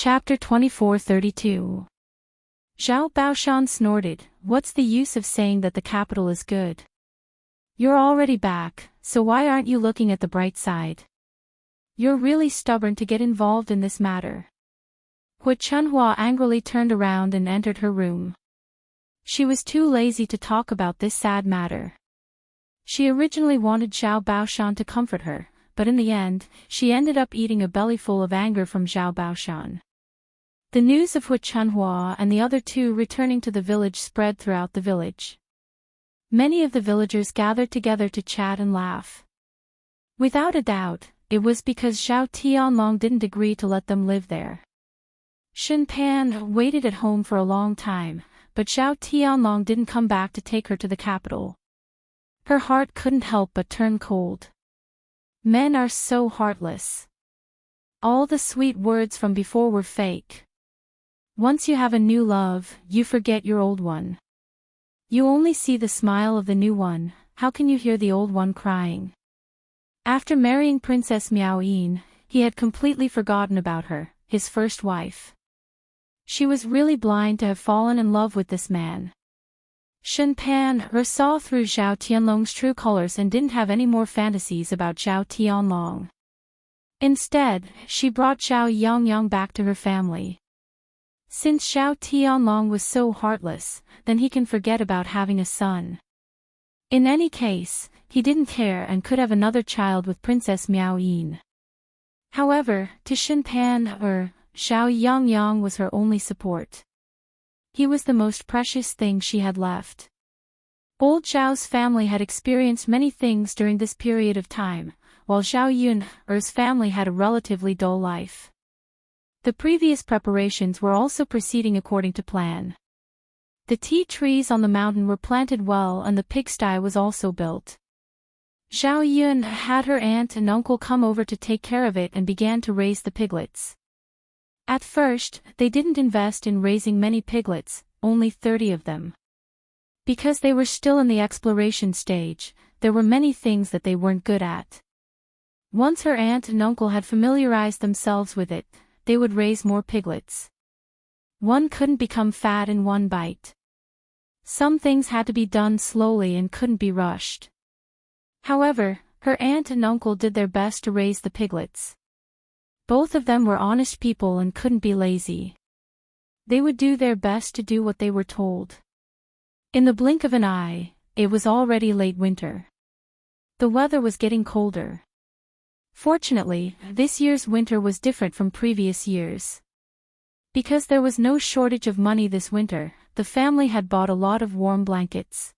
Chapter 2432. Zhao Baoshan snorted, "What's the use of saying that the capital is good? You're already back, so why aren't you looking at the bright side? You're really stubborn to get involved in this matter." Hu Chunhua angrily turned around and entered her room. She was too lazy to talk about this sad matter. She originally wanted Zhao Baoshan to comfort her, but in the end, she ended up eating a bellyful of anger from Zhao Baoshan. The news of Hu Chunhua and the other two returning to the village spread throughout the village. Many of the villagers gathered together to chat and laugh. Without a doubt, it was because Zhao Tianlong didn't agree to let them live there. Shen Pan waited at home for a long time, but Zhao Tianlong didn't come back to take her to the capital. Her heart couldn't help but turn cold. Men are so heartless. All the sweet words from before were fake. Once you have a new love, you forget your old one. You only see the smile of the new one, how can you hear the old one crying? After marrying Princess Miao Yin, he had completely forgotten about her, his first wife. She was really blind to have fallen in love with this man. Shen Pan saw through Zhao Tianlong's true colors and didn't have any more fantasies about Zhao Tianlong. Instead, she brought Zhao Yangyang back to her family. Since Zhao Tianlong was so heartless, then he can forget about having a son. In any case, he didn't care and could have another child with Princess Miao Yin. However, to Shen Pan, Zhao Yangyang was her only support. He was the most precious thing she had left. Old Zhao's family had experienced many things during this period of time, while Zhao Yun's family had a relatively dull life. The previous preparations were also proceeding according to plan. The tea trees on the mountain were planted well and the pigsty was also built. Zhao Yun had her aunt and uncle come over to take care of it and began to raise the piglets. At first, they didn't invest in raising many piglets, only 30 of them. Because they were still in the exploration stage, there were many things that they weren't good at. Once her aunt and uncle had familiarized themselves with it, they would raise more piglets. One couldn't become fat in one bite. Some things had to be done slowly and couldn't be rushed. However, her aunt and uncle did their best to raise the piglets. Both of them were honest people and couldn't be lazy. They would do their best to do what they were told. In the blink of an eye, it was already late winter. The weather was getting colder. Fortunately, this year's winter was different from previous years. Because there was no shortage of money this winter, the family had bought a lot of warm blankets.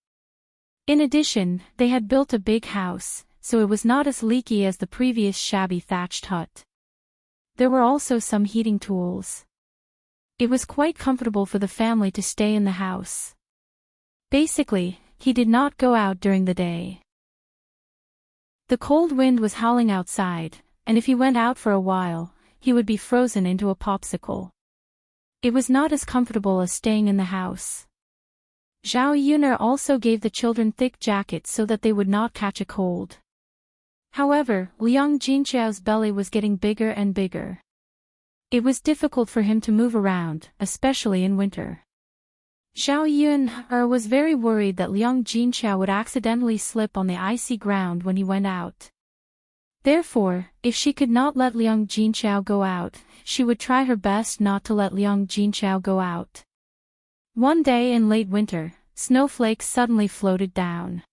In addition, they had built a big house, so it was not as leaky as the previous shabby thatched hut. There were also some heating tools. It was quite comfortable for the family to stay in the house. Basically, he did not go out during the day. The cold wind was howling outside, and if he went out for a while, he would be frozen into a popsicle. It was not as comfortable as staying in the house. Zhao Yuner also gave the children thick jackets so that they would not catch a cold. However, Liang Jinqiao's belly was getting bigger and bigger. It was difficult for him to move around, especially in winter. Zhao Yun was very worried that Liang Jinqiao would accidentally slip on the icy ground when he went out. Therefore, if she could not let Liang Jinqiao go out, she would try her best not to let Liang Jinqiao go out. One day in late winter, snowflakes suddenly floated down.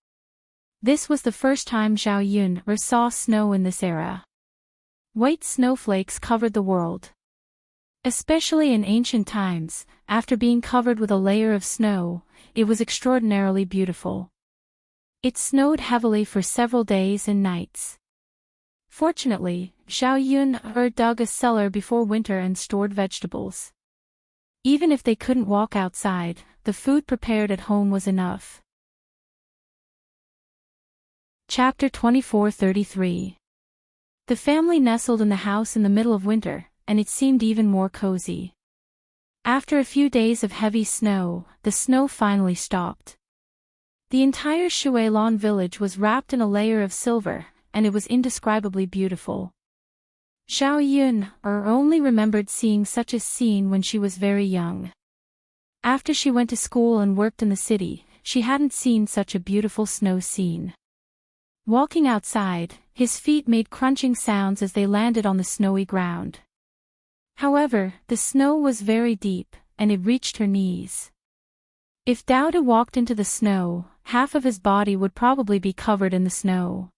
This was the first time Zhao Yun saw snow in this era. White snowflakes covered the world. Especially in ancient times, after being covered with a layer of snow, it was extraordinarily beautiful. It snowed heavily for several days and nights. Fortunately, Zhao Yun dug a cellar before winter and stored vegetables. Even if they couldn't walk outside, the food prepared at home was enough. Chapter 2433. The family nestled in the house in the middle of winter, and it seemed even more cozy. After a few days of heavy snow, the snow finally stopped. The entire Shuilan village was wrapped in a layer of silver, and it was indescribably beautiful. Xiao Yun only remembered seeing such a scene when she was very young. After she went to school and worked in the city, she hadn't seen such a beautiful snow scene. Walking outside, his feet made crunching sounds as they landed on the snowy ground. However, the snow was very deep, and it reached her knees. If Dowda walked into the snow, half of his body would probably be covered in the snow.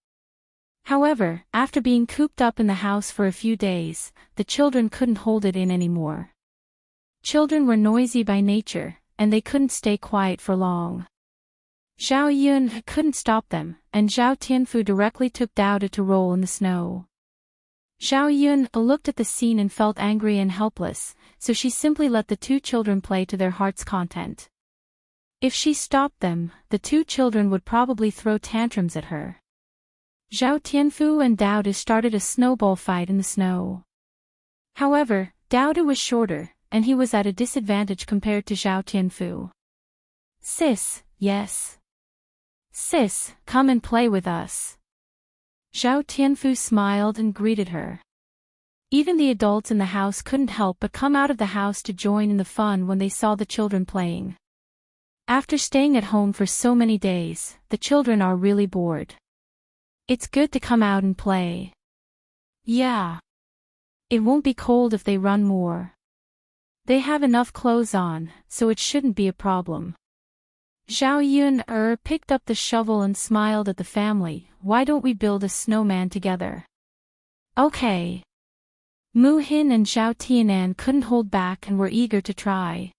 However, after being cooped up in the house for a few days, the children couldn't hold it in anymore. Children were noisy by nature, and they couldn't stay quiet for long. Xiao Yun couldn't stop them, and Zhao Tianfu directly took Dowda to roll in the snow. Xiao Yun looked at the scene and felt angry and helpless, so she simply let the two children play to their heart's content. If she stopped them, the two children would probably throw tantrums at her. Zhao Tianfu and Dowda started a snowball fight in the snow. However, Dowda was shorter, and he was at a disadvantage compared to Zhao Tianfu. "Sis, yes. Sis, come and play with us." Zhao Tianfu smiled and greeted her. Even the adults in the house couldn't help but come out of the house to join in the fun when they saw the children playing. After staying at home for so many days, the children are really bored. It's good to come out and play. Yeah. It won't be cold if they run more. They have enough clothes on, so it shouldn't be a problem. Zhao Yun picked up the shovel and smiled at the family. "Why don't we build a snowman together?" "Okay." Mu Hin and Zhao Tianan couldn't hold back and were eager to try.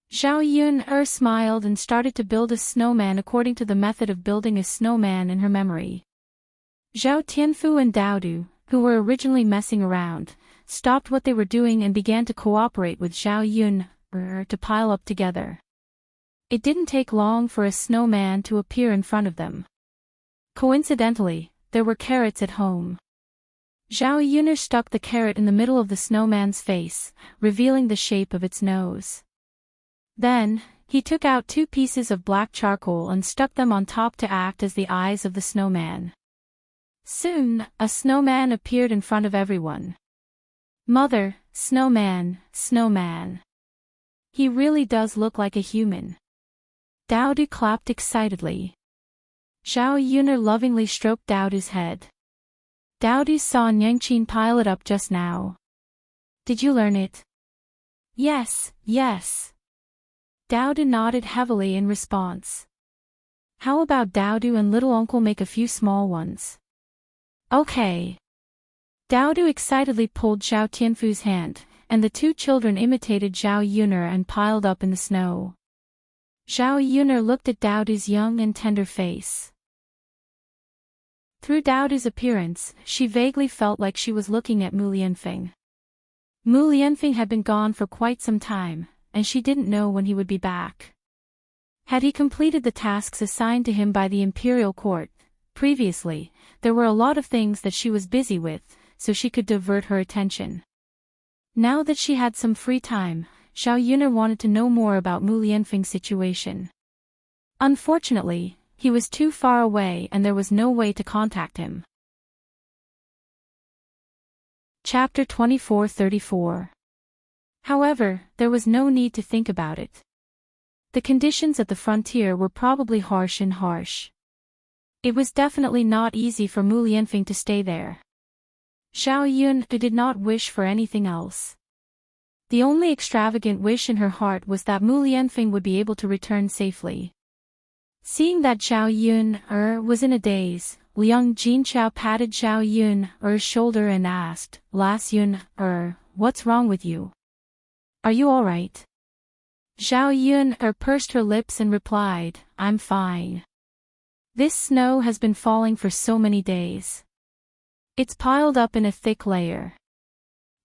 Zhao Yun smiled and started to build a snowman according to the method of building a snowman in her memory. Zhao Tianfu and Dowdu, who were originally messing around, stopped what they were doing and began to cooperate with Zhao Yun to pile up together. It didn't take long for a snowman to appear in front of them. Coincidentally, there were carrots at home. Zhao Yun stuck the carrot in the middle of the snowman's face, revealing the shape of its nose. Then, he took out 2 pieces of black charcoal and stuck them on top to act as the eyes of the snowman. Soon, a snowman appeared in front of everyone. "Mother, snowman, snowman. He really does look like a human." Dowdu clapped excitedly. Zhao Yun lovingly stroked Dowdu's head. "Dowdu saw Nyangqin pile it up just now. Did you learn it?" "Yes, yes." Dowdu nodded heavily in response. "How about Dowdu and little uncle make a few small ones?" "Okay." Dowdu excitedly pulled Zhao Tianfu's hand, and the two children imitated Zhao Yun and piled up in the snow. Zhao Yun looked at Dowdu's young and tender face. Through Dowdu's appearance, she vaguely felt like she was looking at Mu Lianfeng. Mu Lianfeng had been gone for quite some time, and she didn't know when he would be back. Had he completed the tasks assigned to him by the imperial court? Previously, there were a lot of things that she was busy with, so she could divert her attention. Now that she had some free time, Zhao Yun wanted to know more about Mu Lianfeng's situation. Unfortunately, he was too far away and there was no way to contact him. Chapter 24-34. However, there was no need to think about it. The conditions at the frontier were probably harsh. It was definitely not easy for Mu Lianfeng to stay there. Zhao Yun did not wish for anything else. The only extravagant wish in her heart was that Mu Lianfeng would be able to return safely. Seeing that Zhao Yun was in a daze, Liang Jinchao patted Zhao Yun's shoulder and asked, "Las Yun, what's wrong with you? Are you alright?" Zhao Yun pursed her lips and replied, "I'm fine. This snow has been falling for so many days. It's piled up in a thick layer.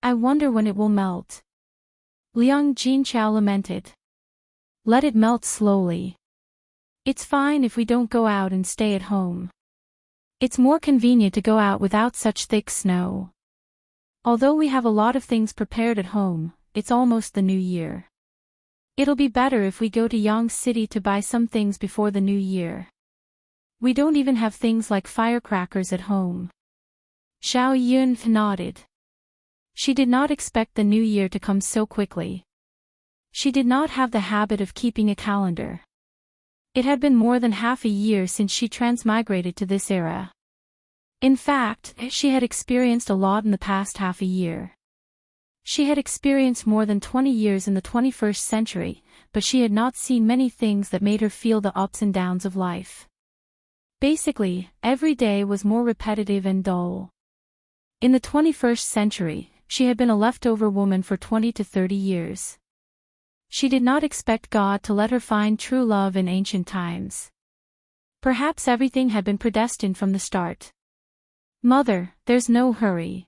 I wonder when it will melt." Liang Jinchao lamented. "Let it melt slowly. It's fine if we don't go out and stay at home. It's more convenient to go out without such thick snow. Although we have a lot of things prepared at home, it's almost the new year. It'll be better if we go to Yang City to buy some things before the new year. We don't even have things like firecrackers at home." Zhao Yun nodded. She did not expect the new year to come so quickly. She did not have the habit of keeping a calendar. It had been more than half a year since she transmigrated to this era. In fact, she had experienced a lot in the past half a year. She had experienced more than 20 years in the 21st century, but she had not seen many things that made her feel the ups and downs of life. Basically, every day was more repetitive and dull. In the 21st century, she had been a leftover woman for 20 to 30 years. She did not expect God to let her find true love in ancient times. Perhaps everything had been predestined from the start. Mother, there's no hurry.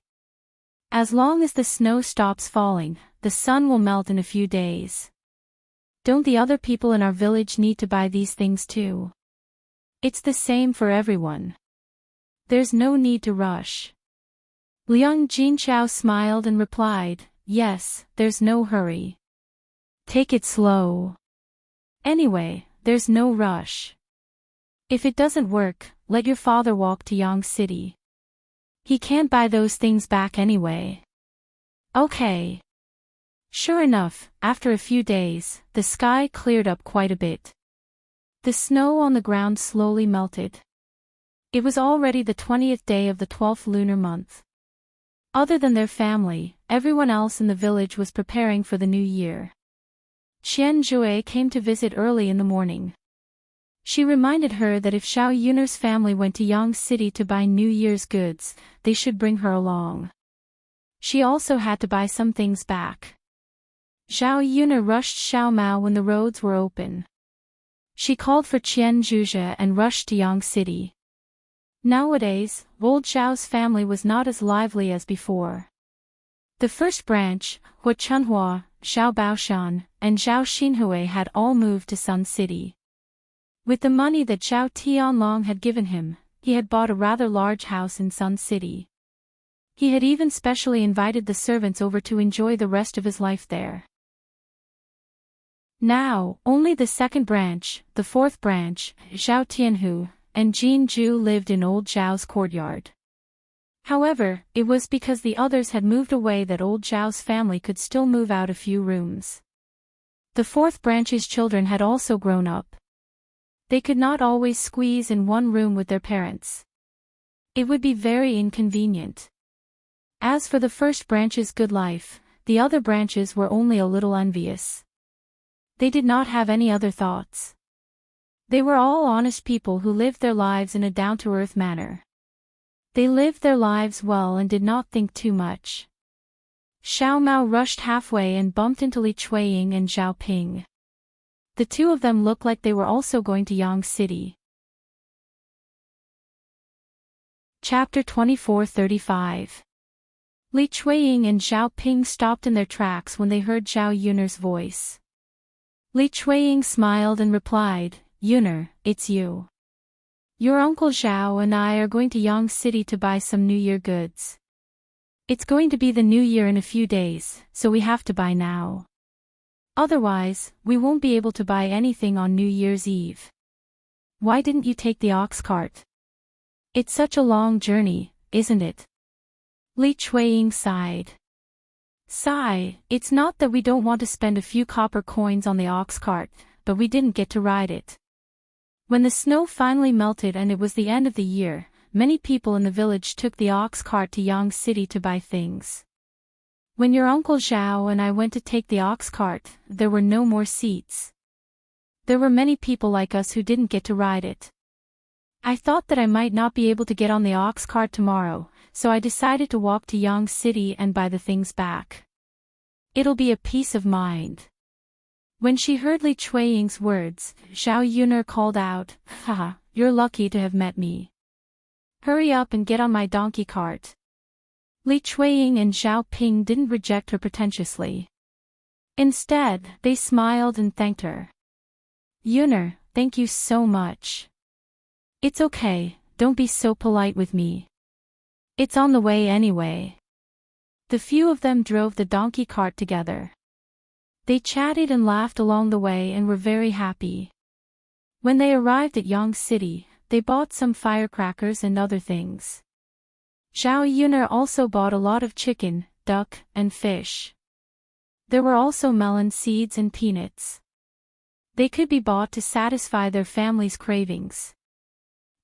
As long as the snow stops falling, the sun will melt in a few days. Don't the other people in our village need to buy these things too? It's the same for everyone. There's no need to rush. Liang Jinchao smiled and replied, yes, there's no hurry. Take it slow. Anyway, there's no rush. If it doesn't work, let your father walk to Yang City. He can't buy those things back anyway. Okay. Sure enough, after a few days, the sky cleared up quite a bit. The snow on the ground slowly melted. It was already the 20th day of the 12th lunar month. Other than their family, everyone else in the village was preparing for the new year. Qian Jue came to visit early in the morning. She reminded her that if Xiao Yuner's family went to Yang City to buy New Year's goods, they should bring her along. She also had to buy some things back. Xiao Yuner rushed Xiao Mao when the roads were open. She called for Qian Zhuzhe and rushed to Yang City. Nowadays, old Xiao's family was not as lively as before. The first branch, Hua Chunhua, Xiao Baoshan, and Xiao Xinhui had all moved to Sun City. With the money that Zhao Tianlong had given him, he had bought a rather large house in Sun City. He had even specially invited the servants over to enjoy the rest of his life there. Now, only the second branch, the fourth branch, Zhao Tianhu, and Jin Ju lived in old Zhao's courtyard. However, it was because the others had moved away that old Zhao's family could still move out a few rooms. The fourth branch's children had also grown up. They could not always squeeze in one room with their parents. It would be very inconvenient. As for the first branch's good life, the other branches were only a little envious. They did not have any other thoughts. They were all honest people who lived their lives in a down-to-earth manner. They lived their lives well and did not think too much. Xiao Mao rushed halfway and bumped into Li Chuiying and Zhao Ping. The two of them looked like they were also going to Yang City. Chapter 24:35. Li Chuiying and Zhao Ping stopped in their tracks when they heard Zhao Yuner's voice. Li Chuiying smiled and replied, Yuner, it's you. Your uncle Zhao and I are going to Yang City to buy some New Year goods. It's going to be the New Year in a few days, so we have to buy now. Otherwise, we won't be able to buy anything on New Year's Eve. Why didn't you take the ox cart? It's such a long journey, isn't it? Li Chuiying sighed. Sigh, it's not that we don't want to spend a few copper coins on the ox cart, but we didn't get to ride it. When the snow finally melted and it was the end of the year, many people in the village took the ox cart to Yang City to buy things. When your uncle Zhao and I went to take the ox cart, there were no more seats. There were many people like us who didn't get to ride it. I thought that I might not be able to get on the ox cart tomorrow, so I decided to walk to Yang City and buy the things back. It'll be a peace of mind. When she heard Li Chuiying's words, Zhao Yuner called out, Haha, you're lucky to have met me. Hurry up and get on my donkey cart. Li Chuiying and Zhao Ping didn't reject her pretentiously. Instead, they smiled and thanked her. Yuner, thank you so much. It's okay, don't be so polite with me. It's on the way anyway. The few of them drove the donkey cart together. They chatted and laughed along the way and were very happy. When they arrived at Yang City, they bought some firecrackers and other things. Zhao Yuner also bought a lot of chicken, duck, and fish. There were also melon seeds and peanuts. They could be bought to satisfy their family's cravings.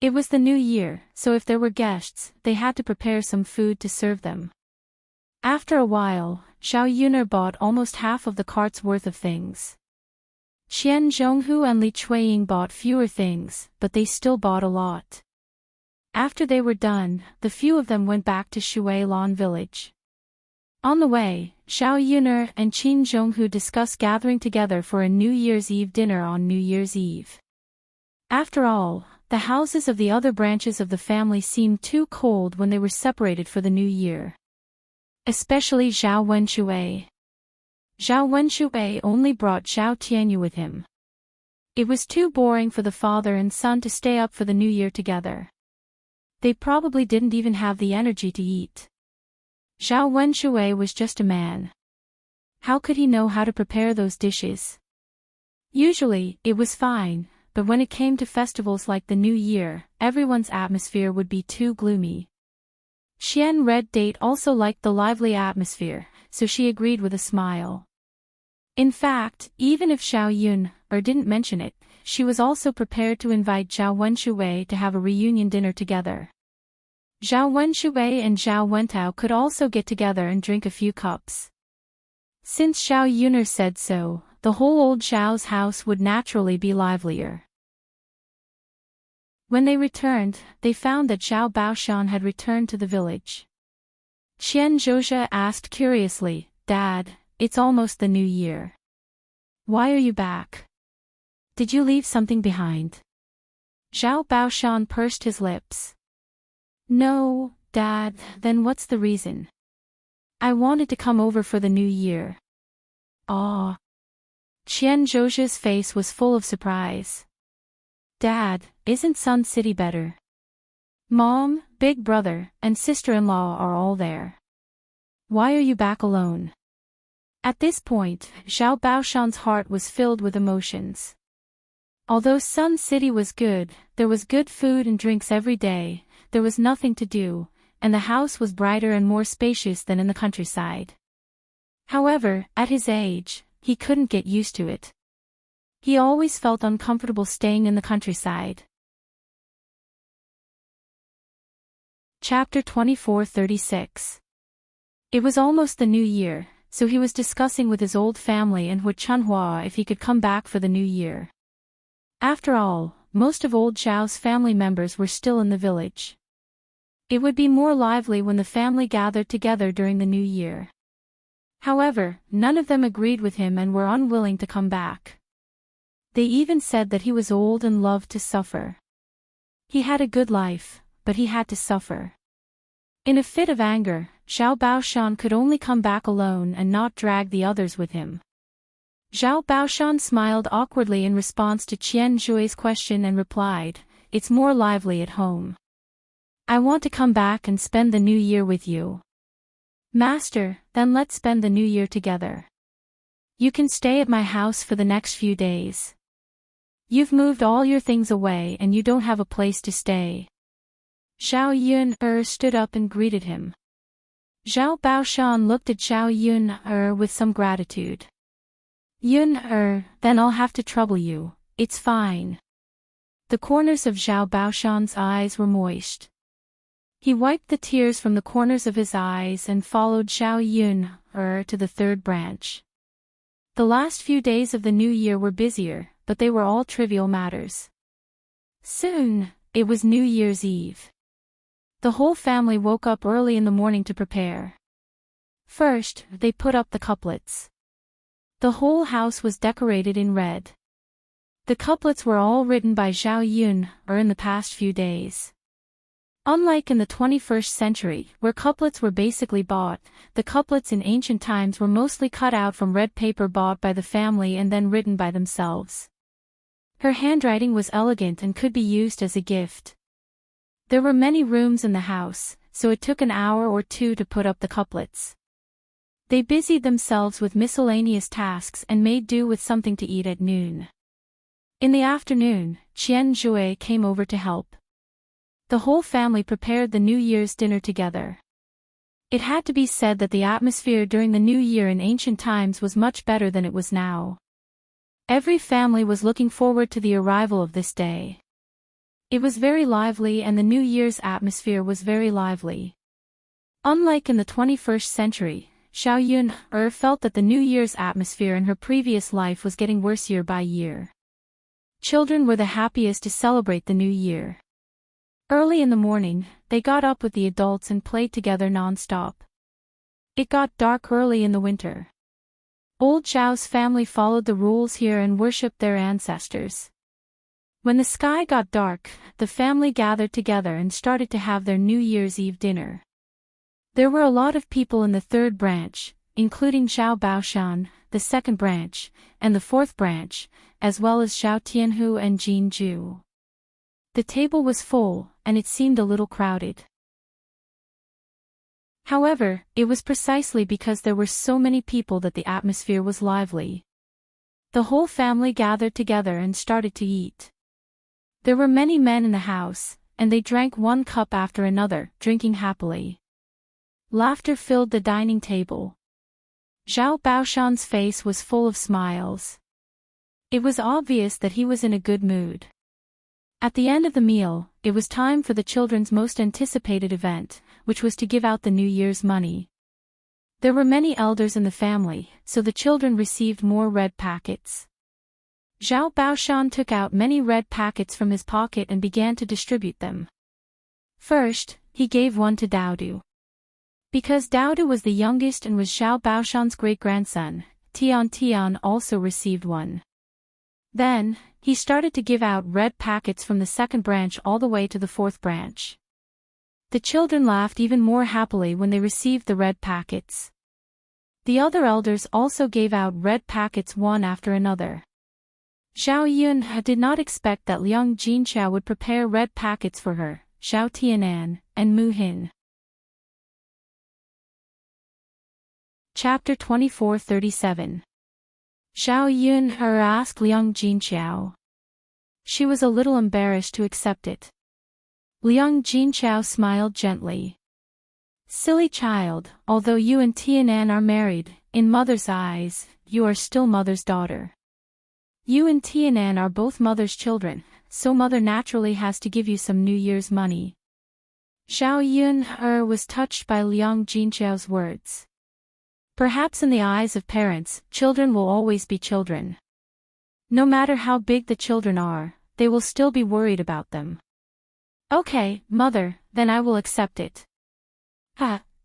It was the new year, so if there were guests, they had to prepare some food to serve them. After a while, Xiao Yuner bought almost half of the cart's worth of things. Qian Zhonghu and Li Chuiying bought fewer things, but they still bought a lot. After they were done, the few of them went back to Shuilan village. On the way, Xiao Yuner and Qin Zhonghu discussed gathering together for a New Year's Eve dinner on New Year's Eve. After all, the houses of the other branches of the family seemed too cold when they were separated for the new year. Especially Zhao Wenshui. Zhao Wenshui only brought Zhao Tianyu with him. It was too boring for the father and son to stay up for the new year together. They probably didn't even have the energy to eat. Zhao Wenshui was just a man. How could he know how to prepare those dishes? Usually, it was fine, but when it came to festivals like the New Year, everyone's atmosphere would be too gloomy. Qian Red Date also liked the lively atmosphere, so she agreed with a smile. In fact, even if Xiao Yun didn't mention it, she was also prepared to invite Zhao Wenshui to have a reunion dinner together. Zhao Wenshui and Zhao Wentao could also get together and drink a few cups. Since Xiao Yuner said so, the whole old Zhao's house would naturally be livelier. When they returned, they found that Zhao Baoshan had returned to the village. Qian Zhozha asked curiously, "Dad, it's almost the new year. Why are you back? Did you leave something behind?" Zhao Baoshan pursed his lips. "No, Dad, then what's the reason?" "I wanted to come over for the new year." "Aw." Qian Zhozha's face was full of surprise. "Dad, isn't Sun City better? Mom, big brother, and sister-in-law are all there. Why are you back alone?" At this point, Zhao Baoshan's heart was filled with emotions. Although Sun City was good, there was good food and drinks every day, there was nothing to do, and the house was brighter and more spacious than in the countryside. However, at his age, he couldn't get used to it. He always felt uncomfortable staying in the countryside. Chapter 24:36. It was almost the new year, so he was discussing with his old family and with Chunhua if he could come back for the new year. After all, most of old Zhao's family members were still in the village. It would be more lively when the family gathered together during the new year. However, none of them agreed with him and were unwilling to come back. They even said that he was old and loved to suffer. He had a good life, but he had to suffer. In a fit of anger, Zhao Baoshan could only come back alone and not drag the others with him. Zhao Baoshan smiled awkwardly in response to Qian Zhui's question and replied, "It's more lively at home. I want to come back and spend the new year with you." "Master, then let's spend the new year together. You can stay at my house for the next few days. You've moved all your things away and you don't have a place to stay." Zhao Yun stood up and greeted him. Zhao Baoshan looked at Zhao Yun with some gratitude. "Yun then I'll have to trouble you, it's fine." The corners of Zhao Baoshan's eyes were moist. He wiped the tears from the corners of his eyes and followed Zhao Yun to the third branch. The last few days of the new year were busier, but they were all trivial matters. Soon, it was New Year's Eve. The whole family woke up early in the morning to prepare. First, they put up the couplets. The whole house was decorated in red. The couplets were all written by Zhao Yun in the past few days. Unlike in the 21st century, where couplets were basically bought, the couplets in ancient times were mostly cut out from red paper bought by the family and then written by themselves. Her handwriting was elegant and could be used as a gift. There were many rooms in the house, so it took an hour or two to put up the couplets. They busied themselves with miscellaneous tasks and made do with something to eat at noon. In the afternoon, Qian Zhui came over to help. The whole family prepared the New Year's dinner together. It had to be said that the atmosphere during the New Year in ancient times was much better than it was now. Every family was looking forward to the arrival of this day. It was very lively, and the New Year's atmosphere was very lively. Unlike in the 21st century, Xiao Yun felt that the New Year's atmosphere in her previous life was getting worse year by year. Children were the happiest to celebrate the New Year. Early in the morning, they got up with the adults and played together non-stop. It got dark early in the winter. Old Zhao's family followed the rules here and worshipped their ancestors. When the sky got dark, the family gathered together and started to have their New Year's Eve dinner. There were a lot of people in the third branch, including Xiao Baoshan, the second branch, and the fourth branch, as well as Xiao Tianhu and Jin Ju. The table was full, and it seemed a little crowded. However, it was precisely because there were so many people that the atmosphere was lively. The whole family gathered together and started to eat. There were many men in the house, and they drank one cup after another, drinking happily. Laughter filled the dining table. Zhao Baoshan's face was full of smiles. It was obvious that he was in a good mood. At the end of the meal, it was time for the children's most anticipated event, which was to give out the New Year's money. There were many elders in the family, so the children received more red packets. Zhao Baoshan took out many red packets from his pocket and began to distribute them. First, he gave one to Daodu. Because Daodu was the youngest and was Xiao Baoshan's great-grandson, Tian also received one. Then, he started to give out red packets from the second branch all the way to the fourth branch. The children laughed even more happily when they received the red packets. The other elders also gave out red packets one after another. Xiao Yun did not expect that Liang Jinxiao would prepare red packets for her, Xiao Tianan, and Mu Hin. Chapter 24:37. Xiao Yun asked Liang Jinxiao. She was a little embarrassed to accept it. Liang Jinxiao smiled gently. Silly child, although you and Tianan are married, in mother's eyes, you are still mother's daughter. You and Tianan are both mother's children, so mother naturally has to give you some New Year's money. Xiao Yun was touched by Liang Jinxiao's words. Perhaps in the eyes of parents, children will always be children. No matter how big the children are, they will still be worried about them. Okay, mother, then I will accept it.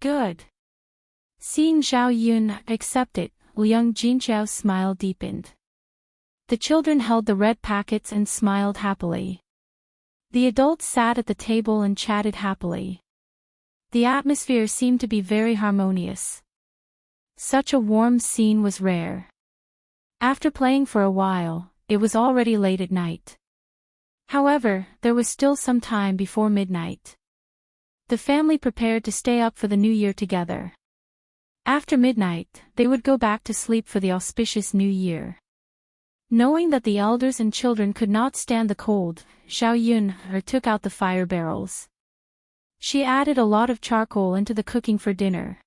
Good. Seeing Xiao Yun accept it, Liang Jinxiao's smile deepened. The children held the red packets and smiled happily. The adults sat at the table and chatted happily. The atmosphere seemed to be very harmonious. Such a warm scene was rare. After playing for a while, it was already late at night. However, there was still some time before midnight. The family prepared to stay up for the New Year together. After midnight, they would go back to sleep for the auspicious New Year. Knowing that the elders and children could not stand the cold, Xiao Yun took out the fire barrels. She added a lot of charcoal into the cooking for dinner.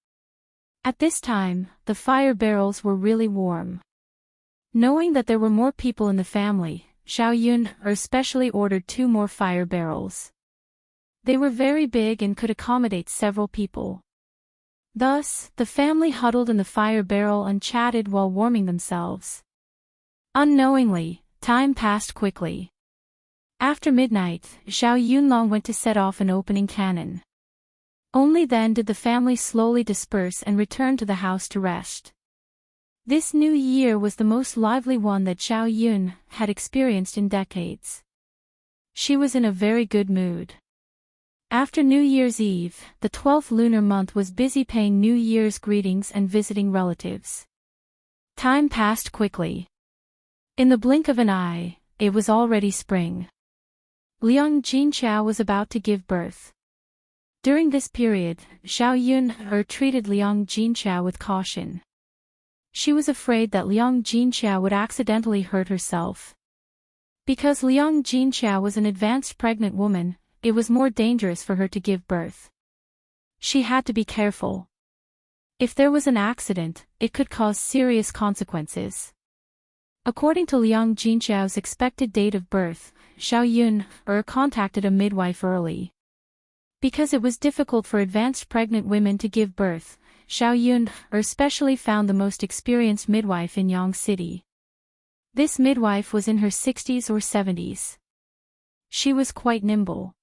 At this time, the fire barrels were really warm. Knowing that there were more people in the family, Xiao Yun especially ordered 2 more fire barrels. They were very big and could accommodate several people. Thus, the family huddled in the fire barrel and chatted while warming themselves. Unknowingly, time passed quickly. After midnight, Xiao Yunlong went to set off an opening cannon. Only then did the family slowly disperse and return to the house to rest. This New Year was the most lively one that Xiao Yun had experienced in decades. She was in a very good mood. After New Year's Eve, the 12th lunar month was busy paying New Year's greetings and visiting relatives. Time passed quickly. In the blink of an eye, it was already spring. Liang Jinxiao was about to give birth. During this period, Xiao Yun treated Liang Jinxiao with caution. She was afraid that Liang Jinxiao would accidentally hurt herself. Because Liang Jinxiao was an advanced pregnant woman, it was more dangerous for her to give birth. She had to be careful. If there was an accident, it could cause serious consequences. According to Liang Jinxiao's expected date of birth, Xiao Yun contacted a midwife early. Because it was difficult for advanced pregnant women to give birth, Xiao Yun especially found the most experienced midwife in Yang City. This midwife was in her 60s or 70s. She was quite nimble.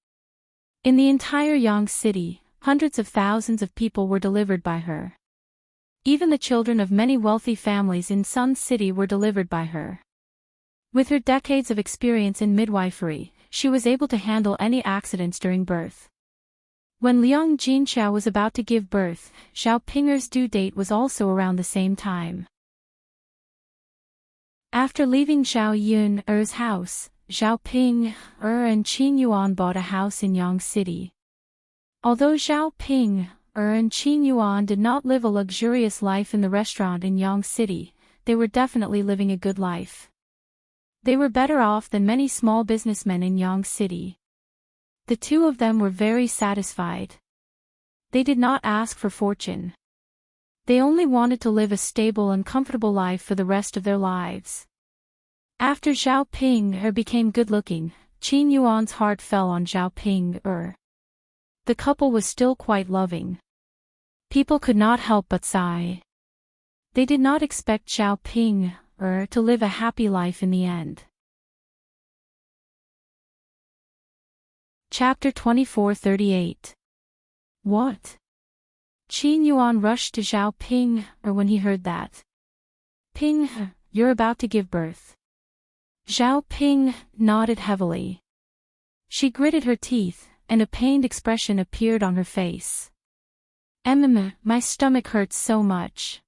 In the entire Yang City, hundreds of thousands of people were delivered by her. Even the children of many wealthy families in Sun City were delivered by her. With her decades of experience in midwifery, she was able to handle any accidents during birth. When Liang Jinxiao was about to give birth, Xiao Pinger's due date was also around the same time. After leaving Xiao Yun's house, Xiao Ping and Qin Yuan bought a house in Yang City. Although Xiao Ping and Qin Yuan did not live a luxurious life in the restaurant in Yang City, they were definitely living a good life. They were better off than many small businessmen in Yang City. The two of them were very satisfied. They did not ask for fortune. They only wanted to live a stable and comfortable life for the rest of their lives. After Xiao Ping became good-looking, Qin Yuan's heart fell on Xiao Ping. The couple was still quite loving. People could not help but sigh. They did not expect Xiao Ping to live a happy life in the end. Chapter 24:38. What? Qin Yuan rushed to Xiao Ping when he heard that. Ping, you're about to give birth. Xiao Ping nodded heavily. She gritted her teeth, and a pained expression appeared on her face. My stomach hurts so much.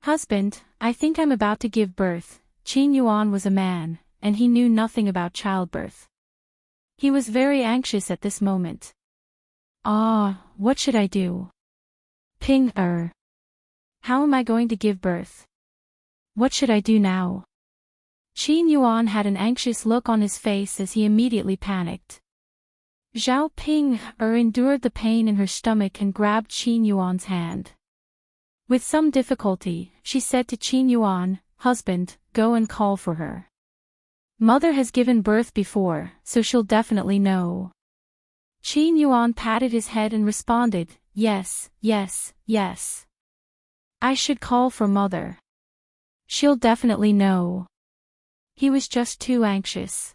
Husband, I think I'm about to give birth. Qin Yuan was a man, and he knew nothing about childbirth. He was very anxious at this moment. What should I do? Ping, how am I going to give birth? What should I do now? Qin Yuan had an anxious look on his face as he immediately panicked. Xiao Ping endured the pain in her stomach and grabbed Qin Yuan's hand. With some difficulty, she said to Qin Yuan, Husband, go and call for her. Mother has given birth before, so she'll definitely know. Qin Yuan patted his head and responded, Yes, yes, yes. I should call for Mother. She'll definitely know. He was just too anxious.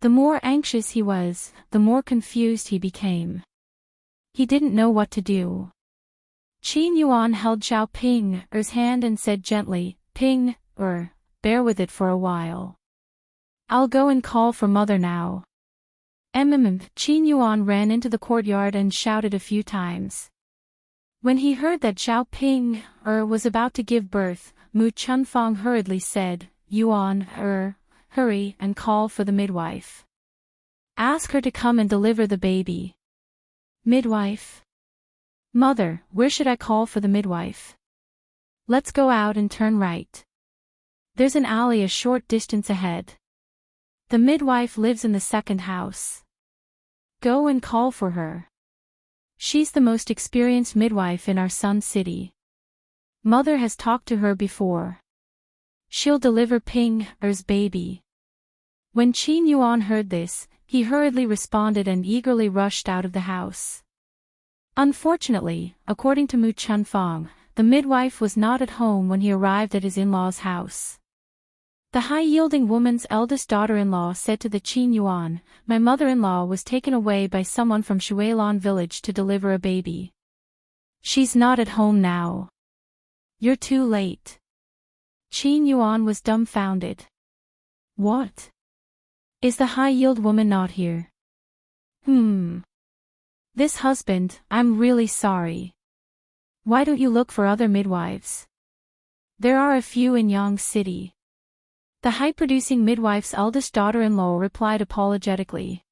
The more anxious he was, the more confused he became. He didn't know what to do. Qin Yuan held Xiao Ping's hand and said gently, Ping, bear with it for a while. I'll go and call for Mother now. Qin Yuan ran into the courtyard and shouted a few times. When he heard that Xiao Ping was about to give birth, Mu Chunfang hurriedly said, Yuan, hurry and call for the midwife. Ask her to come and deliver the baby. Midwife? Mother, where should I call for the midwife? Let's go out and turn right. There's an alley a short distance ahead. The midwife lives in the second house. Go and call for her. She's the most experienced midwife in our Sun City. Mother has talked to her before. She'll deliver Ping's baby. When Qin Yuan heard this, he hurriedly responded and eagerly rushed out of the house. Unfortunately, according to Mu Chunfang, the midwife was not at home when he arrived at his in-laws' house. The high-yielding woman's eldest daughter-in-law said to the Qin Yuan, My mother-in-law was taken away by someone from Shuilan village to deliver a baby. She's not at home now. You're too late. Qin Yuan was dumbfounded. What? Is the high-yield woman not here? This husband, I'm really sorry. Why don't you look for other midwives? There are a few in Yang City. The high-producing midwife's eldest daughter-in-law replied apologetically.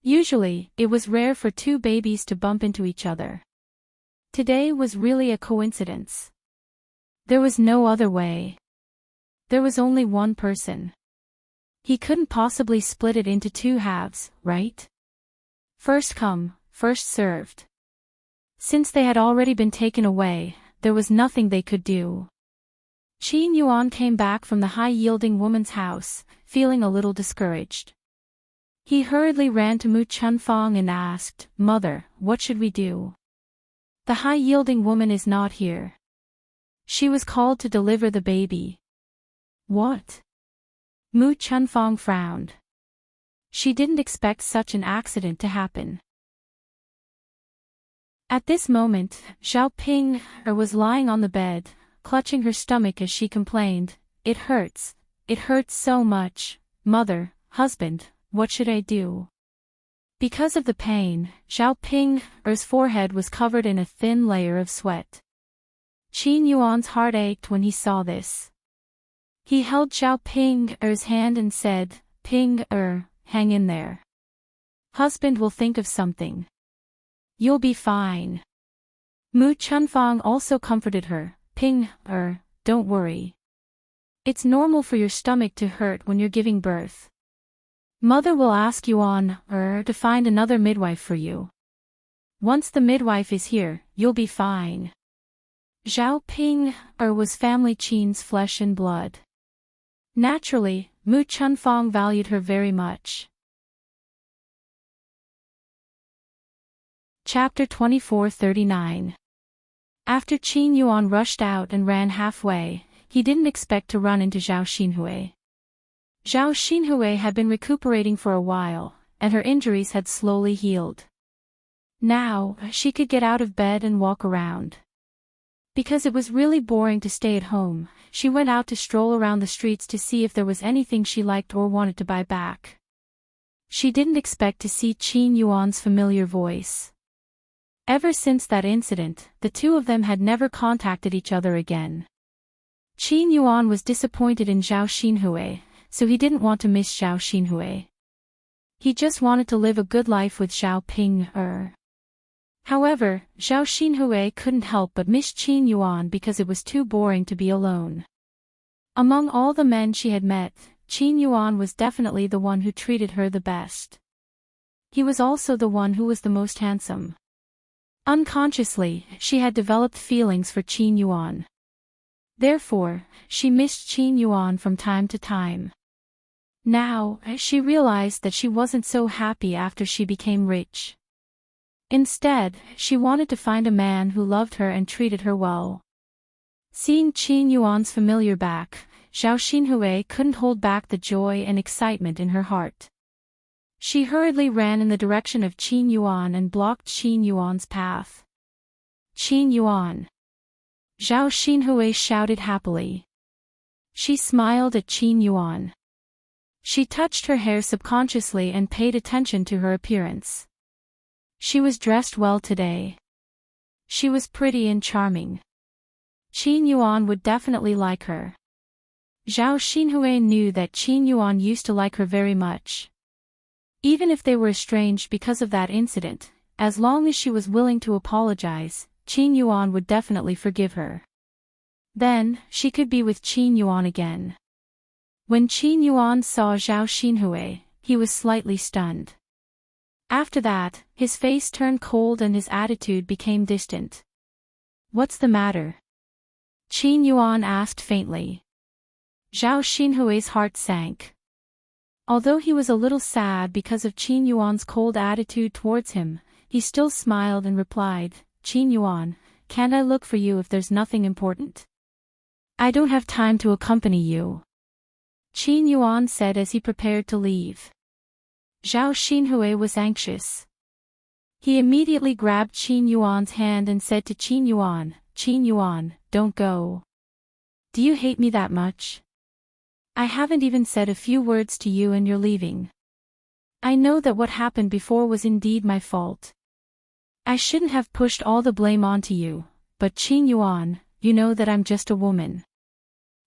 Usually, it was rare for two babies to bump into each other. Today was really a coincidence. There was no other way. There was only one person. He couldn't possibly split it into two halves, right? First come, first served. Since they had already been taken away, there was nothing they could do. Qin Yuan came back from the high-yielding woman's house, feeling a little discouraged. He hurriedly ran to Mu Chunfang and asked, "Mother, what should we do? The high-yielding woman is not here. She was called to deliver the baby." "What?" Mu Chunfang frowned. She didn't expect such an accident to happen. At this moment, Zhao Ping was lying on the bed, clutching her stomach as she complained, it hurts so much. Mother, husband, what should I do?" Because of the pain, Zhao Ping's forehead was covered in a thin layer of sweat. Qin Yuan's heart ached when he saw this. He held Zhao Ping's hand and said, "Ping, hang in there. Husband will think of something. You'll be fine." Mu Chunfang also comforted her, "Ping, don't worry. It's normal for your stomach to hurt when you're giving birth. Mother will ask Yuan, to find another midwife for you. Once the midwife is here, you'll be fine." Zhao Ping, was family Qin's flesh and blood. Naturally, Mu Chunfang valued her very much. Chapter 2439. After Qin Yuan rushed out and ran halfway, he didn't expect to run into Zhao Xinhui. Zhao Xinhui had been recuperating for a while, and her injuries had slowly healed. Now, she could get out of bed and walk around. Because it was really boring to stay at home, she went out to stroll around the streets to see if there was anything she liked or wanted to buy back. She didn't expect to see Qin Yuan's familiar voice. Ever since that incident, the two of them had never contacted each other again. Qin Yuan was disappointed in Zhao Xinhui, so he didn't want to miss Zhao Xinhui. He just wanted to live a good life with Zhao Ping. However, Zhao Xinhui couldn't help but miss Qin Yuan because it was too boring to be alone. Among all the men she had met, Qin Yuan was definitely the one who treated her the best. He was also the one who was the most handsome. Unconsciously, she had developed feelings for Qin Yuan. Therefore, she missed Qin Yuan from time to time. Now, she realized that she wasn't so happy after she became rich. Instead, she wanted to find a man who loved her and treated her well. Seeing Qin Yuan's familiar back, Zhao Xinhui couldn't hold back the joy and excitement in her heart. She hurriedly ran in the direction of Qin Yuan and blocked Qin Yuan's path. "Qin Yuan!" Zhao Xinhui shouted happily. She smiled at Qin Yuan. She touched her hair subconsciously and paid attention to her appearance. She was dressed well today. She was pretty and charming. Qin Yuan would definitely like her. Zhao Xinhui knew that Qin Yuan used to like her very much. Even if they were estranged because of that incident, as long as she was willing to apologize, Qin Yuan would definitely forgive her. Then, she could be with Qin Yuan again. When Qin Yuan saw Zhao Xinhui, he was slightly stunned. After that, his face turned cold and his attitude became distant. "What's the matter?" Qin Yuan asked faintly. Zhao Xinhui's heart sank. Although he was a little sad because of Qin Yuan's cold attitude towards him, he still smiled and replied, "Qin Yuan, can't I look for you if there's nothing important? I don't have time to accompany you," Qin Yuan said as he prepared to leave. Zhao Xinhui was anxious. He immediately grabbed Qin Yuan's hand and said to Qin Yuan, don't go. Do you hate me that much? I haven't even said a few words to you and you're leaving. I know that what happened before was indeed my fault. I shouldn't have pushed all the blame onto you, but Qin Yuan, you know that I'm just a woman.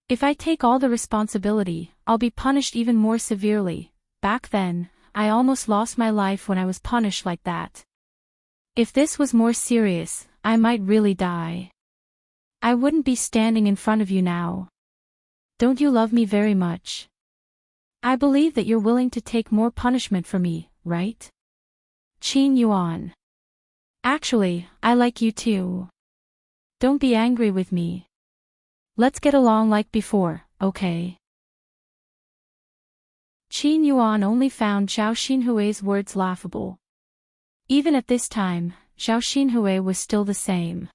If I take all the responsibility, I'll be punished even more severely. Back then, I almost lost my life when I was punished like that. If this was more serious, I might really die. I wouldn't be standing in front of you now. Don't you love me very much? I believe that you're willing to take more punishment for me, right? Qin Yuan. Actually, I like you too. Don't be angry with me. Let's get along like before, okay? Qin Yuan only found Zhao Xinhui's words laughable. Even at this time, Zhao Xinhui was still the same.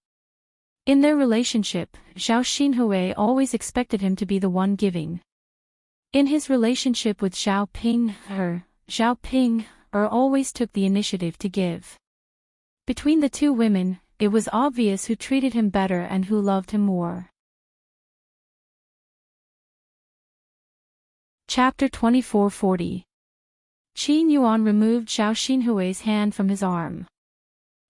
In their relationship, Zhao Xinhui always expected him to be the one giving. In his relationship with Zhao Ping always took the initiative to give. Between the two women, it was obvious who treated him better and who loved him more. Chapter 2440. Qin Yuan removed Zhao Xinhui's hand from his arm.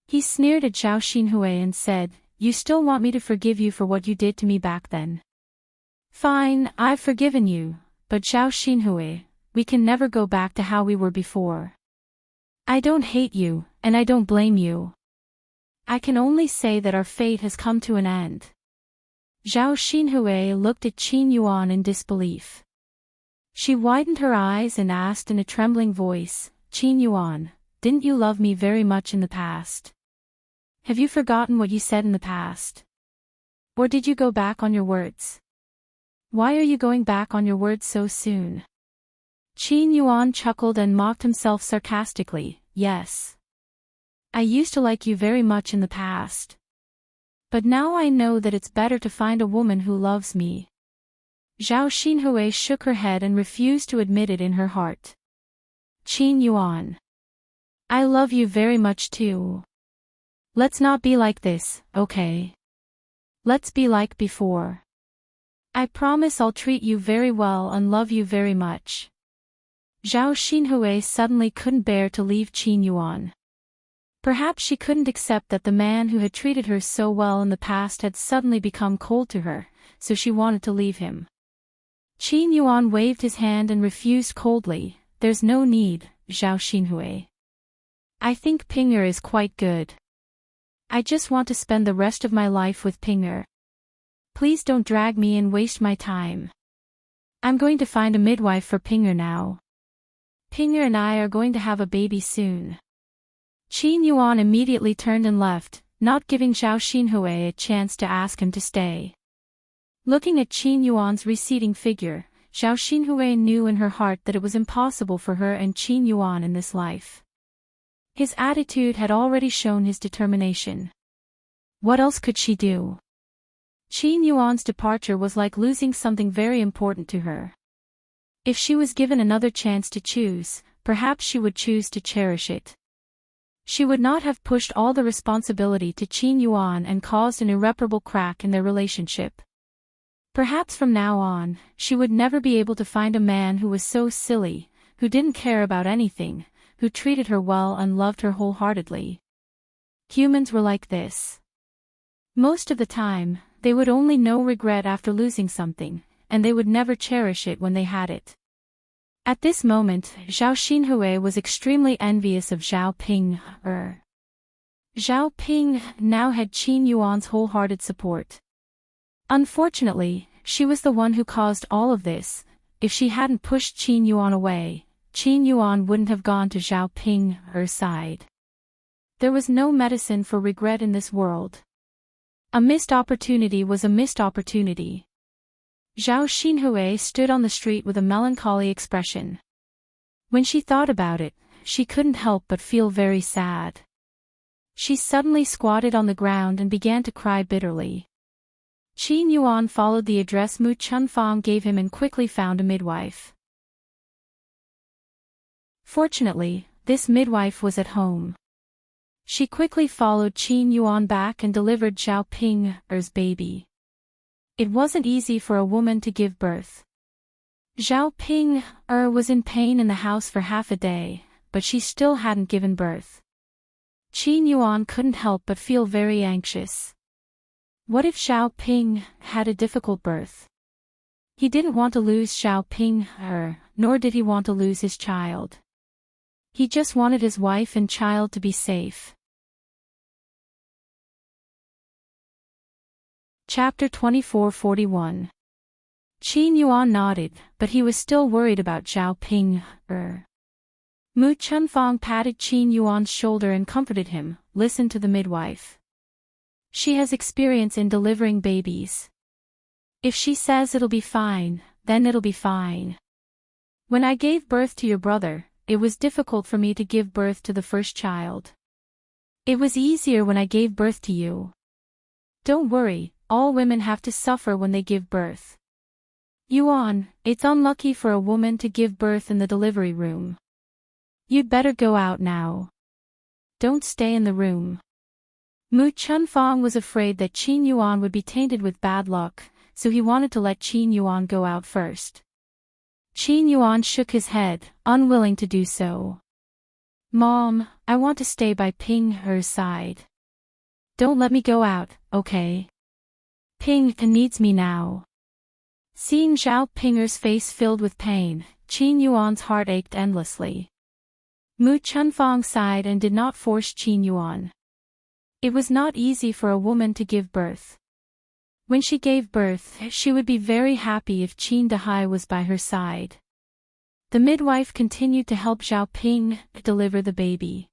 He sneered at Zhao Xinhui and said, "You still want me to forgive you for what you did to me back then? Fine, I've forgiven you, but Zhao Xinhui, we can never go back to how we were before. I don't hate you, and I don't blame you. I can only say that our fate has come to an end." Zhao Xinhui looked at Qin Yuan in disbelief. She widened her eyes and asked in a trembling voice, "Qin Yuan, didn't you love me very much in the past? Have you forgotten what you said in the past? Or did you go back on your words? Why are you going back on your words so soon?" Qin Yuan chuckled and mocked himself sarcastically, "Yes. I used to like you very much in the past. But now I know that it's better to find a woman who loves me." Zhao Xinhui shook her head and refused to admit it in her heart. "Qin Yuan, I love you very much too. Let's not be like this, okay? Let's be like before. I promise I'll treat you very well and love you very much." Zhao Xinhui suddenly couldn't bear to leave Qin Yuan. Perhaps she couldn't accept that the man who had treated her so well in the past had suddenly become cold to her, so she wanted to leave him. Qin Yuan waved his hand and refused coldly, "There's no need, Zhao Xinhui. I think Pinger is quite good. I just want to spend the rest of my life with Pinger. Please don't drag me and waste my time. I'm going to find a midwife for Pinger now. Pinger and I are going to have a baby soon." Qin Yuan immediately turned and left, not giving Zhao Xinhui a chance to ask him to stay. Looking at Qin Yuan's receding figure, Zhao Xinhui knew in her heart that it was impossible for her and Qin Yuan in this life. His attitude had already shown his determination. What else could she do? Qin Yuan's departure was like losing something very important to her. If she was given another chance to choose, perhaps she would choose to cherish it. She would not have pushed all the responsibility to Qin Yuan and caused an irreparable crack in their relationship. Perhaps from now on, she would never be able to find a man who was so silly, who didn't care about anything, who treated her well and loved her wholeheartedly. Humans were like this. Most of the time, they would only know regret after losing something, and they would never cherish it when they had it. At this moment, Zhao Xinhui was extremely envious of Zhao Ping. Zhao Ping now had Qin Yuan's wholehearted support. Unfortunately, she was the one who caused all of this. If she hadn't pushed Qin Yuan away, Qin Yuan wouldn't have gone to Zhao Ping's side. There was no medicine for regret in this world. A missed opportunity was a missed opportunity. Zhao Xinhui stood on the street with a melancholy expression. When she thought about it, she couldn't help but feel very sad. She suddenly squatted on the ground and began to cry bitterly. Qin Yuan followed the address Mu Chunfang gave him and quickly found a midwife. Fortunately, this midwife was at home. She quickly followed Qin Yuan back and delivered Zhao Ping's baby. It wasn't easy for a woman to give birth. Zhao Ping was in pain in the house for half a day, but she still hadn't given birth. Qin Yuan couldn't help but feel very anxious. What if Zhao Ping had a difficult birth? He didn't want to lose Zhao Ping, nor did he want to lose his child. He just wanted his wife and child to be safe. Chapter 2441. Qin Yuan nodded, but he was still worried about Zhao Ping. Mu Chunfang patted Qin Yuan's shoulder and comforted him. Listen to the midwife. She has experience in delivering babies. If she says it'll be fine, then it'll be fine. When I gave birth to your brother, it was difficult for me to give birth to the first child. It was easier when I gave birth to you. Don't worry, all women have to suffer when they give birth. Yuan, it's unlucky for a woman to give birth in the delivery room. You'd better go out now. Don't stay in the room. Mu Chunfang was afraid that Qin Yuan would be tainted with bad luck, so he wanted to let Qin Yuan go out first. Qin Yuan shook his head, unwilling to do so. Mom, I want to stay by Ping Er's side. Don't let me go out, okay? Ping needs me now. Seeing Zhao Pinger's face filled with pain, Qin Yuan's heart ached endlessly. Mu Chunfang sighed and did not force Qin Yuan. It was not easy for a woman to give birth. When she gave birth, she would be very happy if Qin Dahai was by her side. The midwife continued to help Zhao Ping deliver the baby.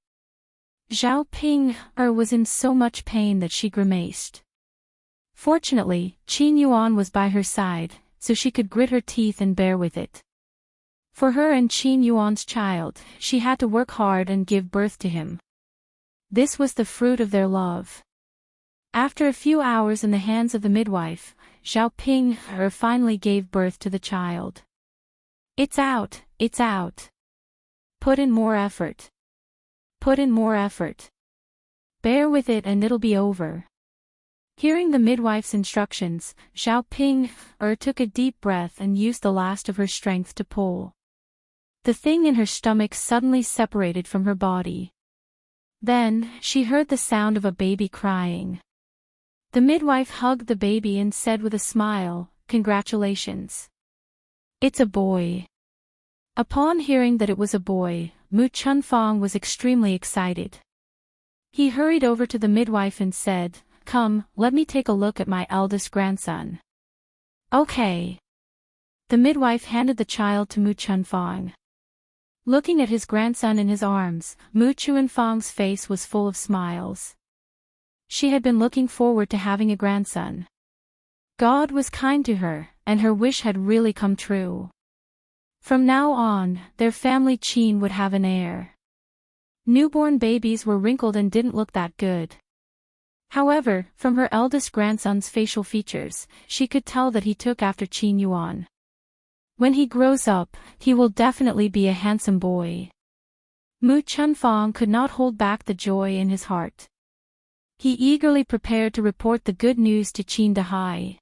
Zhao Ping was in so much pain that she grimaced. Fortunately, Qin Yuan was by her side, so she could grit her teeth and bear with it. For her and Qin Yuan's child, she had to work hard and give birth to him. This was the fruit of their love. After a few hours in the hands of the midwife, Zhao Ping finally gave birth to the child. It's out, it's out. Put in more effort. Put in more effort. Bear with it and it'll be over. Hearing the midwife's instructions, Zhao Ping took a deep breath and used the last of her strength to pull. The thing in her stomach suddenly separated from her body. Then, she heard the sound of a baby crying. The midwife hugged the baby and said with a smile, "Congratulations. It's a boy." Upon hearing that it was a boy, Mu Chunfang was extremely excited. He hurried over to the midwife and said, "Come, let me take a look at my eldest grandson." "Okay." The midwife handed the child to Mu Chunfang. Looking at his grandson in his arms, Mu Chunfang's face was full of smiles. She had been looking forward to having a grandson. God was kind to her, and her wish had really come true. From now on, their family Qin would have an heir. Newborn babies were wrinkled and didn't look that good. However, from her eldest grandson's facial features, she could tell that he took after Qin Yuan. When he grows up, he will definitely be a handsome boy. Mu Chunfang could not hold back the joy in his heart. He eagerly prepared to report the good news to Qin Dahai.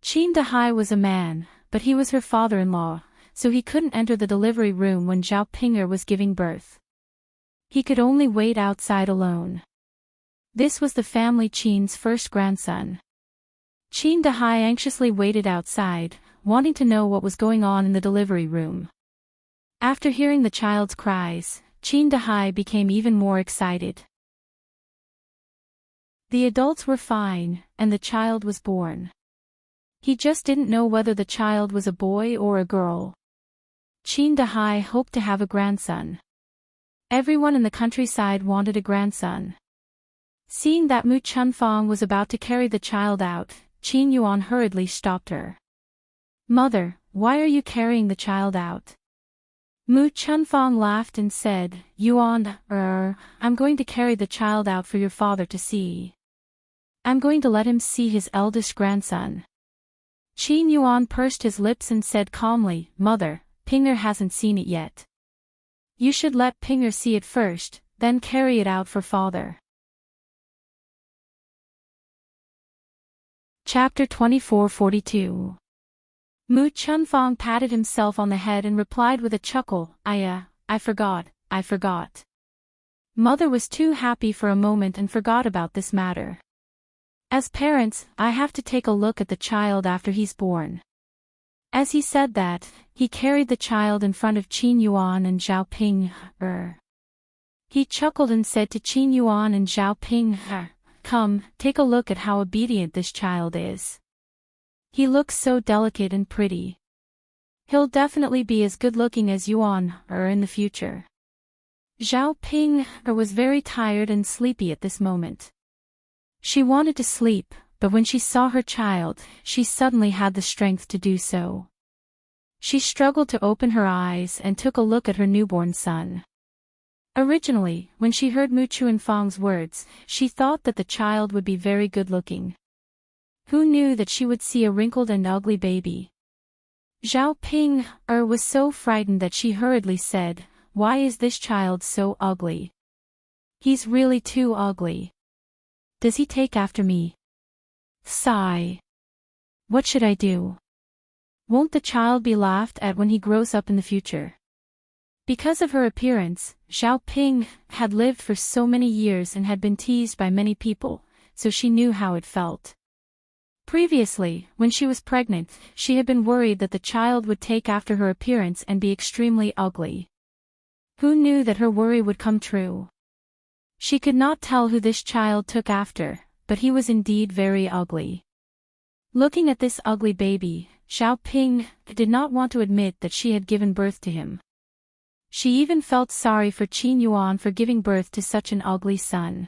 Qin Dahai was a man, but he was her father-in-law, so he couldn't enter the delivery room when Zhao Pinger was giving birth. He could only wait outside alone. This was the family Qin's first grandson. Qin Dahai anxiously waited outside, wanting to know what was going on in the delivery room. After hearing the child's cries, Qin Dahai became even more excited. The adults were fine, and the child was born. He just didn't know whether the child was a boy or a girl. Qin Dahai hoped to have a grandson. Everyone in the countryside wanted a grandson. Seeing that Mu Chunfang was about to carry the child out, Qin Yuan hurriedly stopped her. "Mother, why are you carrying the child out?" Mu Chunfang laughed and said, "Yuan, I'm going to carry the child out for your father to see. I'm going to let him see his eldest grandson." Qin Yuan pursed his lips and said calmly, "Mother, Pinger hasn't seen it yet. You should let Pinger see it first, then carry it out for father." Chapter 2442. Mu Chunfang patted himself on the head and replied with a chuckle, I forgot. Mother was too happy for a moment and forgot about this matter. As parents, I have to take a look at the child after he's born. As he said that, he carried the child in front of Qin Yuan and Zhao Ping. He chuckled and said to Qin Yuan and Zhao Ping, "Come, take a look at how obedient this child is. He looks so delicate and pretty. He'll definitely be as good-looking as Yuan in the future." Zhao Ping was very tired and sleepy at this moment. She wanted to sleep, but when she saw her child, she suddenly had the strength to do so. She struggled to open her eyes and took a look at her newborn son. Originally, when she heard Mu Chuanfang's words, she thought that the child would be very good-looking. Who knew that she would see a wrinkled and ugly baby? Zhao Ping was so frightened that she hurriedly said, "Why is this child so ugly? He's really too ugly. Does he take after me? Sigh. What should I do? Won't the child be laughed at when he grows up in the future?" Because of her appearance, Zhao Ping had lived for so many years and had been teased by many people, so she knew how it felt. Previously, when she was pregnant, she had been worried that the child would take after her appearance and be extremely ugly. Who knew that her worry would come true? She could not tell who this child took after, but he was indeed very ugly. Looking at this ugly baby, Zhao Ping did not want to admit that she had given birth to him. She even felt sorry for Qin Yuan for giving birth to such an ugly son.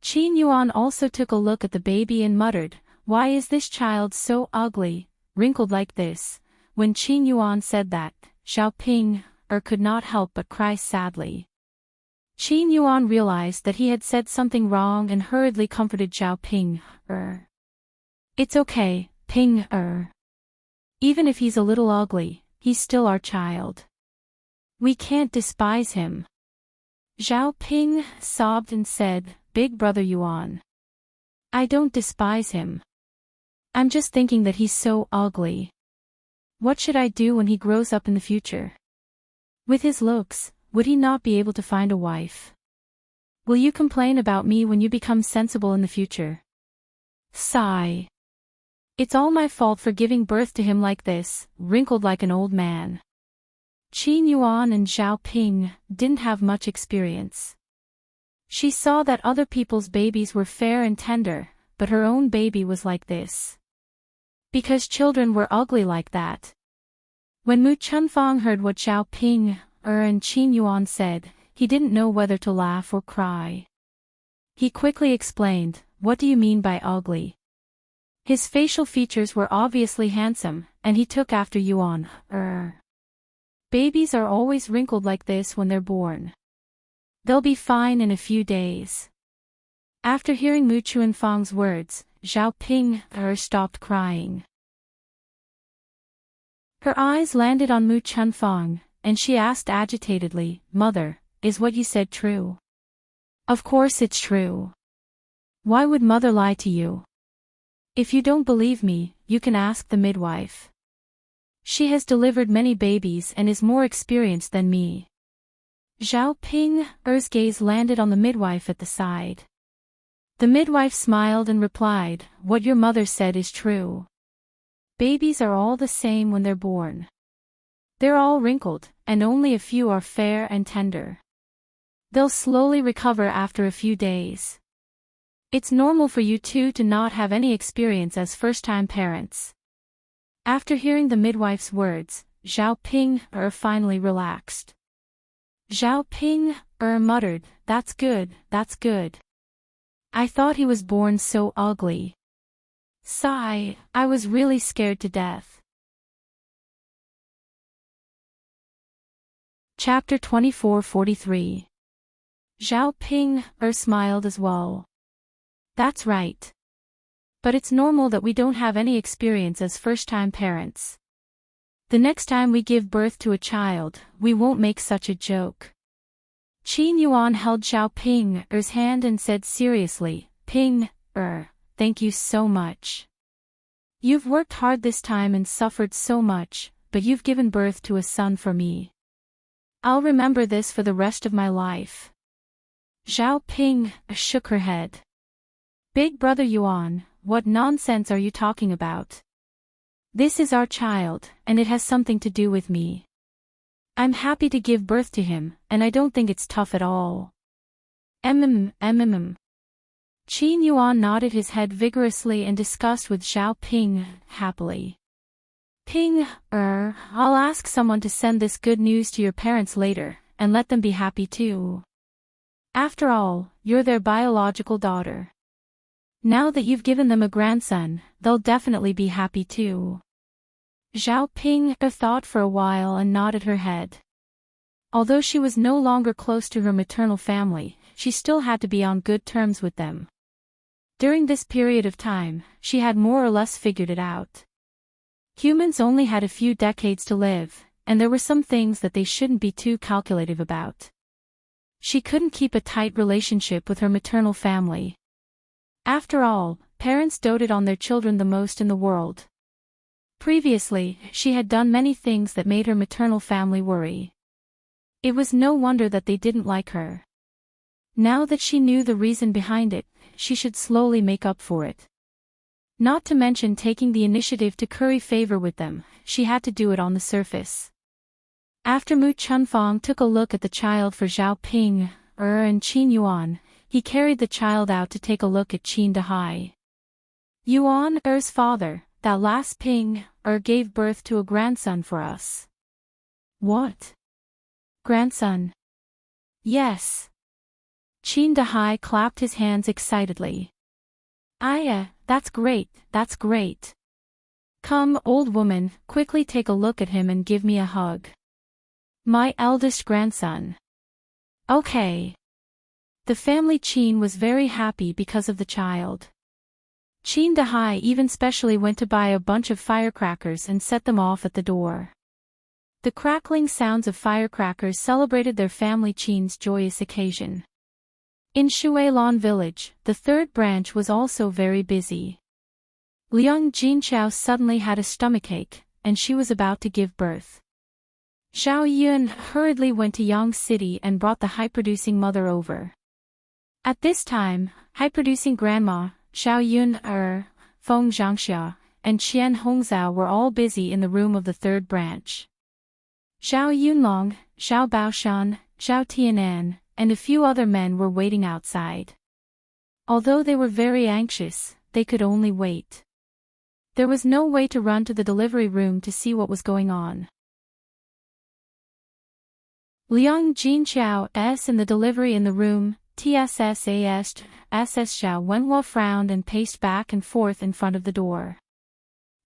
Qin Yuan also took a look at the baby and muttered, "Why is this child so ugly, wrinkled like this?" When Qin Yuan said that, Zhao Ping could not help but cry sadly. Qin Yuan realized that he had said something wrong and hurriedly comforted Zhao Ping. "It's okay, Ping. Even if he's a little ugly, he's still our child. We can't despise him." Zhao Ping sobbed and said, "Big brother Yuan, I don't despise him. I'm just thinking that he's so ugly. What should I do when he grows up in the future? With his looks, would he not be able to find a wife? Will you complain about me when you become sensible in the future?" Sigh. "It's all my fault for giving birth to him like this, wrinkled like an old man." Qin Yuan and Zhao Ping didn't have much experience. She saw that other people's babies were fair and tender, but her own baby was like this. Because children were ugly like that. When Mu Chunfang heard what Zhao Ping and Qin Yuan said, he didn't know whether to laugh or cry. He quickly explained, "What do you mean by ugly?" His facial features were obviously handsome, and he took after Yuan. Babies are always wrinkled like this when they're born. They'll be fine in a few days." After hearing Mu Chuanfang's words, Zhao Ping stopped crying. Her eyes landed on Mu Chunfang, and she asked agitatedly, "Mother, is what you said true?" "Of course it's true. Why would mother lie to you? If you don't believe me, you can ask the midwife. She has delivered many babies and is more experienced than me." Zhao Ping's gaze landed on the midwife at the side. The midwife smiled and replied, "What your mother said is true. Babies are all the same when they're born. They're all wrinkled, and only a few are fair and tender. They'll slowly recover after a few days. It's normal for you two to not have any experience as first-time parents." After hearing the midwife's words, Zhao Ping finally relaxed. Zhao Ping muttered, that's good. I thought he was born so ugly. Sigh, I was really scared to death." Chapter 2443. Zhao Ping smiled as well. "That's right. But it's normal that we don't have any experience as first-time parents. The next time we give birth to a child, we won't make such a joke." Qin Yuan held Zhao Ping's hand and said seriously, "Ping, thank you so much. You've worked hard this time and suffered so much, but you've given birth to a son for me. I'll remember this for the rest of my life." Zhao Ping shook her head. "Big brother Yuan, what nonsense are you talking about? This is our child, and it has something to do with me. I'm happy to give birth to him, and I don't think it's tough at all." Qin Yuan nodded his head vigorously and discussed with Zhao Ping happily. "Ping, I'll ask someone to send this good news to your parents later, and let them be happy too. After all, you're their biological daughter. Now that you've given them a grandson, they'll definitely be happy too. Zhao Ping thought for a while and nodded her head. Although she was no longer close to her maternal family, she still had to be on good terms with them. During this period of time, she had more or less figured it out. Humans only had a few decades to live, and there were some things that they shouldn't be too calculative about. She couldn't keep a tight relationship with her maternal family. After all, parents doted on their children the most in the world. Previously, she had done many things that made her maternal family worry. It was no wonder that they didn't like her. Now that she knew the reason behind it, she should slowly make up for it. Not to mention taking the initiative to curry favor with them, she had to do it on the surface. After Mu Chunfang took a look at the child for Zhao Ping, and Qin Yuan, he carried the child out to take a look at Qin Dahai. Yuan-er's father, that last Ping, gave birth to a grandson for us. What? Grandson? Yes. Qin Dahai clapped his hands excitedly. That's great, that's great. Come, old woman, quickly take a look at him and give me a hug. My eldest grandson. Okay. The family Qin was very happy because of the child. Qin Dahai even specially went to buy a bunch of firecrackers and set them off at the door. The crackling sounds of firecrackers celebrated their family Qin's joyous occasion. In Shuilan village, the third branch was also very busy. Liang Jinqiao suddenly had a stomachache, and she was about to give birth. Xiao Yun hurriedly went to Yang City and brought the high-producing mother over. At this time, high-producing grandma, Xiao Yun, Feng Zhangxia, and Qian Hongzhao were all busy in the room of the third branch. Xiao Yunlong, Xiao Baoshan, Xiao Tianan, and a few other men were waiting outside. Although they were very anxious, they could only wait. There was no way to run to the delivery room to see what was going on. Liang Jinqiao in the delivery in the room, TSSAS Xiao Wenhua frowned and paced back and forth in front of the door.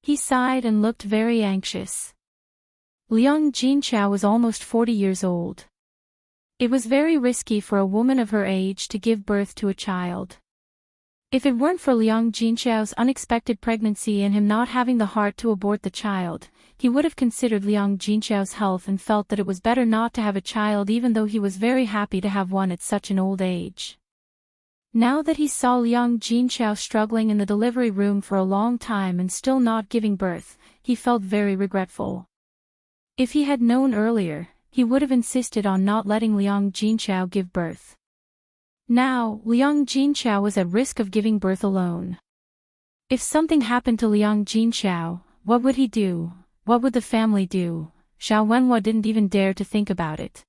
He sighed and looked very anxious. Liang Jinqiao was almost 40 years old. It was very risky for a woman of her age to give birth to a child. If it weren't for Liang Jinqiao's unexpected pregnancy and him not having the heart to abort the child, he would have considered Liang Jinqiao's health and felt that it was better not to have a child even though he was very happy to have one at such an old age. Now that he saw Liang Jinqiao struggling in the delivery room for a long time and still not giving birth, he felt very regretful. If he had known earlier, he would have insisted on not letting Liang Jinqiao give birth. Now, Liang Jinqiao was at risk of giving birth alone. If something happened to Liang Jinqiao, what would he do? What would the family do? Xiao Wenhua didn't even dare to think about it.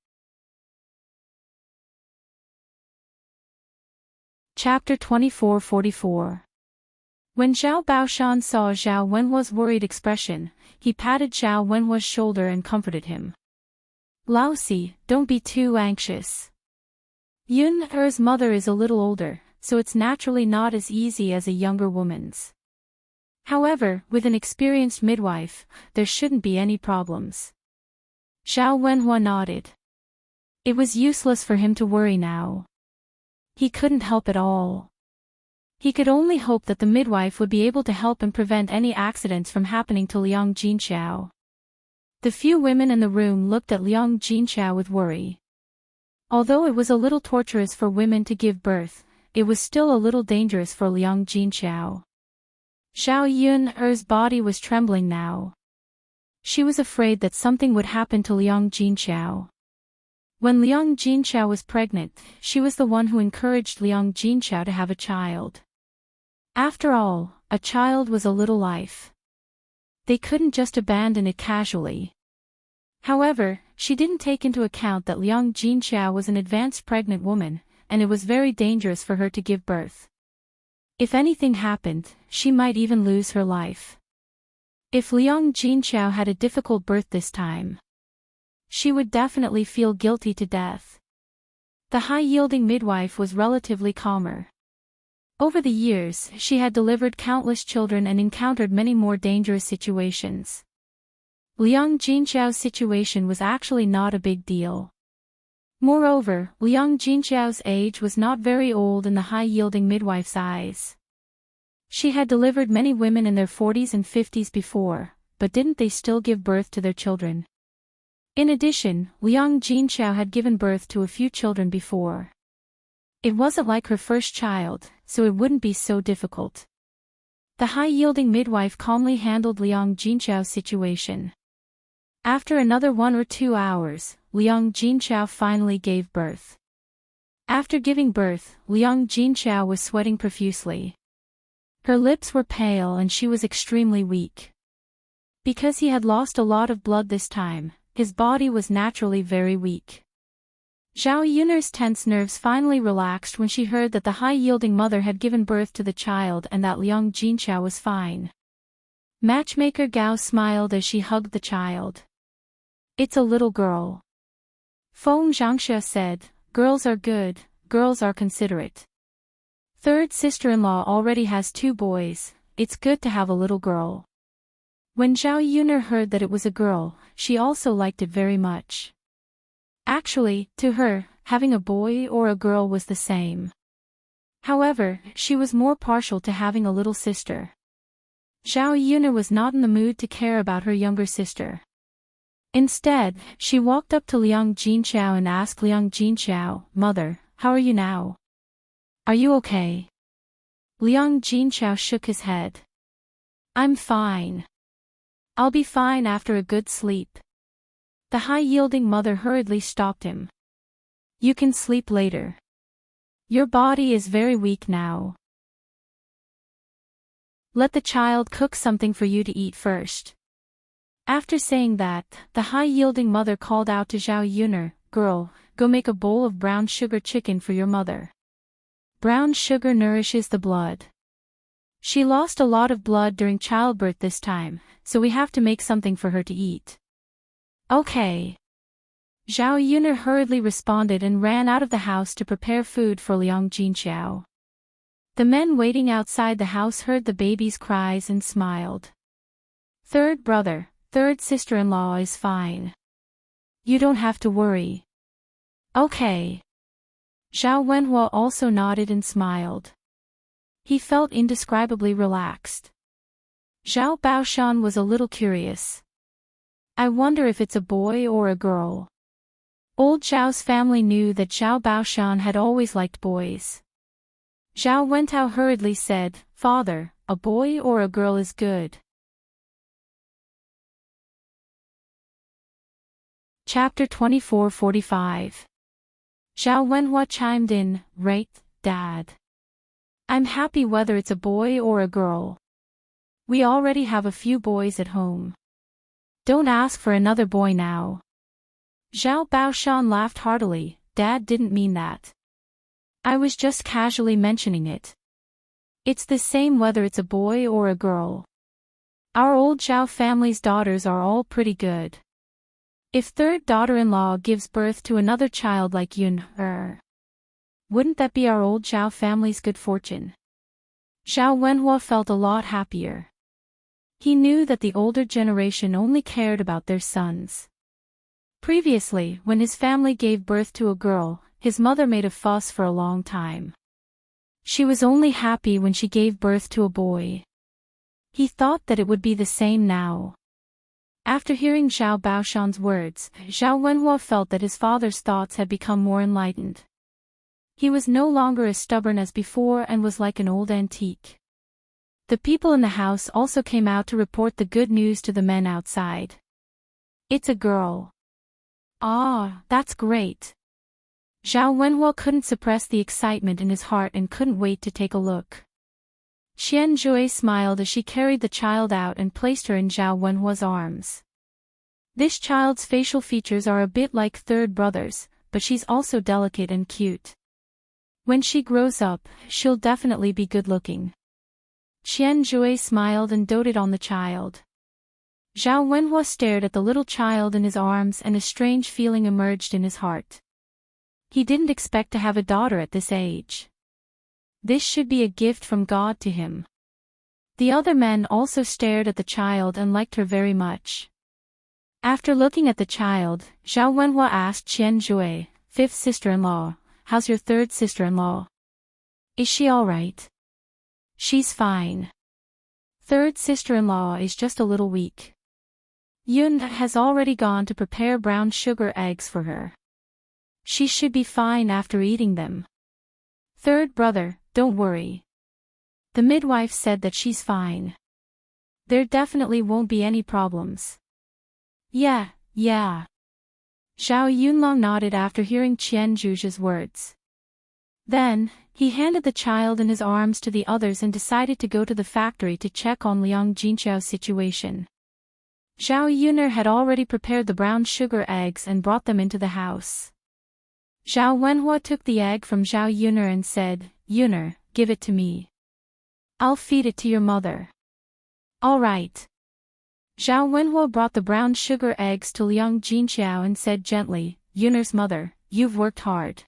Chapter 2444. When Zhao Baoshan saw Xiao Wenhua's worried expression, he patted Xiao Wenhua's shoulder and comforted him. Laosi, don't be too anxious. Yun-er's mother is a little older, so it's naturally not as easy as a younger woman's. However, with an experienced midwife, there shouldn't be any problems. Xiao Wenhua nodded. It was useless for him to worry now. He couldn't help at all. He could only hope that the midwife would be able to help and prevent any accidents from happening to Liang Jinqiao. The few women in the room looked at Liang Jinqiao with worry. Although it was a little torturous for women to give birth, it was still a little dangerous for Liang Jinqiao. Xiao Yun-er's body was trembling now. She was afraid that something would happen to Liang Jinqiao. When Liang Jinqiao was pregnant, she was the one who encouraged Liang Jinqiao to have a child. After all, a child was a little life. They couldn't just abandon it casually. However, she didn't take into account that Liang Jinqiao was an advanced pregnant woman, and it was very dangerous for her to give birth. If anything happened, she might even lose her life. If Liang Jinqiao had a difficult birth this time, She would definitely feel guilty to death. The high-yielding midwife was relatively calmer. Over the years, she had delivered countless children and encountered many more dangerous situations. Liang Jinxiao's situation was actually not a big deal. Moreover, Liang Jinxiao's age was not very old in the high-yielding midwife's eyes. She had delivered many women in their 40s and 50s before, but didn't they still give birth to their children? In addition, Liang Jinxiao had given birth to a few children before. It wasn't like her first child, so it wouldn't be so difficult. The high-yielding midwife calmly handled Liang Jinxiao's situation. After another 1 or 2 hours, Liang Jinxiao finally gave birth. After giving birth, Liang Jinxiao was sweating profusely. Her lips were pale and she was extremely weak. Because he had lost a lot of blood this time, his body was naturally very weak. Zhao Yun'er's tense nerves finally relaxed when she heard that the high-yielding mother had given birth to the child and that Liang Jinxiao was fine. Matchmaker Gao smiled as she hugged the child. It's a little girl. Feng Zhangxia said, girls are good, girls are considerate. Third sister-in-law already has 2 boys, it's good to have a little girl. When Zhao Yun'er heard that it was a girl, she also liked it very much. Actually, to her, having a boy or a girl was the same. However, she was more partial to having a little sister. Zhao Yun'er was not in the mood to care about her younger sister. Instead, she walked up to Liang Jinxiao and asked Liang Jinxiao, "Mother, how are you now? Are you okay?" Liang Jinxiao shook his head. "I'm fine. I'll be fine after a good sleep." The high-yielding mother hurriedly stopped him. "You can sleep later. Your body is very weak now. Let the child cook something for you to eat first." After saying that, the high-yielding mother called out to Zhao Yun'er, "Girl, go make a bowl of brown sugar chicken for your mother. Brown sugar nourishes the blood. She lost a lot of blood during childbirth this time, so we have to make something for her to eat." "Okay." Zhao Yun'er hurriedly responded and ran out of the house to prepare food for Liang Jinxiao. The men waiting outside the house heard the baby's cries and smiled. "Third brother, third sister-in-law is fine. You don't have to worry." "Okay." Zhao Wenhua also nodded and smiled. He felt indescribably relaxed. Zhao Baoshan was a little curious. "I wonder if it's a boy or a girl." Old Zhao's family knew that Zhao Baoshan had always liked boys. Zhao Wentao hurriedly said, "Father, a boy or a girl is good." Chapter 24:45. Zhao Wenhua chimed in, "Right, Dad. I'm happy whether it's a boy or a girl. We already have a few boys at home. Don't ask for another boy now." Zhao Baoshan laughed heartily. "Dad didn't mean that. I was just casually mentioning it. It's the same whether it's a boy or a girl. Our old Zhao family's daughters are all pretty good. If third daughter-in-law gives birth to another child like Yun, wouldn't that be our old Zhao family's good fortune?" Zhao Wenhua felt a lot happier. He knew that the older generation only cared about their sons. Previously, when his family gave birth to a girl, his mother made a fuss for a long time. She was only happy when she gave birth to a boy. He thought that it would be the same now. After hearing Zhao Baoshan's words, Zhao Wenhua felt that his father's thoughts had become more enlightened. He was no longer as stubborn as before and was like an old antique. The people in the house also came out to report the good news to the men outside. "It's a girl." "Ah, that's great." Zhao Wenhua couldn't suppress the excitement in his heart and couldn't wait to take a look. Qian Jue smiled as she carried the child out and placed her in Zhao Wenhua's arms. This child's facial features are a bit like third brother's, but she's also delicate and cute. When she grows up, she'll definitely be good-looking. Qian Jue smiled and doted on the child. Zhao Wenhua stared at the little child in his arms and a strange feeling emerged in his heart. He didn't expect to have a daughter at this age. This should be a gift from God to him. The other men also stared at the child and liked her very much. After looking at the child, Zhao Wenhua asked Qian Jue, fifth sister-in-law, "How's your third sister-in-law? Is she all right?" "She's fine. Third sister-in-law is just a little weak. Yun has already gone to prepare brown sugar eggs for her. She should be fine after eating them. Third brother, don't worry. The midwife said that she's fine. There definitely won't be any problems." Yeah. Zhao Yunlong nodded after hearing Qian Zhuzhe's words. Then, he handed the child in his arms to the others and decided to go to the factory to check on Liang Jinqiao's situation. Zhao Yuner had already prepared the brown sugar eggs and brought them into the house. Zhao Wenhua took the egg from Zhao Yuner and said, "Yuner, give it to me. I'll feed it to your mother." "All right." Zhao Wenhua brought the brown sugar eggs to Liang Jinqiao and said gently, "Yuner's mother, you've worked hard.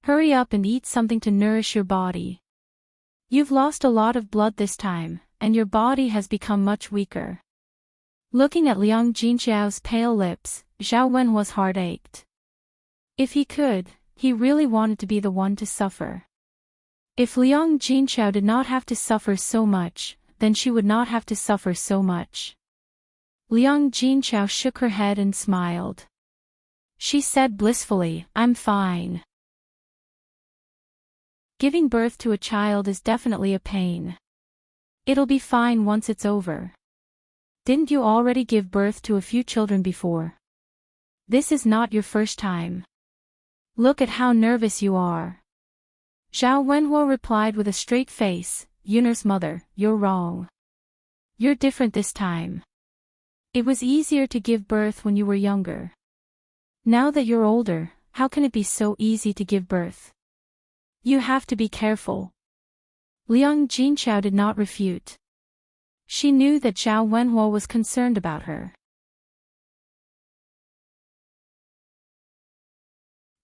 Hurry up and eat something to nourish your body. You've lost a lot of blood this time, and your body has become much weaker." Looking at Liang Jinqiao's pale lips, Zhao Wenhua's heart ached. If he could, he really wanted to be the one to suffer. If Liang Jinqiao did not have to suffer so much, then she would not have to suffer so much. Liang Jinqiao shook her head and smiled. She said blissfully, "I'm fine." Giving birth to a child is definitely a pain. It'll be fine once it's over. Didn't you already give birth to a few children before? This is not your first time. Look at how nervous you are. Zhao Wenhua replied with a straight face, "Yuner's mother, you're wrong. You're different this time. It was easier to give birth when you were younger. Now that you're older, how can it be so easy to give birth? You have to be careful." Liang Jinqiao did not refute. She knew that Zhao Wenhua was concerned about her.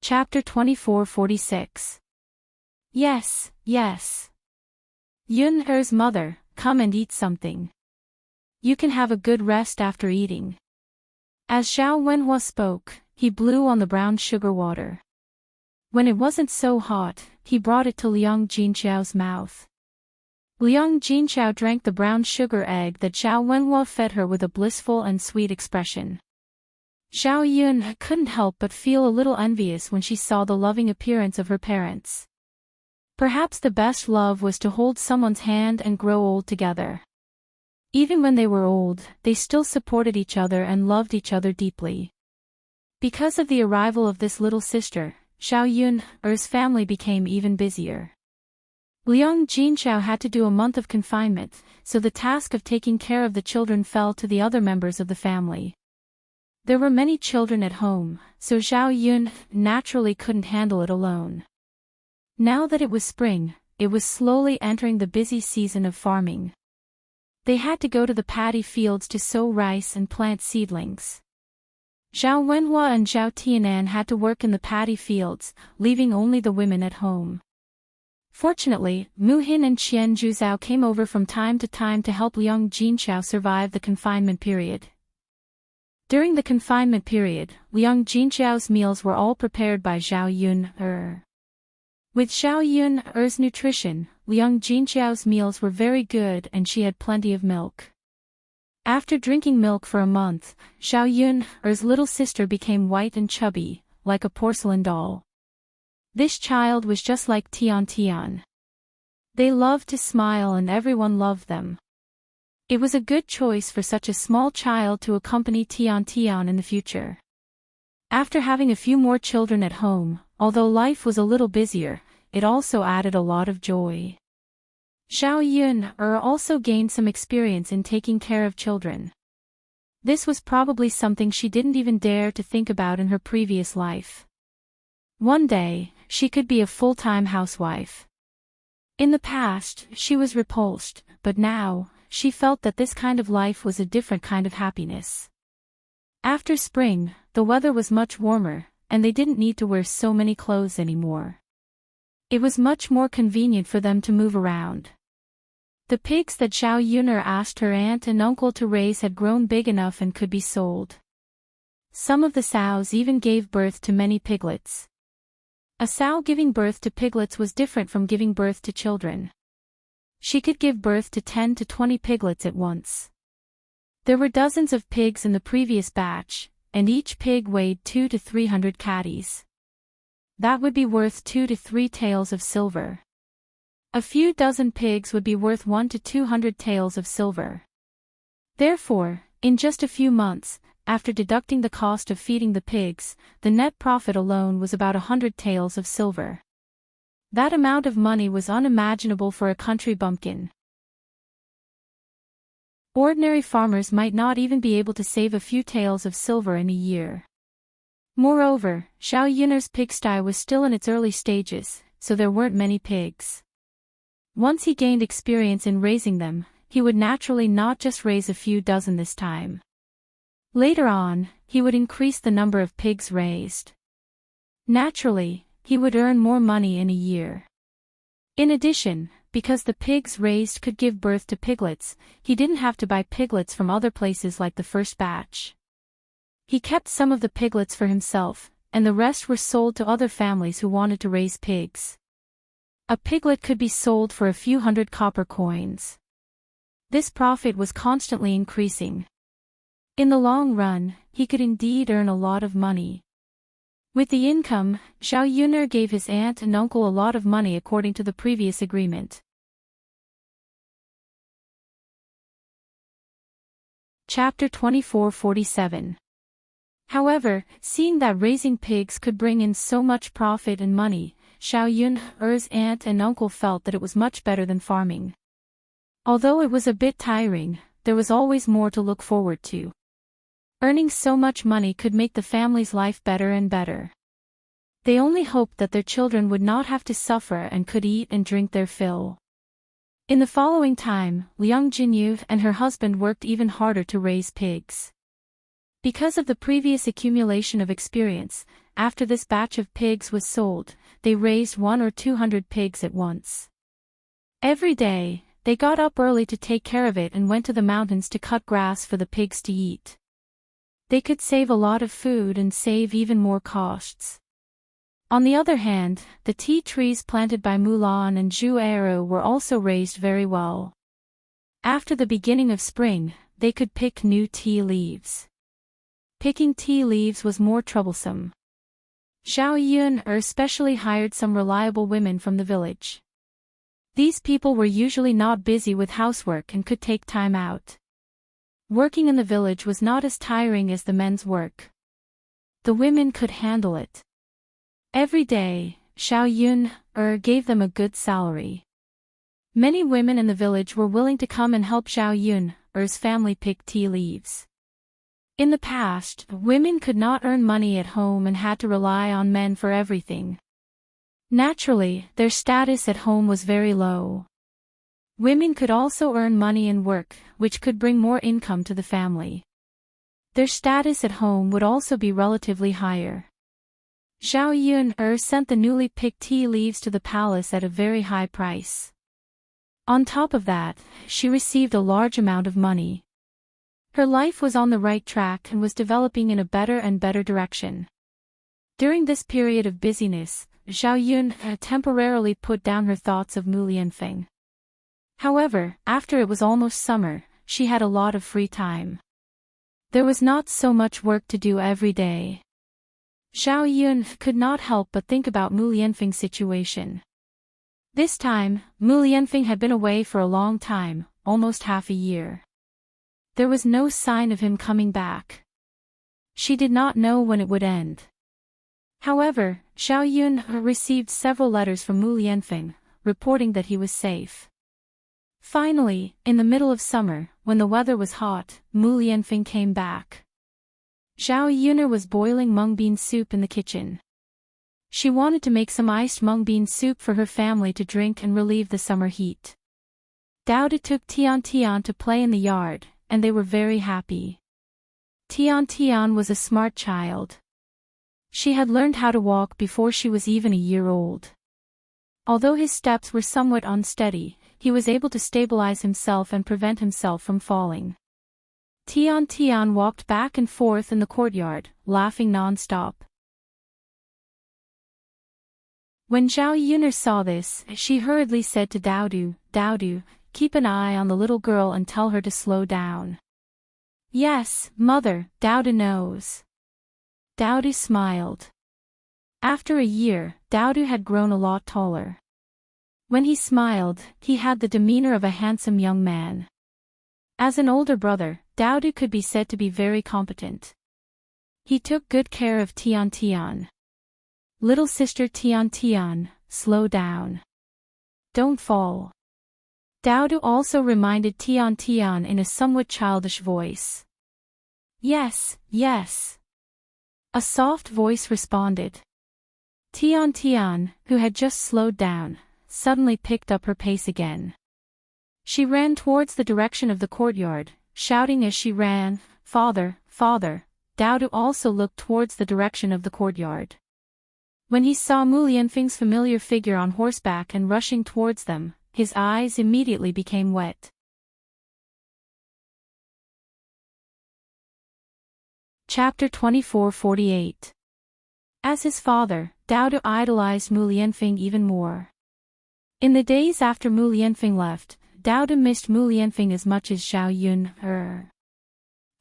Chapter 2446. Yes. Yun-er's mother, come and eat something. You can have a good rest after eating. As Zhao Wenhua spoke, he blew on the brown sugar water. When it wasn't so hot, he brought it to Liang Jinqiao's mouth. Liang Jinqiao drank the brown sugar egg that Zhao Wenhua fed her with a blissful and sweet expression. Zhao Yun couldn't help but feel a little envious when she saw the loving appearance of her parents. Perhaps the best love was to hold someone's hand and grow old together. Even when they were old, they still supported each other and loved each other deeply. Because of the arrival of this little sister, Zhao Yun-er's family became even busier. Liang Jinqiao had to do a month of confinement, so the task of taking care of the children fell to the other members of the family. There were many children at home, so Zhao Yun naturally couldn't handle it alone. Now that it was spring, it was slowly entering the busy season of farming. They had to go to the paddy fields to sow rice and plant seedlings. Zhao Wenhua and Zhao Tianan had to work in the paddy fields, leaving only the women at home. Fortunately, Mu Hin and Qian Zhuzhao came over from time to time to help Liang Jinqiao survive the confinement period. During the confinement period, Liang Jinqiao's meals were all prepared by Zhao Yun-er. With Zhao Yun-er's nutrition, Liang Jinqiao's meals were very good and she had plenty of milk. After drinking milk for a month, Zhao Yun-er's little sister became white and chubby, like a porcelain doll. This child was just like Tian. They loved to smile and everyone loved them. It was a good choice for such a small child to accompany Tian in the future. After having a few more children at home, although life was a little busier, it also added a lot of joy. Zhao Yun-er also gained some experience in taking care of children. This was probably something she didn't even dare to think about in her previous life. One day, she could be a full-time housewife. In the past, she was repulsed, but now, she felt that this kind of life was a different kind of happiness. After spring, the weather was much warmer, and they didn't need to wear so many clothes anymore. It was much more convenient for them to move around. The pigs that Xiao Yuner asked her aunt and uncle to raise had grown big enough and could be sold. Some of the sows even gave birth to many piglets. A sow giving birth to piglets was different from giving birth to children. She could give birth to 10 to 20 piglets at once. There were dozens of pigs in the previous batch, and each pig weighed 200 to 300 catties. That would be worth 2 to 3 taels of silver. A few dozen pigs would be worth 1 to 200 taels of silver. Therefore, in just a few months, after deducting the cost of feeding the pigs, the net profit alone was about 100 taels of silver. That amount of money was unimaginable for a country bumpkin. Ordinary farmers might not even be able to save a few taels of silver in a year. Moreover, Xiao Yuner's pigsty was still in its early stages, so there weren't many pigs. Once he gained experience in raising them, he would naturally not just raise a few dozen this time. Later on, he would increase the number of pigs raised. Naturally, he would earn more money in a year. In addition, because the pigs raised could give birth to piglets, he didn't have to buy piglets from other places like the first batch. He kept some of the piglets for himself, and the rest were sold to other families who wanted to raise pigs. A piglet could be sold for a few hundred copper coins. This profit was constantly increasing. In the long run, he could indeed earn a lot of money. With the income, Xiao Yuner gave his aunt and uncle a lot of money according to the previous agreement. Chapter 2447. However, seeing that raising pigs could bring in so much profit and money, Xiao Yuner's aunt and uncle felt that it was much better than farming. Although it was a bit tiring, there was always more to look forward to. Earning so much money could make the family's life better and better. They only hoped that their children would not have to suffer and could eat and drink their fill. In the following time, Liang Jinyu and her husband worked even harder to raise pigs. Because of the previous accumulation of experience, after this batch of pigs was sold, they raised 100 or 200 pigs at once. Every day, they got up early to take care of it and went to the mountains to cut grass for the pigs to eat. They could save a lot of food and save even more costs. On the other hand, the tea trees planted by Mulan and Zhu Eru were also raised very well. After the beginning of spring, they could pick new tea leaves. Picking tea leaves was more troublesome. Xiao Yuner especially hired some reliable women from the village. These people were usually not busy with housework and could take time out. Working in the village was not as tiring as the men's work. The women could handle it. Every day, Xiao Yuner gave them a good salary. Many women in the village were willing to come and help Xiao Yuner's family pick tea leaves. In the past, women could not earn money at home and had to rely on men for everything. Naturally, their status at home was very low. Women could also earn money and work, which could bring more income to the family. Their status at home would also be relatively higher. Xiao Yuner sent the newly picked tea leaves to the palace at a very high price. On top of that, she received a large amount of money. Her life was on the right track and was developing in a better and better direction. During this period of busyness, Xiao Yuner temporarily put down her thoughts of Mu Lianfeng. However, after it was almost summer, she had a lot of free time. There was not so much work to do every day. Xiao Yuner could not help but think about Mu Lianfeng's situation. This time, Mu Lianfeng had been away for a long time, almost half a year. There was no sign of him coming back. She did not know when it would end. However, Xiao Yuner received several letters from Mu Lianfeng, reporting that he was safe. Finally, in the middle of summer, when the weather was hot, Mu Lianfeng came back. Xiao Yuner was boiling mung bean soup in the kitchen. She wanted to make some iced mung bean soup for her family to drink and relieve the summer heat. Dowda took Tian Tian to play in the yard, and they were very happy. Tian Tian was a smart child. She had learned how to walk before she was even a year old. Although his steps were somewhat unsteady, he was able to stabilize himself and prevent himself from falling. Tian Tian walked back and forth in the courtyard, laughing non-stop. When Zhao Yuner saw this, she hurriedly said to Dowdu, "Dowdu, keep an eye on the little girl and tell her to slow down." "Yes, mother, Dowdu knows." Dowdu smiled. After a year, Dowdu had grown a lot taller. When he smiled, he had the demeanor of a handsome young man. As an older brother, Dowdu could be said to be very competent. He took good care of Tian Tian. "Little sister Tian Tian, slow down. Don't fall." Dowdu also reminded Tian Tian in a somewhat childish voice. "Yes, yes." A soft voice responded. Tian Tian, who had just slowed down, suddenly picked up her pace again. She ran towards the direction of the courtyard, shouting as she ran, "Father, father." Dowdu also looked towards the direction of the courtyard. When he saw Mu Lianfeng's familiar figure on horseback and rushing towards them, his eyes immediately became wet. Chapter 24:48. As his father, Dowdu idolized Mu Lianfeng even more. In the days after Mu Lianfeng left, Dowdu missed Mu Lianfeng as much as Zhao Yun.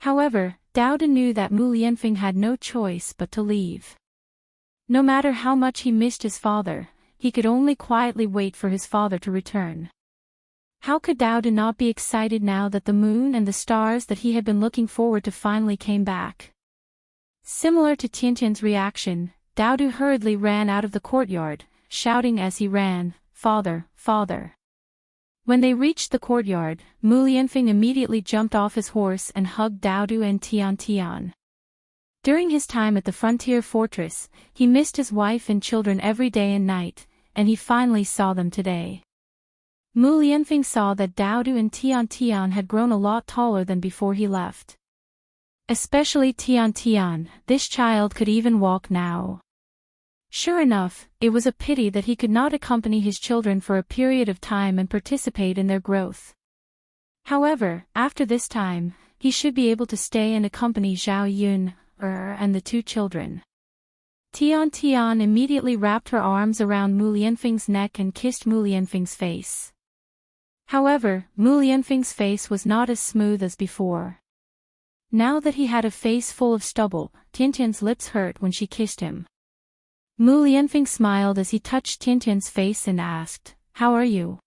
However, Dowdu knew that Mu Lianfeng had no choice but to leave. No matter how much he missed his father, he could only quietly wait for his father to return. How could Dowdu not be excited now that the moon and the stars that he had been looking forward to finally came back? Similar to Tiantian's reaction, Dowdu hurriedly ran out of the courtyard, shouting as he ran, "Father, father." When they reached the courtyard, Mu Lianfeng immediately jumped off his horse and hugged Dowdu and Tian Tian. During his time at the frontier fortress, he missed his wife and children every day and night, and he finally saw them today. Mu Lianfeng saw that Dowdu and Tian Tian had grown a lot taller than before he left. Especially Tian Tian, this child could even walk now. Sure enough, it was a pity that he could not accompany his children for a period of time and participate in their growth. However, after this time, he should be able to stay and accompany Zhao Yun and the two children. Tian Tian immediately wrapped her arms around Mu Lianfeng's neck and kissed Mu Lianfeng's face. However, Mu Lianfeng's face was not as smooth as before. Now that he had a face full of stubble, Tiantian's lips hurt when she kissed him. Mu Lianfeng smiled as he touched Tiantian's face and asked, "How are you?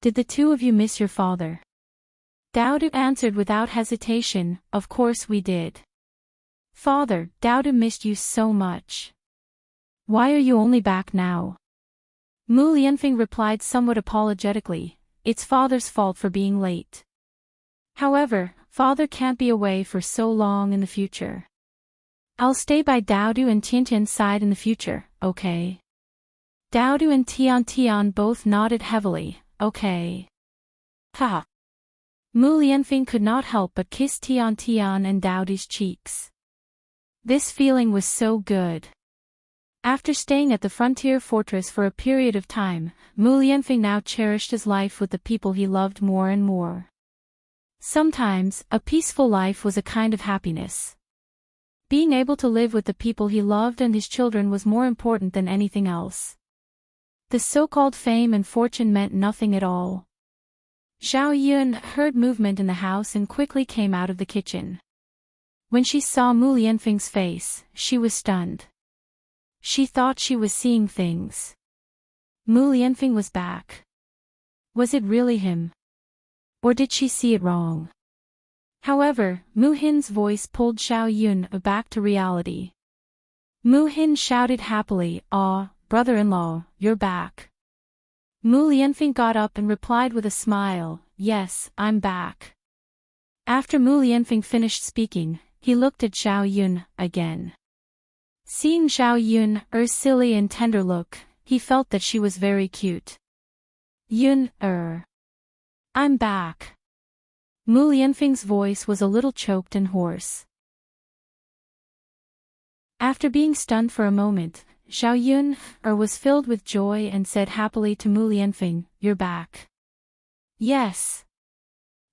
Did the two of you miss your father?" Dowdu answered without hesitation, "Of course we did. Father, Dowdu missed you so much. Why are you only back now?" Mu Lianfeng replied somewhat apologetically, "It's father's fault for being late. However, father can't be away for so long in the future. I'll stay by Dowdu and Tiantian's side in the future, okay?" Dowdu and Tian Tian both nodded heavily, "Okay." Ha! Mu Lianfeng could not help but kiss Tian Tian and Dowdu's cheeks. This feeling was so good. After staying at the frontier fortress for a period of time, Mu Lianfeng now cherished his life with the people he loved more and more. Sometimes, a peaceful life was a kind of happiness. Being able to live with the people he loved and his children was more important than anything else. The so-called fame and fortune meant nothing at all. Zhao Yun heard movement in the house and quickly came out of the kitchen. When she saw Mu Lianfeng's face, she was stunned. She thought she was seeing things. Mu Lianfeng was back. Was it really him? Or did she see it wrong? However, Mu Hin's voice pulled Zhao Yun back to reality. Mu Hin shouted happily, "Ah, brother-in-law, you're back." Mu Lianfeng got up and replied with a smile, "Yes, I'm back." After Mu Lianfeng finished speaking, he looked at Zhao Yun again. Seeing Zhao Yun's silly and tender look, he felt that she was very cute. "Yun, I'm back. Mu Lianfeng's voice was a little choked and hoarse. After being stunned for a moment, Xiao Yun was filled with joy and said happily to Mu Lianfeng, "You're back." "Yes.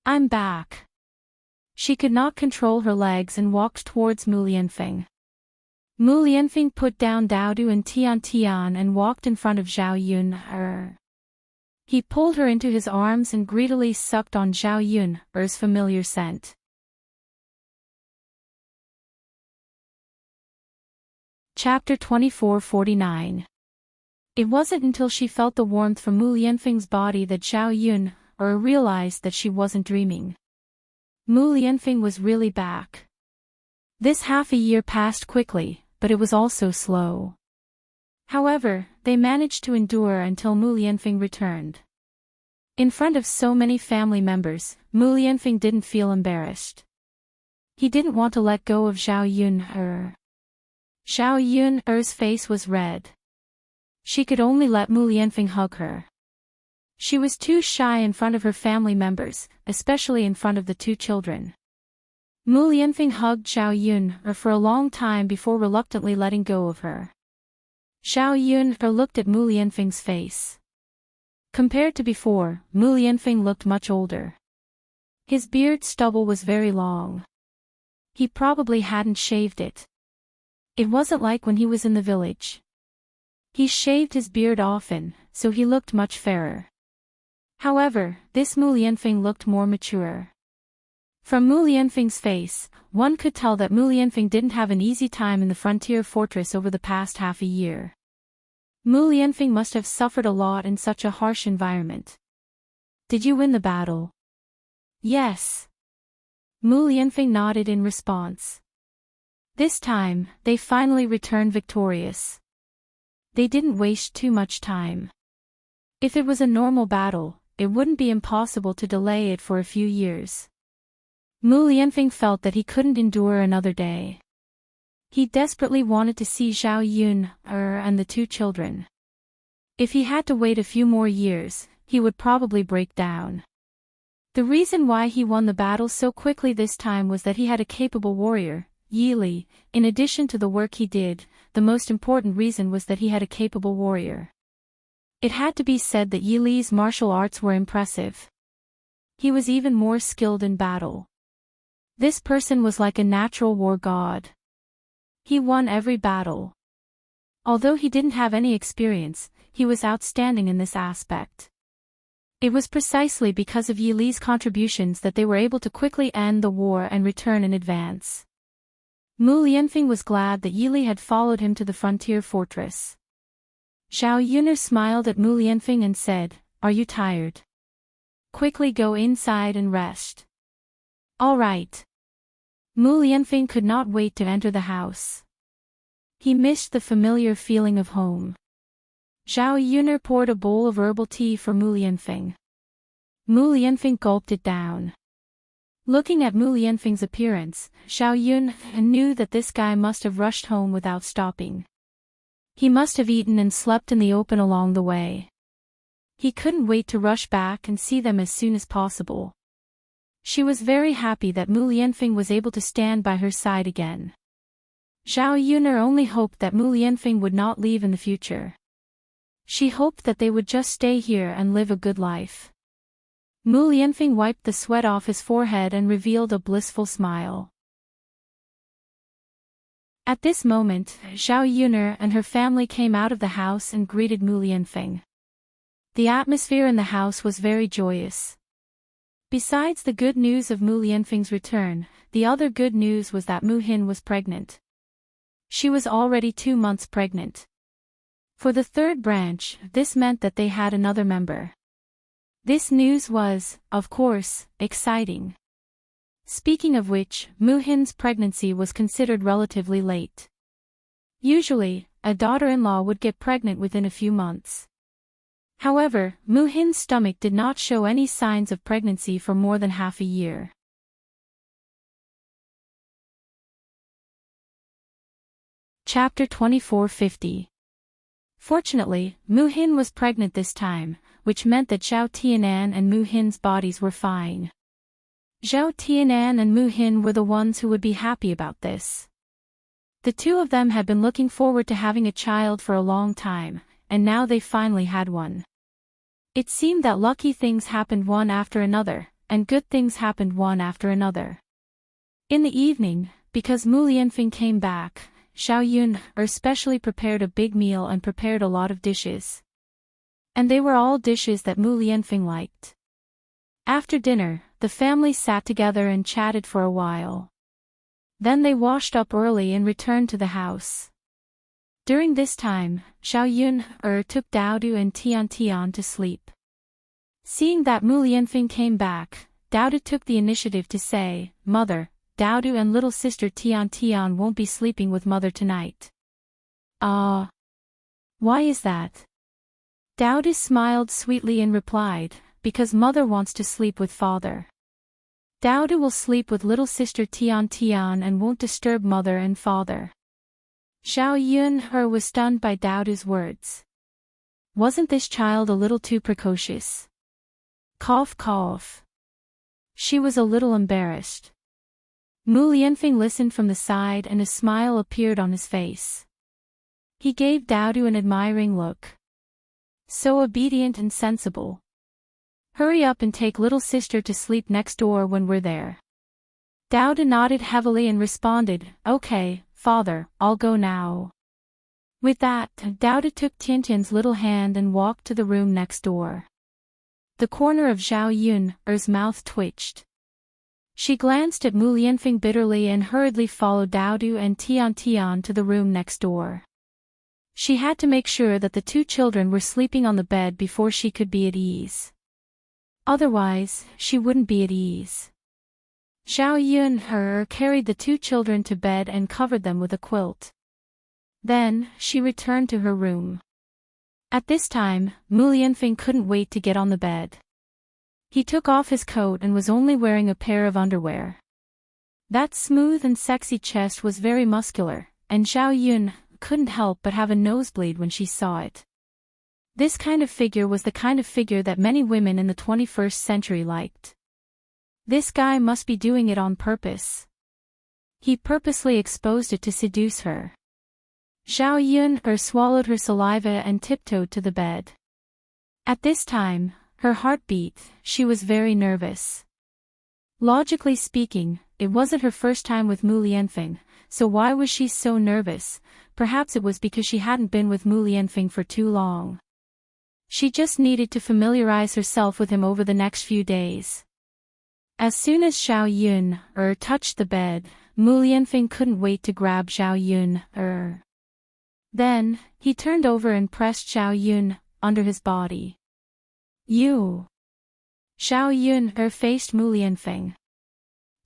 I'm back." She could not control her legs and walked towards Mu Lianfeng. Mu Lianfeng put down Daodu and Tian Tian and walked in front of Xiao Yun. He pulled her into his arms and greedily sucked on Xiao Yun's familiar scent. Chapter 2449. It wasn't until she felt the warmth from Mu Lianfeng's body that Xiao Yun realized that she wasn't dreaming. Mu Lianfeng was really back. This half a year passed quickly, but it was also slow. However, they managed to endure until Mu Lianfeng returned. In front of so many family members, Mu Lianfeng didn't feel embarrassed. He didn't want to let go of Xiao Yun. Xiao Yun's face was red. She could only let Mu Lianfeng hug her. She was too shy in front of her family members, especially in front of the two children. Mu Lianfeng hugged Xiao Yun for a long time before reluctantly letting go of her. Xiao Yun looked at Mu Lianfeng's face. Compared to before, Mu Lianfeng looked much older. His beard stubble was very long. He probably hadn't shaved it. It wasn't like when he was in the village. He shaved his beard often, so he looked much fairer. However, this Mu Lianfeng looked more mature. From Mu Lianfeng's face, one could tell that Mu Lianfeng didn't have an easy time in the frontier fortress over the past half a year. Mu Lianfeng must have suffered a lot in such a harsh environment. "Did you win the battle?" "Yes." Mu Lianfeng nodded in response. This time, they finally returned victorious. They didn't waste too much time. If it was a normal battle, it wouldn't be impossible to delay it for a few years. Mu Lianfeng felt that he couldn't endure another day. He desperately wanted to see Xiao Yun and the two children. If he had to wait a few more years, he would probably break down. The reason why he won the battle so quickly this time was that he had a capable warrior, Yi Li. In addition to the work he did, the most important reason was that he had a capable warrior. It had to be said that Yi Li's martial arts were impressive. He was even more skilled in battle. This person was like a natural war god. He won every battle. Although he didn't have any experience, he was outstanding in this aspect. It was precisely because of Yi Li's contributions that they were able to quickly end the war and return in advance. Mu Lianfeng was glad that Yi Li had followed him to the frontier fortress. Xiao Yun smiled at Mu Lianfeng and said, "Are you tired? Quickly go inside and rest." "All right." Mu Lianfeng could not wait to enter the house. He missed the familiar feeling of home. Xiao Yun poured a bowl of herbal tea for Mu Lianfeng. Mu Lianfeng gulped it down. Looking at Mu Lianfeng's appearance, Xiao Yun knew that this guy must have rushed home without stopping. He must have eaten and slept in the open along the way. He couldn't wait to rush back and see them as soon as possible. She was very happy that Mu Lianfeng was able to stand by her side again. Xiao Yun only hoped that Mu Lianfeng would not leave in the future. She hoped that they would just stay here and live a good life. Mu Lianfeng wiped the sweat off his forehead and revealed a blissful smile. At this moment, Xiao Yun and her family came out of the house and greeted Mu Lianfeng. The atmosphere in the house was very joyous. Besides the good news of Mu Lianfeng's return, the other good news was that Mu Hin was pregnant. She was already 2 months pregnant. For the third branch, this meant that they had another member. This news was, of course, exciting. Speaking of which, Mu Hin's pregnancy was considered relatively late. Usually, a daughter-in-law would get pregnant within a few months. However, Mu Hin's stomach did not show any signs of pregnancy for more than half a year. Chapter 2450. Fortunately, Mu Hin was pregnant this time, which meant that Zhao Tianan and Mu Hin's bodies were fine. Zhao Tianan and Mu Hin were the ones who would be happy about this. The two of them had been looking forward to having a child for a long time, and now they finally had one. It seemed that lucky things happened one after another, and good things happened one after another. In the evening, because Mu Lianfeng came back, Zhao Yun specially prepared a big meal and prepared a lot of dishes. And they were all dishes that Mu Lianfeng liked. After dinner, the family sat together and chatted for a while. Then they washed up early and returned to the house. During this time, Zhao Yun took Daodu and Tian Tian to sleep. Seeing that Mu Lianfeng came back, Daodu took the initiative to say, "Mother, Daodu and little sister Tian Tian won't be sleeping with mother tonight." "Ah. Why is that?" Daodu smiled sweetly and replied, "Because mother wants to sleep with father. Daodu will sleep with little sister Tian Tian and won't disturb mother and father." Zhao Yun was stunned by Daodu's words. Wasn't this child a little too precocious? Cough cough. She was a little embarrassed. Mu Lianfeng listened from the side and a smile appeared on his face. He gave Daodu an admiring look. So obedient and sensible. Hurry up and take little sister to sleep next door when we're there. Daodu nodded heavily and responded, "Okay, father, I'll go now." With that, Daodu took Tiantian's little hand and walked to the room next door. The corner of Zhao Yun's mouth twitched. She glanced at Mu Lianfeng bitterly and hurriedly followed Daodu and Tian Tian to the room next door. She had to make sure that the two children were sleeping on the bed before she could be at ease. Otherwise, she wouldn't be at ease. Zhao Yun carried the two children to bed and covered them with a quilt. Then, she returned to her room. At this time, Mu Lianfeng couldn't wait to get on the bed. He took off his coat and was only wearing a pair of underwear. That smooth and sexy chest was very muscular, and Zhao Yun couldn't help but have a nosebleed when she saw it. This kind of figure was the kind of figure that many women in the 21st century liked. This guy must be doing it on purpose. He purposely exposed it to seduce her. Zhao Yun swallowed her saliva and tiptoed to the bed. At this time, her heart beat. She was very nervous. Logically speaking, it wasn't her first time with Mu Lianfeng, so why was she so nervous? Perhaps it was because she hadn't been with Mu Lianfeng for too long. She just needed to familiarize herself with him over the next few days. As soon as Zhao Yun touched the bed, Mu Lianfeng couldn't wait to grab Zhao Yun. Then, he turned over and pressed Zhao Yun under his body. "You." Zhao Yun faced Mu Lianfeng.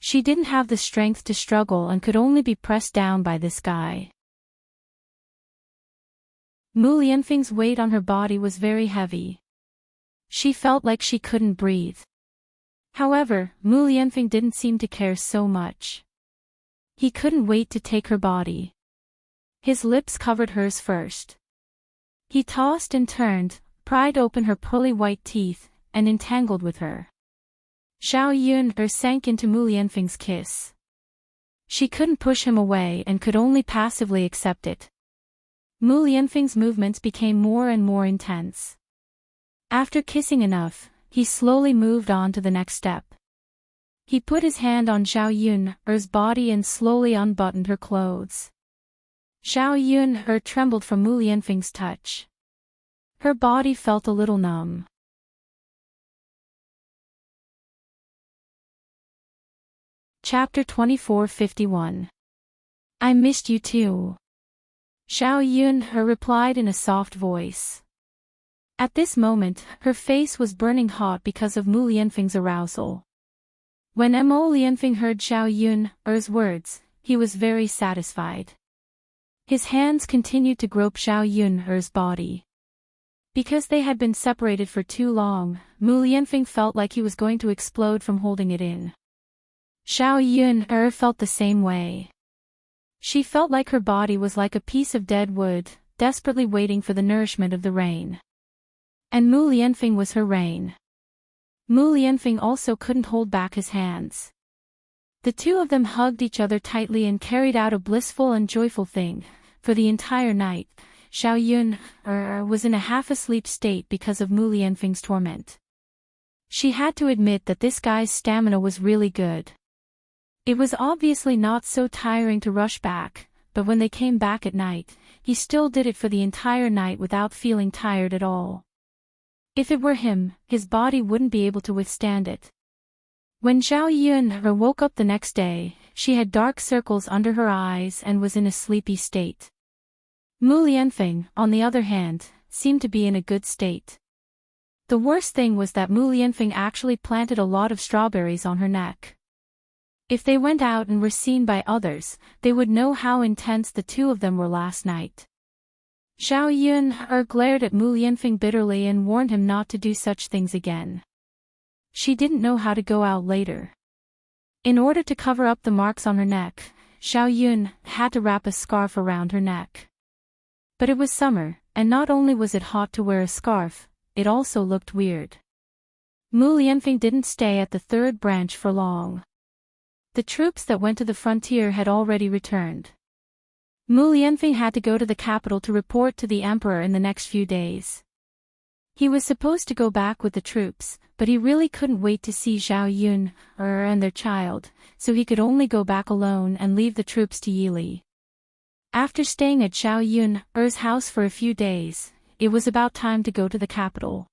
She didn't have the strength to struggle and could only be pressed down by this guy. Mu Lianfeng's weight on her body was very heavy. She felt like she couldn't breathe. However, Mu Lianfeng didn't seem to care so much. He couldn't wait to take her body. His lips covered hers first. He tossed and turned, pried open her pearly white teeth, and entangled with her. Zhao Yun sank into Mu Lianfeng's kiss. She couldn't push him away and could only passively accept it. Mu Lianfeng's movements became more and more intense. After kissing enough, he slowly moved on to the next step. He put his hand on Zhao Yun's body and slowly unbuttoned her clothes. Zhao Yun trembled from Mu Lianfeng's touch. Her body felt a little numb. Chapter 24:51. I missed you too. Zhao Yun replied in a soft voice. At this moment, her face was burning hot because of Mu Lianfeng's arousal. When Mo Lianfeng heard Zhao Yun's words, he was very satisfied. His hands continued to grope Zhao Yun's body. Because they had been separated for too long, Mu Lianfeng felt like he was going to explode from holding it in. Zhao Yun felt the same way. She felt like her body was like a piece of dead wood, desperately waiting for the nourishment of the rain. And Mu Lianfeng was her reign. Mu Lianfeng also couldn't hold back his hands. The two of them hugged each other tightly and carried out a blissful and joyful thing. For the entire night, Xiao Yun was in a half-asleep state because of Mu Lianfeng's torment. She had to admit that this guy's stamina was really good. It was obviously not so tiring to rush back, but when they came back at night, he still did it for the entire night without feeling tired at all. If it were him, his body wouldn't be able to withstand it. When Xiao Yun woke up the next day, she had dark circles under her eyes and was in a sleepy state. Mu Lianfeng, on the other hand, seemed to be in a good state. The worst thing was that Mu Lianfeng actually planted a lot of strawberries on her neck. If they went out and were seen by others, they would know how intense the two of them were last night. Xiao Yun glared at Mu Lianfeng bitterly and warned him not to do such things again. She didn't know how to go out later. In order to cover up the marks on her neck, Xiao Yun had to wrap a scarf around her neck. But it was summer, and not only was it hot to wear a scarf, it also looked weird. Mu Lianfeng didn't stay at the third branch for long. The troops that went to the frontier had already returned. Mu Lianfeng had to go to the capital to report to the emperor in the next few days. He was supposed to go back with the troops, but he really couldn't wait to see Xiao Yun and their child, so he could only go back alone and leave the troops to Yili. After staying at Xiao Yun's house for a few days, it was about time to go to the capital.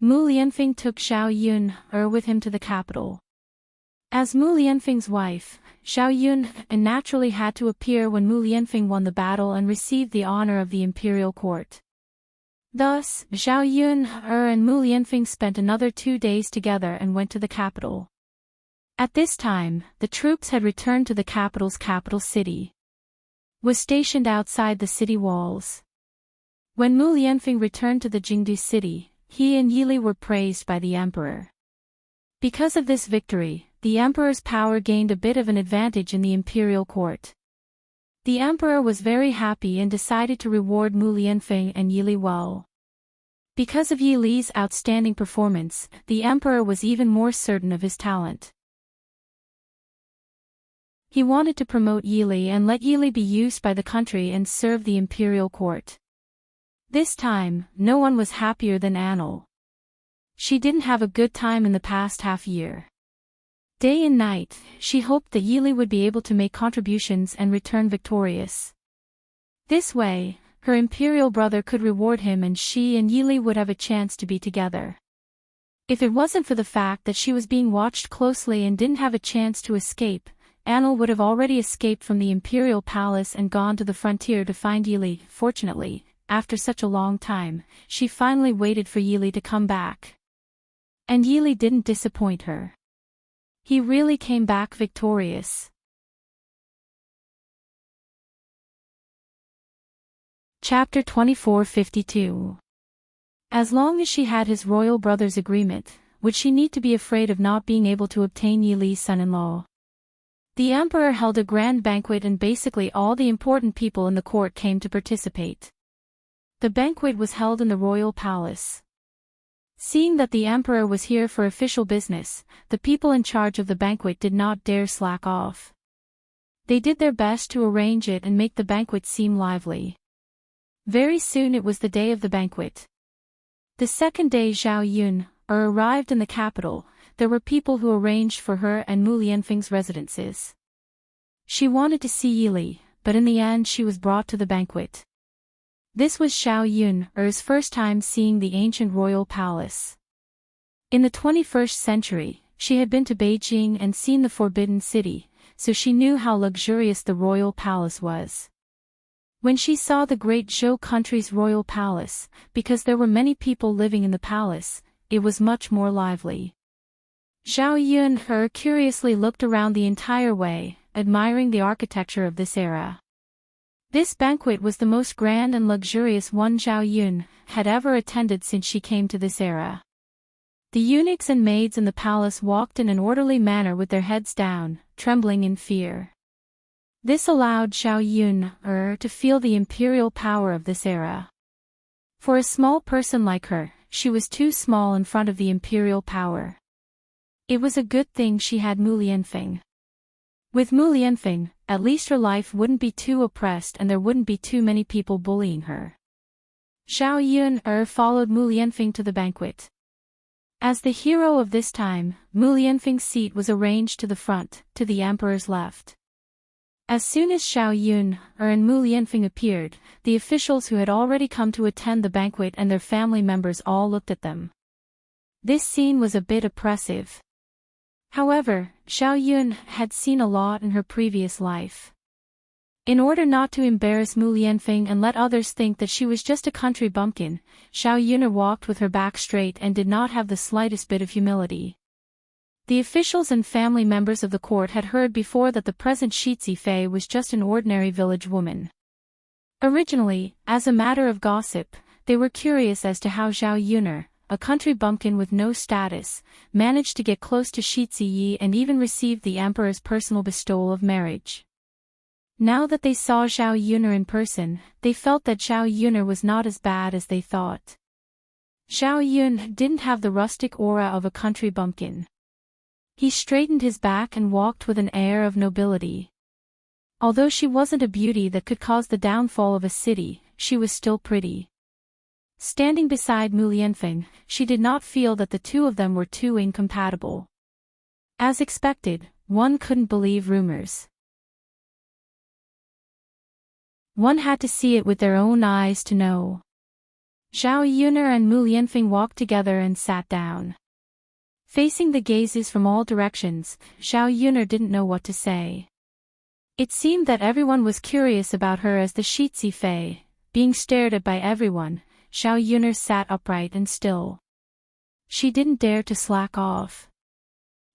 Mu Lianfeng took Xiao Yun with him to the capital. As Mu Lianfeng's wife, Xiao Yun naturally had to appear when Mu Lianfeng won the battle and received the honor of the imperial court. Thus, Xiao Yun and Mu Lianfeng spent another 2 days together and went to the capital. At this time, the troops had returned to the capital's capital city. Was stationed outside the city walls. When Mu Lianfeng returned to the Jingdu city, he and Yili were praised by the emperor. Because of this victory, the emperor's power gained a bit of an advantage in the imperial court. The emperor was very happy and decided to reward Mu Lianfeng and Yili well. Because of Yili's outstanding performance, the emperor was even more certain of his talent. He wanted to promote Yili and let Yili be used by the country and serve the imperial court. This time, no one was happier than Anil. She didn't have a good time in the past half year. Day and night, she hoped that Yili would be able to make contributions and return victorious. This way, her imperial brother could reward him and she and Yili would have a chance to be together. If it wasn't for the fact that she was being watched closely and didn't have a chance to escape, Anil would have already escaped from the imperial palace and gone to the frontier to find Yili. Fortunately, after such a long time, she finally waited for Yili to come back. And Yili didn't disappoint her. He really came back victorious. Chapter 2452. As long as she had his royal brother's agreement, would she need to be afraid of not being able to obtain Yili's son-in-law? The emperor held a grand banquet and basically all the important people in the court came to participate. The banquet was held in the royal palace. Seeing that the emperor was here for official business, the people in charge of the banquet did not dare slack off. They did their best to arrange it and make the banquet seem lively. Very soon it was the day of the banquet. The second day Xiao Yun arrived in the capital. There were people who arranged for her and Mu Lianfeng's residences. She wanted to see Yili, but in the end she was brought to the banquet. This was Xiao Yun's first time seeing the ancient royal palace. In the 21st century, she had been to Beijing and seen the Forbidden City, so she knew how luxurious the royal palace was. When she saw the great Zhou country's royal palace, because there were many people living in the palace, it was much more lively. Xiao Yun curiously looked around the entire way, admiring the architecture of this era. This banquet was the most grand and luxurious one Xiao Yun had ever attended since she came to this era. The eunuchs and maids in the palace walked in an orderly manner with their heads down, trembling in fear. This allowed Xiao Yun to feel the imperial power of this era. For a small person like her, she was too small in front of the imperial power. It was a good thing she had Mu Lianfeng. With Mu Lianfeng, at least her life wouldn't be too oppressed and there wouldn't be too many people bullying her. Xiao Yun followed Mu Lianfeng to the banquet. As the hero of this time, Mu Lianfeng's seat was arranged to the front, to the emperor's left. As soon as Xiao Yun and Mu Lianfeng appeared, the officials who had already come to attend the banquet and their family members all looked at them. This scene was a bit oppressive. However, Xiao Yun had seen a lot in her previous life. In order not to embarrass Mu Lianfeng and let others think that she was just a country bumpkin, Xiao Yun walked with her back straight and did not have the slightest bit of humility. The officials and family members of the court had heard before that the present Shi Fei was just an ordinary village woman. Originally, as a matter of gossip, they were curious as to how Xiao Yun, a country bumpkin with no status, managed to get close to Shi Yi and even received the emperor's personal bestowal of marriage. Now that they saw Xiao Yun in person, they felt that Xiao Yun was not as bad as they thought. Xiao Yun didn't have the rustic aura of a country bumpkin. He straightened his back and walked with an air of nobility. Although she wasn't a beauty that could cause the downfall of a city, she was still pretty. Standing beside Mu Lianfeng, she did not feel that the two of them were too incompatible. As expected, one couldn't believe rumors. One had to see it with their own eyes to know. Xiao Yun and Mu Lianfeng walked together and sat down. Facing the gazes from all directions, Xiao Yun didn't know what to say. It seemed that everyone was curious about her as the Shi Fei. Being stared at by everyone, Xiao Yun sat upright and still. She didn't dare to slack off.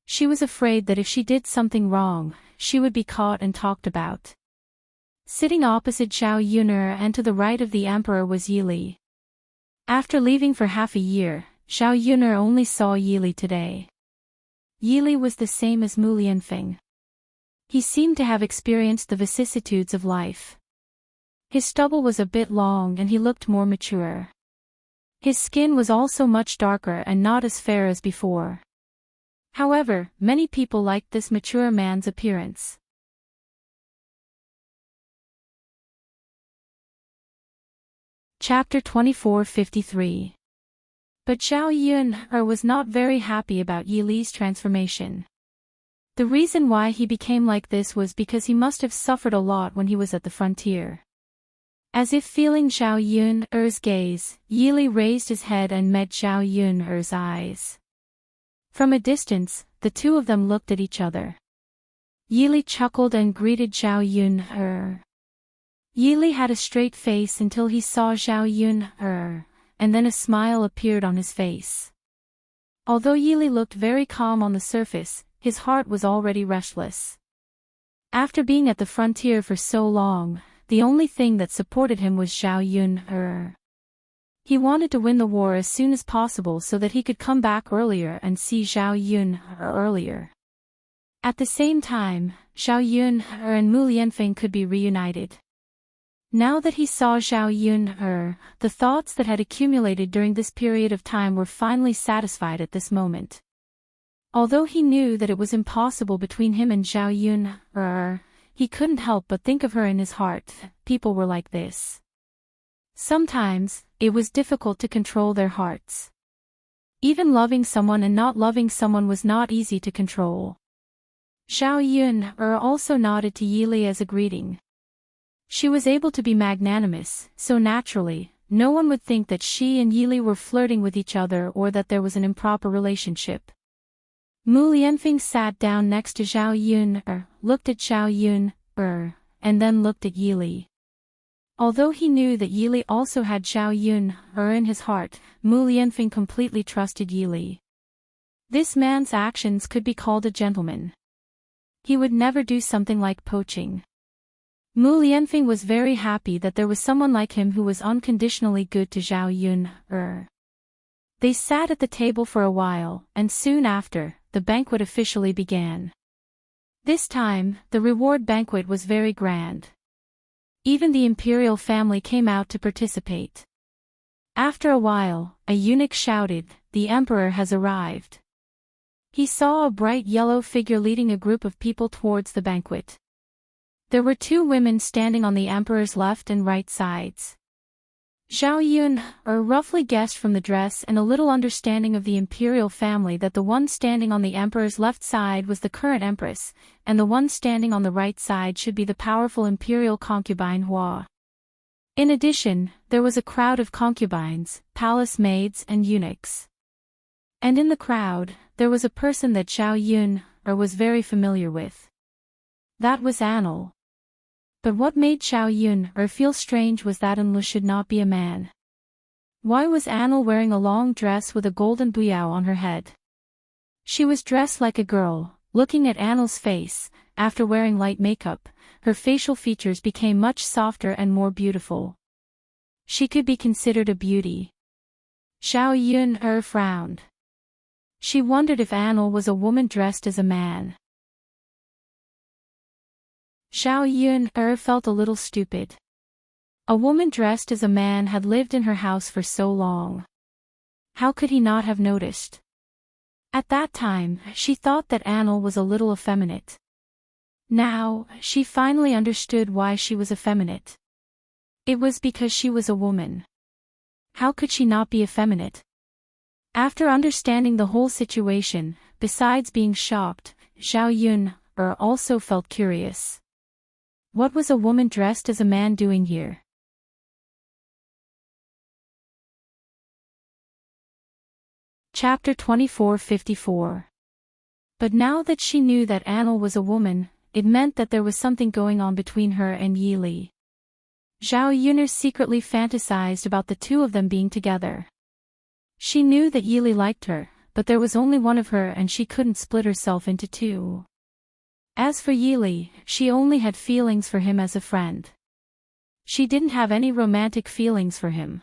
She was afraid that if she did something wrong, she would be caught and talked about. Sitting opposite Xiao Yun and to the right of the emperor was Yili. After leaving for half a year, Xiao Yun only saw Yili today. Yili was the same as Mu Lianfeng. He seemed to have experienced the vicissitudes of life. His stubble was a bit long and he looked more mature. His skin was also much darker and not as fair as before. However, many people liked this mature man's appearance. Chapter 2453. But Xiao Yun was not very happy about Yili's transformation. The reason why he became like this was because he must have suffered a lot when he was at the frontier. As if feeling Xiao Yun's gaze, Yili raised his head and met Xiao Yun's eyes. From a distance, the two of them looked at each other. Yili chuckled and greeted Xiao Yun. Yili had a straight face until he saw Xiao Yun, and then a smile appeared on his face. Although Yili looked very calm on the surface, his heart was already restless. After being at the frontier for so long, the only thing that supported him was Xiao Yun. He wanted to win the war as soon as possible so that he could come back earlier and see Xiao Yun earlier. At the same time, Xiao Yun and Mu Lianfeng could be reunited. Now that he saw Xiao Yun, the thoughts that had accumulated during this period of time were finally satisfied at this moment. Although he knew that it was impossible between him and Xiao Yun, he couldn't help but think of her in his heart. People were like this. Sometimes, it was difficult to control their hearts. Even loving someone and not loving someone was not easy to control. Xiao Yun also nodded to Yili as a greeting. She was able to be magnanimous, so naturally, no one would think that she and Yili were flirting with each other or that there was an improper relationship. Mu Lianfeng sat down next to Xiao Yun, looked at Xiao Yun, and then looked at Yili. Although he knew that Yili also had Xiao Yun, in his heart, Mu Lianfeng completely trusted Yili. This man's actions could be called a gentleman. He would never do something like poaching. Mu Lianfeng was very happy that there was someone like him who was unconditionally good to Xiao Yun. They sat at the table for a while, and soon after, the banquet officially began. This time, the reward banquet was very grand. Even the imperial family came out to participate. After a while, a eunuch shouted, "The emperor has arrived." He saw a bright yellow figure leading a group of people towards the banquet. There were two women standing on the emperor's left and right sides. Zhao Yun, roughly guessed from the dress and a little understanding of the imperial family that the one standing on the emperor's left side was the current empress, and the one standing on the right side should be the powerful imperial concubine Hua. In addition, there was a crowd of concubines, palace maids and eunuchs. And in the crowd, there was a person that Zhao Yun, was very familiar with. That was Anil. But what made Zhao Yun, feel strange was that Anil should not be a man. Why was Anil wearing a long dress with a golden buyao on her head? She was dressed like a girl. Looking at Anil's face, after wearing light makeup, her facial features became much softer and more beautiful. She could be considered a beauty. Zhao Yun frowned. She wondered if Anil was a woman dressed as a man. Zhao Yun felt a little stupid. A woman dressed as a man had lived in her house for so long. How could he not have noticed? At that time, she thought that Anil was a little effeminate. Now, she finally understood why she was effeminate. It was because she was a woman. How could she not be effeminate? After understanding the whole situation, besides being shocked, Zhao Yun also felt curious. What was a woman dressed as a man doing here? Chapter 2454. But now that she knew that Anil was a woman, it meant that there was something going on between her and Yi Li. Zhao Yun secretly fantasized about the two of them being together. She knew that Yi Li liked her, but there was only one of her and she couldn't split herself into two. As for Yi Li, she only had feelings for him as a friend. She didn't have any romantic feelings for him.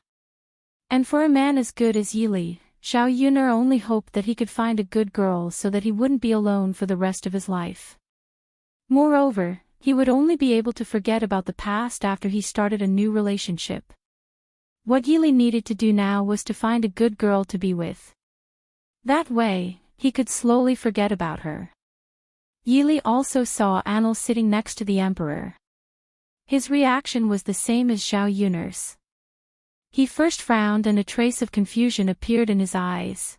And for a man as good as Yi Li, Zhao Yun only hoped that he could find a good girl so that he wouldn't be alone for the rest of his life. Moreover, he would only be able to forget about the past after he started a new relationship. What Yi Li needed to do now was to find a good girl to be with. That way, he could slowly forget about her. Yi Li also saw Anil sitting next to the emperor. His reaction was the same as Zhao Yun's. He first frowned and a trace of confusion appeared in his eyes.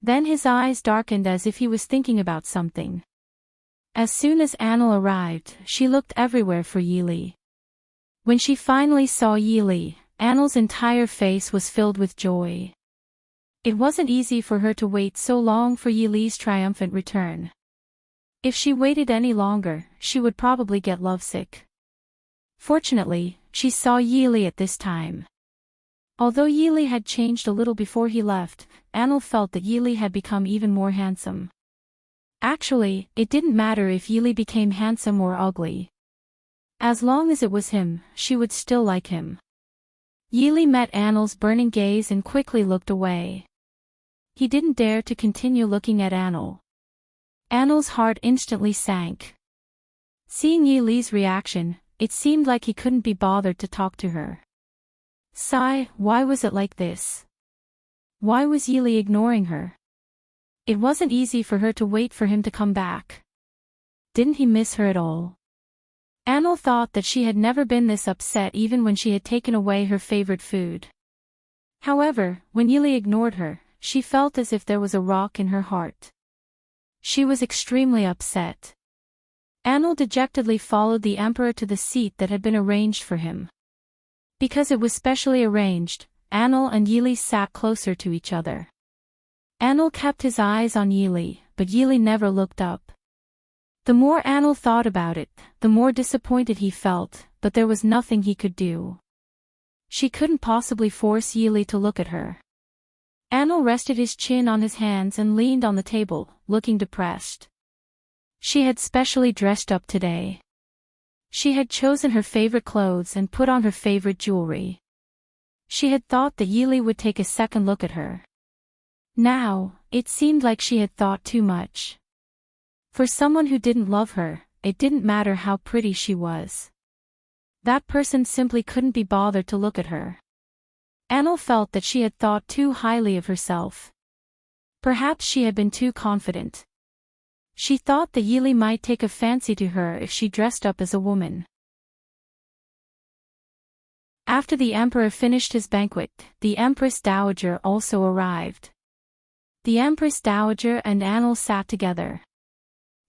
Then his eyes darkened as if he was thinking about something. As soon as Anil arrived, she looked everywhere for Yi Li. When she finally saw Yi Li, Anil's entire face was filled with joy. It wasn't easy for her to wait so long for Yi Li's triumphant return. If she waited any longer, she would probably get lovesick. Fortunately, she saw Yi Li at this time. Although Yi Li had changed a little before he left, Anil felt that Yi Li had become even more handsome. Actually, it didn't matter if Yi Li became handsome or ugly. As long as it was him, she would still like him. Yi Li met Anil's burning gaze and quickly looked away. He didn't dare to continue looking at Anil. Anil's heart instantly sank. Seeing Yi Li's reaction, it seemed like he couldn't be bothered to talk to her. Sigh, why was it like this? Why was Yi Li ignoring her? It wasn't easy for her to wait for him to come back. Didn't he miss her at all? Anil thought that she had never been this upset even when she had taken away her favorite food. However, when Yi Li ignored her, she felt as if there was a rock in her heart. She was extremely upset. Anil dejectedly followed the emperor to the seat that had been arranged for him. Because it was specially arranged, Anil and Yi Li sat closer to each other. Anil kept his eyes on Yi Li, but Yi Li never looked up. The more Anil thought about it, the more disappointed he felt, but there was nothing he could do. She couldn't possibly force Yi Li to look at her. Anil rested his chin on his hands and leaned on the table, looking depressed. She had specially dressed up today. She had chosen her favorite clothes and put on her favorite jewelry. She had thought that Yi Li would take a second look at her. Now, it seemed like she had thought too much. For someone who didn't love her, it didn't matter how pretty she was. That person simply couldn't be bothered to look at her. Anil felt that she had thought too highly of herself. Perhaps she had been too confident. She thought that Yili might take a fancy to her if she dressed up as a woman. After the emperor finished his banquet, the Empress Dowager also arrived. The Empress Dowager and Anil sat together.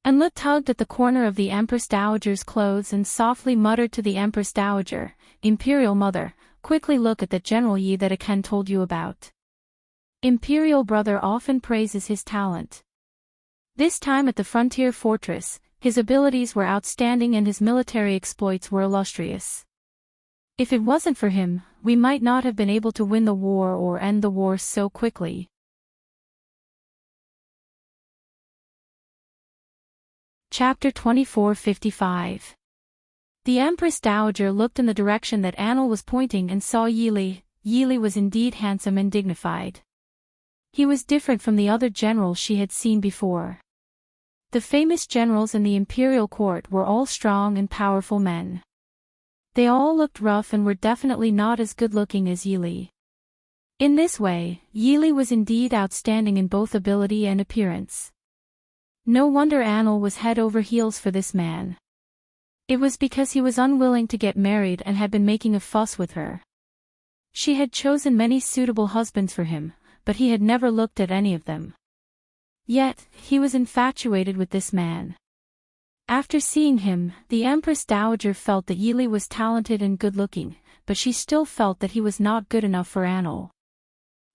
Anil tugged at the corner of the Empress Dowager's clothes and softly muttered to the Empress Dowager, "Imperial Mother, quickly look at that General Yi that Aken told you about. Imperial brother often praises his talent. This time at the frontier fortress, his abilities were outstanding and his military exploits were illustrious. If it wasn't for him, we might not have been able to win the war or end the war so quickly." Chapter 2455. The Empress Dowager looked in the direction that Anil was pointing and saw Yili. Yili was indeed handsome and dignified. He was different from the other generals she had seen before. The famous generals in the imperial court were all strong and powerful men. They all looked rough and were definitely not as good-looking as Yili. In this way, Yili was indeed outstanding in both ability and appearance. No wonder Anil was head over heels for this man. It was because he was unwilling to get married and had been making a fuss with her. She had chosen many suitable husbands for him, but he had never looked at any of them. Yet, he was infatuated with this man. After seeing him, the Empress Dowager felt that Yili was talented and good-looking, but she still felt that he was not good enough for Anil.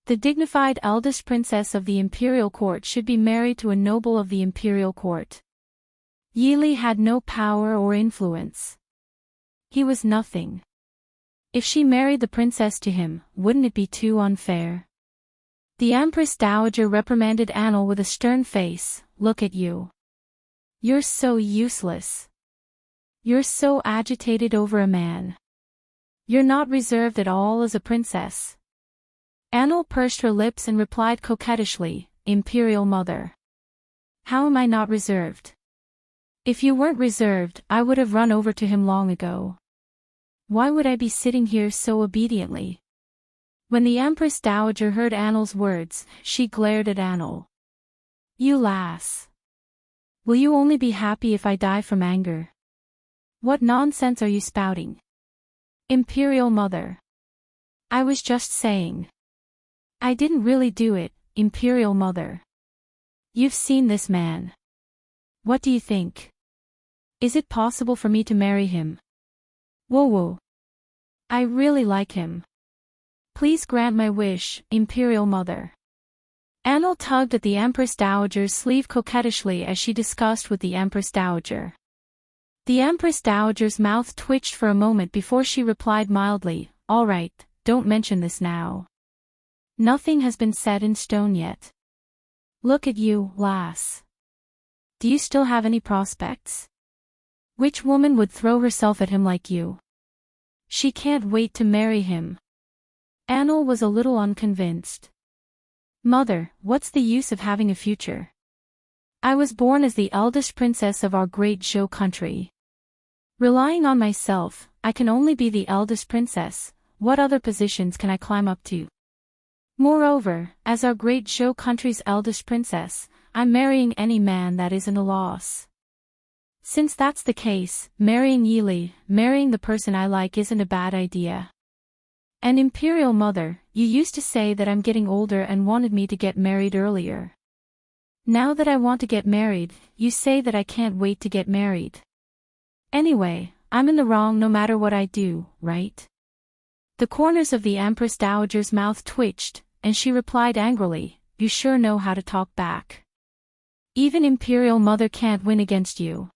The dignified eldest princess of the imperial court should be married to a noble of the imperial court. Yili had no power or influence. He was nothing. If she married the princess to him, wouldn't it be too unfair? The Empress Dowager reprimanded Anil with a stern face, "Look at you. You're so useless. You're so agitated over a man. You're not reserved at all as a princess." Anil pursed her lips and replied coquettishly, "Imperial Mother. How am I not reserved? If you weren't reserved, I would have run over to him long ago. Why would I be sitting here so obediently?" When the Empress Dowager heard Anil's words, she glared at Anil. "You lass. Will you only be happy if I die from anger? What nonsense are you spouting? Imperial Mother. I was just saying. I didn't really do it, Imperial Mother. You've seen this man. What do you think? Is it possible for me to marry him? Whoa. I really like him. Please grant my wish, Imperial Mother." Anil tugged at the Empress Dowager's sleeve coquettishly as she discussed with the Empress Dowager. The Empress Dowager's mouth twitched for a moment before she replied mildly, "All right, don't mention this now. Nothing has been set in stone yet. Look at you, lass. Do you still have any prospects? Which woman would throw herself at him like you? She can't wait to marry him." Anil was a little unconvinced. "Mother, what's the use of having a future? I was born as the eldest princess of our great Zhou country. Relying on myself, I can only be the eldest princess. What other positions can I climb up to? Moreover, as our great Zhou country's eldest princess, I'm marrying any man that isn't a loss. Since that's the case, marrying Yili, marrying the person I like isn't a bad idea. And Imperial Mother, you used to say that I'm getting older and wanted me to get married earlier. Now that I want to get married, you say that I can't wait to get married. Anyway, I'm in the wrong no matter what I do, right?" The corners of the Empress Dowager's mouth twitched, and she replied angrily, "You sure know how to talk back. Even Imperial Mother can't win against you.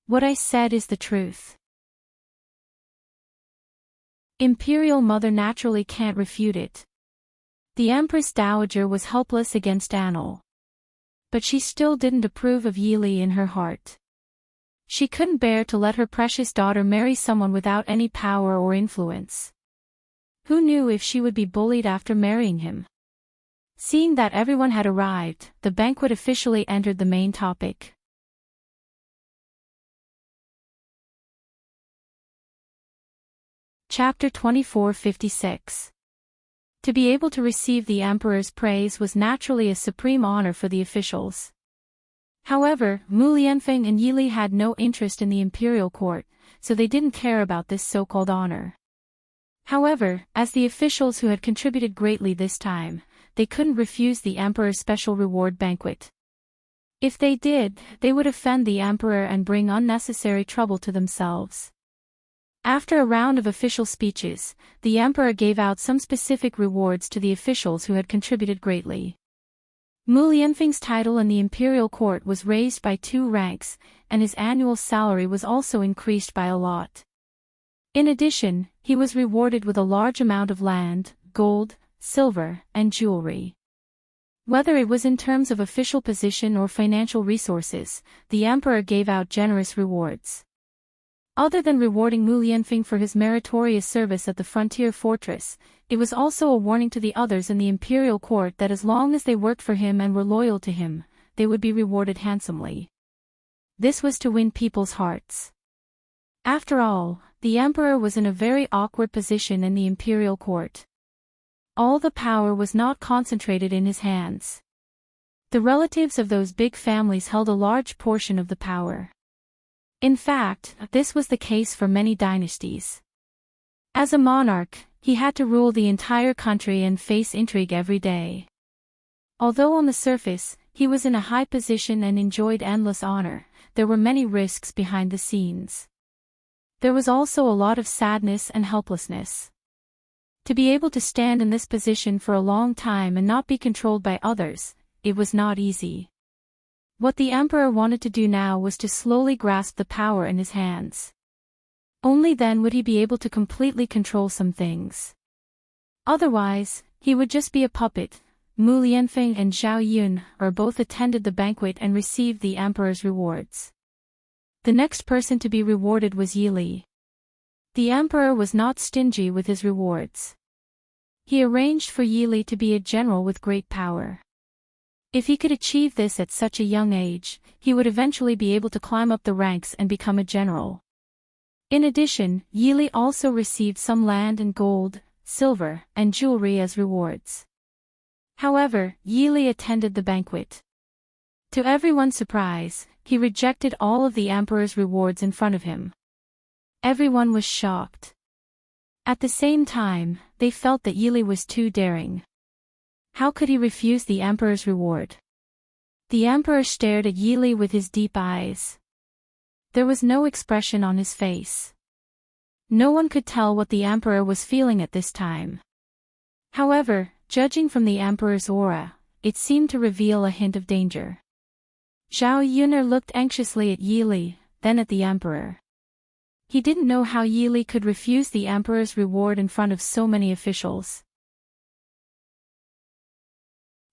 What I said is the truth." Imperial Mother naturally can't refute it. The Empress Dowager was helpless against Anil. But she still didn't approve of Yili in her heart. She couldn't bear to let her precious daughter marry someone without any power or influence. Who knew if she would be bullied after marrying him? Seeing that everyone had arrived, the banquet officially entered the main topic. Chapter 2456. To be able to receive the emperor's praise was naturally a supreme honor for the officials. However, Mu Lianfeng and Yi Li had no interest in the imperial court, so they didn't care about this so-called honor. However, as the officials who had contributed greatly this time, they couldn't refuse the emperor's special reward banquet. If they did, they would offend the emperor and bring unnecessary trouble to themselves. After a round of official speeches, the emperor gave out some specific rewards to the officials who had contributed greatly. Mu Lianfeng's title in the imperial court was raised by 2 ranks, and his annual salary was also increased by a lot. In addition, he was rewarded with a large amount of land, gold, silver, and jewelry. Whether it was in terms of official position or financial resources, the emperor gave out generous rewards. Other than rewarding Mu Lianfeng for his meritorious service at the frontier fortress, it was also a warning to the others in the imperial court that as long as they worked for him and were loyal to him, they would be rewarded handsomely. This was to win people's hearts. After all, the emperor was in a very awkward position in the imperial court. All the power was not concentrated in his hands. The relatives of those big families held a large portion of the power. In fact, this was the case for many dynasties. As a monarch, he had to rule the entire country and face intrigue every day. Although on the surface, he was in a high position and enjoyed endless honor, there were many risks behind the scenes. There was also a lot of sadness and helplessness. To be able to stand in this position for a long time and not be controlled by others, it was not easy. What the emperor wanted to do now was to slowly grasp the power in his hands. Only then would he be able to completely control some things. Otherwise, he would just be a puppet. Mu Lianfeng and Zhao Yun both attended the banquet and received the emperor's rewards. The next person to be rewarded was Yi Li. The emperor was not stingy with his rewards. He arranged for Yi Li to be a general with great power. If he could achieve this at such a young age, he would eventually be able to climb up the ranks and become a general. In addition, Yi Li also received some land and gold, silver, and jewelry as rewards. However, Yi Li attended the banquet. To everyone's surprise, he rejected all of the emperor's rewards in front of him. Everyone was shocked. At the same time, they felt that Yi Li was too daring. How could he refuse the emperor's reward? The emperor stared at Yi Li with his deep eyes. There was no expression on his face. No one could tell what the emperor was feeling at this time. However, judging from the emperor's aura, it seemed to reveal a hint of danger. Zhao Yun looked anxiously at Yi Li, then at the emperor. He didn't know how Yi Li could refuse the emperor's reward in front of so many officials.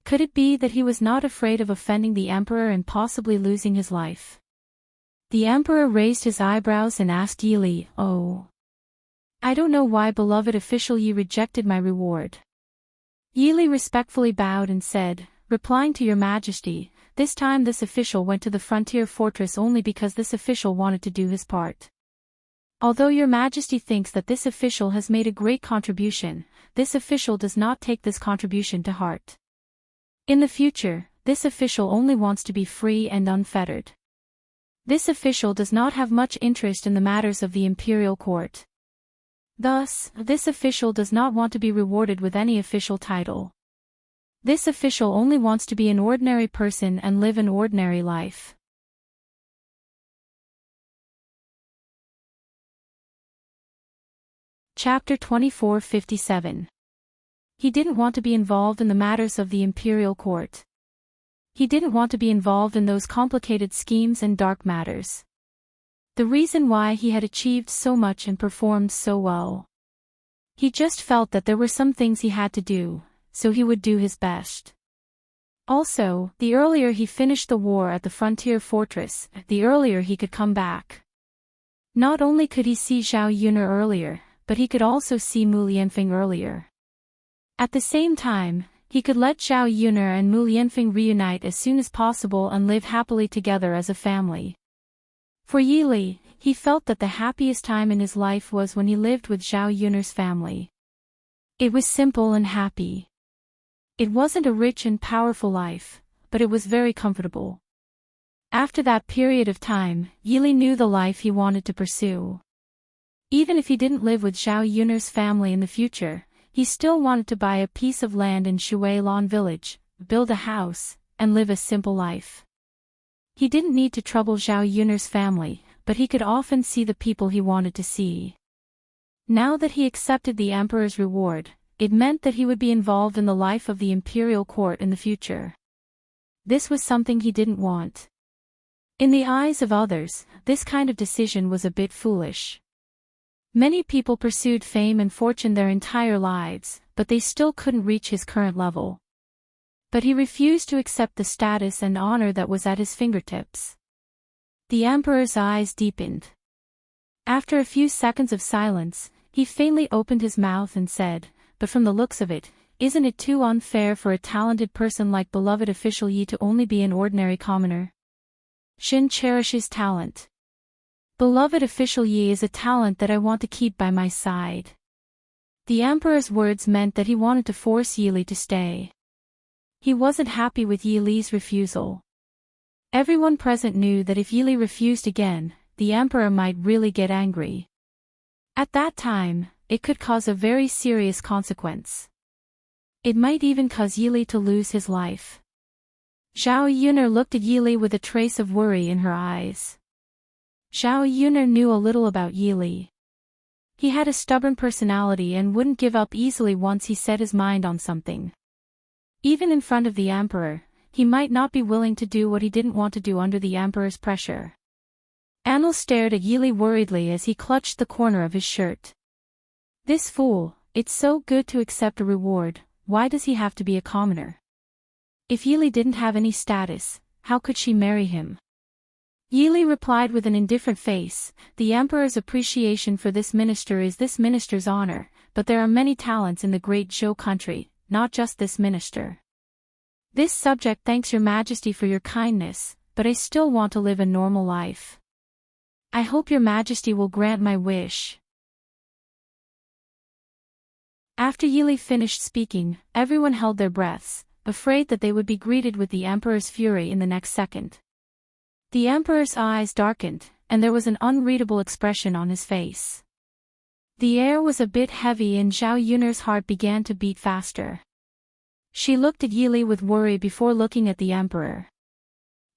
Could it be that he was not afraid of offending the emperor and possibly losing his life? The emperor raised his eyebrows and asked Yi Li, "Oh, I don't know why, beloved official, you rejected my reward." Yi Li respectfully bowed and said, "Replying to your majesty, this time this official went to the frontier fortress only because this official wanted to do his part. Although your majesty thinks that this official has made a great contribution, this official does not take this contribution to heart. In the future, this official only wants to be free and unfettered. This official does not have much interest in the matters of the imperial court. Thus, this official does not want to be rewarded with any official title. This official only wants to be an ordinary person and live an ordinary life." Chapter 2457. He didn't want to be involved in the matters of the imperial court. He didn't want to be involved in those complicated schemes and dark matters. The reason why he had achieved so much and performed so well. He just felt that there were some things he had to do, so he would do his best. Also, the earlier he finished the war at the frontier fortress, the earlier he could come back. Not only could he see Zhao Yun earlier, but he could also see Mu Lianfeng earlier. At the same time, he could let Zhao Yun and Mu Lianfeng reunite as soon as possible and live happily together as a family. For Yi Li, he felt that the happiest time in his life was when he lived with Zhao Yun's family. It was simple and happy. It wasn't a rich and powerful life, but it was very comfortable. After that period of time, Yili knew the life he wanted to pursue. Even if he didn't live with Zhao Yun'er's family in the future, he still wanted to buy a piece of land in Shuilon village, build a house, and live a simple life. He didn't need to trouble Zhao Yun'er's family, but he could often see the people he wanted to see. Now that he accepted the emperor's reward, it meant that he would be involved in the life of the imperial court in the future. This was something he didn't want. In the eyes of others, this kind of decision was a bit foolish. Many people pursued fame and fortune their entire lives, but they still couldn't reach his current level. But he refused to accept the status and honor that was at his fingertips. The emperor's eyes deepened. After a few seconds of silence, he faintly opened his mouth and said, "But from the looks of it, isn't it too unfair for a talented person like beloved official Yi to only be an ordinary commoner? Xin cherishes talent. Beloved official Yi is a talent that I want to keep by my side." The emperor's words meant that he wanted to force Yili to stay. He wasn't happy with Yili's refusal. Everyone present knew that if Yili refused again, the emperor might really get angry. At that time, it could cause a very serious consequence. It might even cause Yili to lose his life. Zhao Yun'er looked at Yili with a trace of worry in her eyes. Zhao Yun'er knew a little about Yili. He had a stubborn personality and wouldn't give up easily once he set his mind on something. Even in front of the emperor, he might not be willing to do what he didn't want to do under the emperor's pressure. Anil stared at Yili worriedly as he clutched the corner of his shirt. This fool, it's so good to accept a reward, why does he have to be a commoner? If Yili didn't have any status, how could she marry him? Yili replied with an indifferent face, "The emperor's appreciation for this minister is this minister's honor, but there are many talents in the great Zhou country, not just this minister. This subject thanks your majesty for your kindness, but I still want to live a normal life. I hope your majesty will grant my wish." After Yili finished speaking, everyone held their breaths, afraid that they would be greeted with the emperor's fury in the next second. The emperor's eyes darkened, and there was an unreadable expression on his face. The air was a bit heavy and Zhao Yun'er's heart began to beat faster. She looked at Yili with worry before looking at the emperor.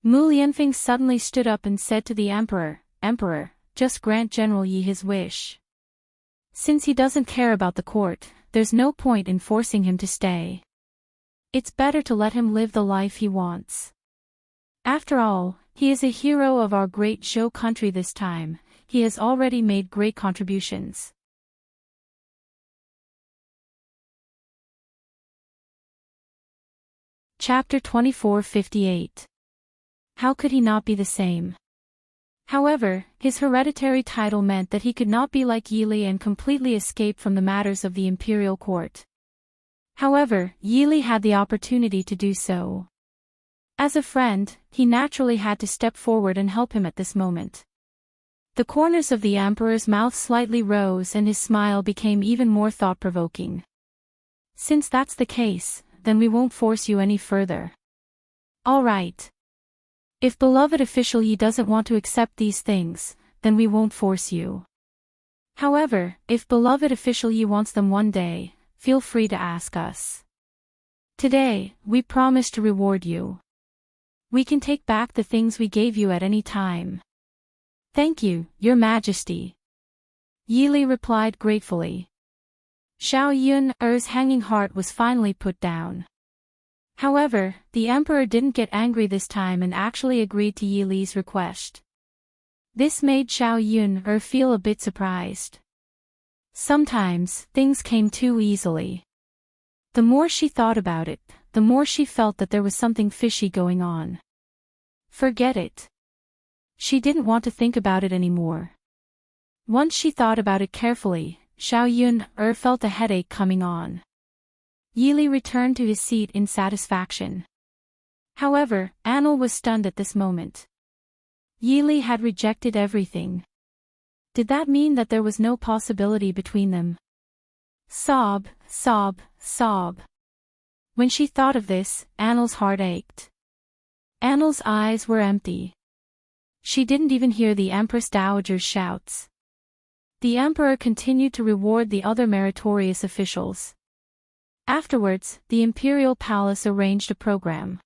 Mu Lianfeng suddenly stood up and said to the emperor, "Emperor, just grant General Yi his wish. Since he doesn't care about the court, there's no point in forcing him to stay. It's better to let him live the life he wants. After all, he is a hero of our great Zhou country this time, he has already made great contributions." Chapter 2458. How could he not be the same? However, his hereditary title meant that he could not be like Yili and completely escape from the matters of the imperial court. However, Yili had the opportunity to do so. As a friend, he naturally had to step forward and help him at this moment. The corners of the emperor's mouth slightly rose and his smile became even more thought-provoking. "Since that's the case, then we won't force you any further. All right. If beloved official Yi doesn't want to accept these things, then we won't force you. However, if beloved official Yi wants them one day, feel free to ask us. Today, we promise to reward you. We can take back the things we gave you at any time." "Thank you, Your Majesty," Yili replied gratefully. Zhao Yun'er's hanging heart was finally put down. However, the emperor didn't get angry this time and actually agreed to Yili's request. This made Zhao Yun'er feel a bit surprised. Sometimes, things came too easily. The more she thought about it, the more she felt that there was something fishy going on. Forget it. She didn't want to think about it anymore. Once she thought about it carefully, Zhao Yun'er felt a headache coming on. Yili returned to his seat in satisfaction. However, Anil was stunned at this moment. Yili had rejected everything. Did that mean that there was no possibility between them? Sob, sob, sob. When she thought of this, Annel's heart ached. Annel's eyes were empty. She didn't even hear the Empress Dowager's shouts. The Emperor continued to reward the other meritorious officials. Afterwards, the Imperial Palace arranged a program.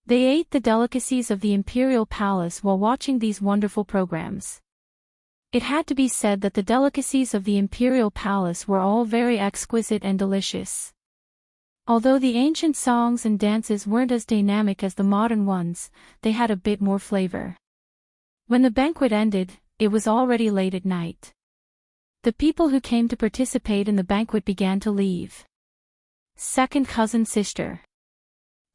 They ate the delicacies of the Imperial Palace while watching these wonderful programs. It had to be said that the delicacies of the Imperial Palace were all very exquisite and delicious. Although the ancient songs and dances weren't as dynamic as the modern ones, they had a bit more flavor. When the banquet ended, it was already late at night. The people who came to participate in the banquet began to leave. Second cousin sister.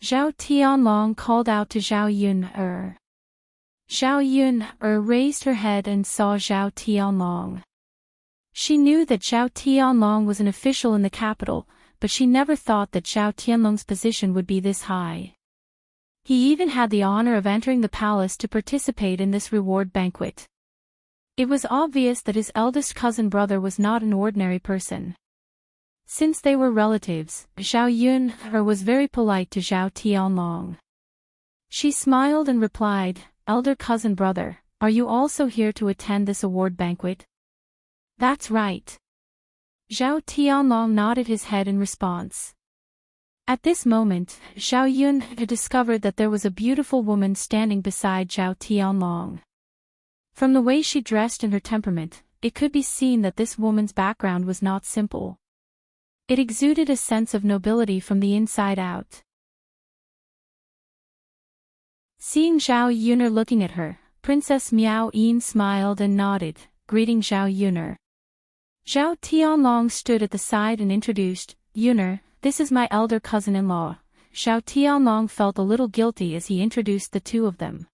Zhao Tianlong called out to Zhao Yun-er. Zhao Yun-er raised her head and saw Zhao Tianlong. She knew that Zhao Tianlong was an official in the capital, but she never thought that Zhao Tianlong's position would be this high. He even had the honor of entering the palace to participate in this reward banquet. It was obvious that his eldest cousin brother was not an ordinary person. Since they were relatives, Zhao Yun-er was very polite to Zhao Tianlong. She smiled and replied, "Elder cousin brother, are you also here to attend this award banquet?" "That's right." Zhao Tianlong nodded his head in response. At this moment, Zhao Yun had discovered that there was a beautiful woman standing beside Zhao Tianlong. From the way she dressed and her temperament, it could be seen that this woman's background was not simple. It exuded a sense of nobility from the inside out. Seeing Zhao Yun'er looking at her, Princess Miao Yin smiled and nodded, greeting Zhao Yun'er. Zhao Tianlong stood at the side and introduced, "Yun'er, this is my elder cousin-in-law." Zhao Tianlong felt a little guilty as he introduced the two of them.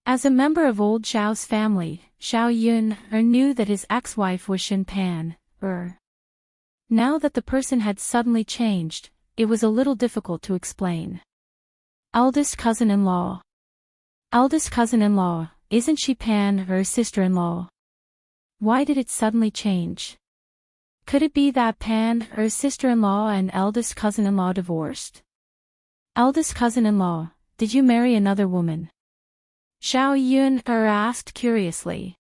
As a member of old Zhao's family, Zhao Yun'er knew that his ex-wife was Shen Pan. Now that the person had suddenly changed, it was a little difficult to explain. Eldest cousin-in-law. Eldest cousin-in-law, isn't she Pan, sister-in-law? Why did it suddenly change? Could it be that Pan, sister-in-law and eldest cousin-in-law divorced? Eldest cousin-in-law, did you marry another woman? Zhao Yun'er asked curiously.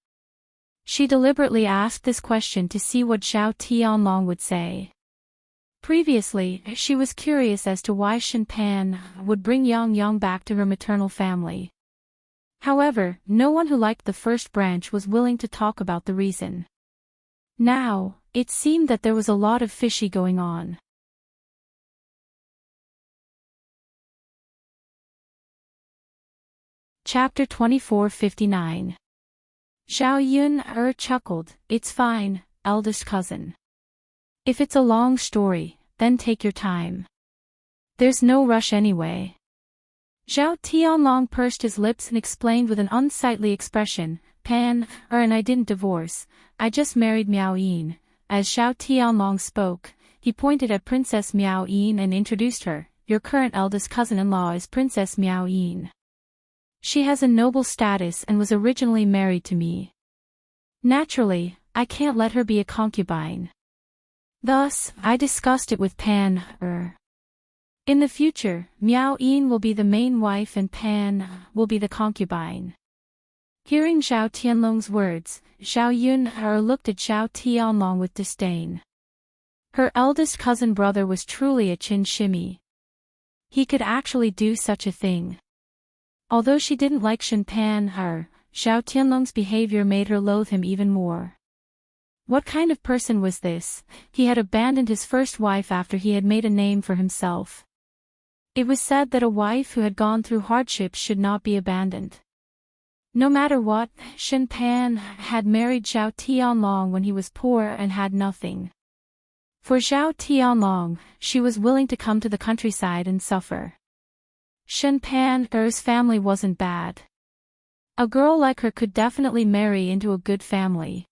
She deliberately asked this question to see what Zhao Tianlong would say. Previously, she was curious as to why Shen Pan would bring Yang Yang back to her maternal family. However, no one who liked the first branch was willing to talk about the reason. Now, it seemed that there was a lot of fishy going on. Chapter 2459. Zhao Yun'er chuckled, "It's fine, eldest cousin. If it's a long story, then take your time. There's no rush anyway." Zhao Tianlong pursed his lips and explained with an unsightly expression, "Pan, and I didn't divorce, I just married Miao Yin." As Zhao Tianlong spoke, he pointed at Princess Miao Yin and introduced her, "Your current eldest cousin-in-law is Princess Miao Yin. She has a noble status and was originally married to me. Naturally, I can't let her be a concubine. Thus, I discussed it with Pan. In the future, Miao Yin will be the main wife and Pan will be the concubine." Hearing Zhao Tianlong's words, Zhao Yun'er looked at Zhao Tianlong with disdain. Her eldest cousin brother was truly a chin shimmy. He could actually do such a thing. Although she didn't like Shen Pan, Zhao Tianlong's behavior made her loathe him even more. What kind of person was this? He had abandoned his first wife after he had made a name for himself. It was said that a wife who had gone through hardships should not be abandoned. No matter what, Shen Pan had married Zhao Tianlong when he was poor and had nothing. For Zhao Tianlong, she was willing to come to the countryside and suffer. Shen Pan's family wasn't bad. A girl like her could definitely marry into a good family.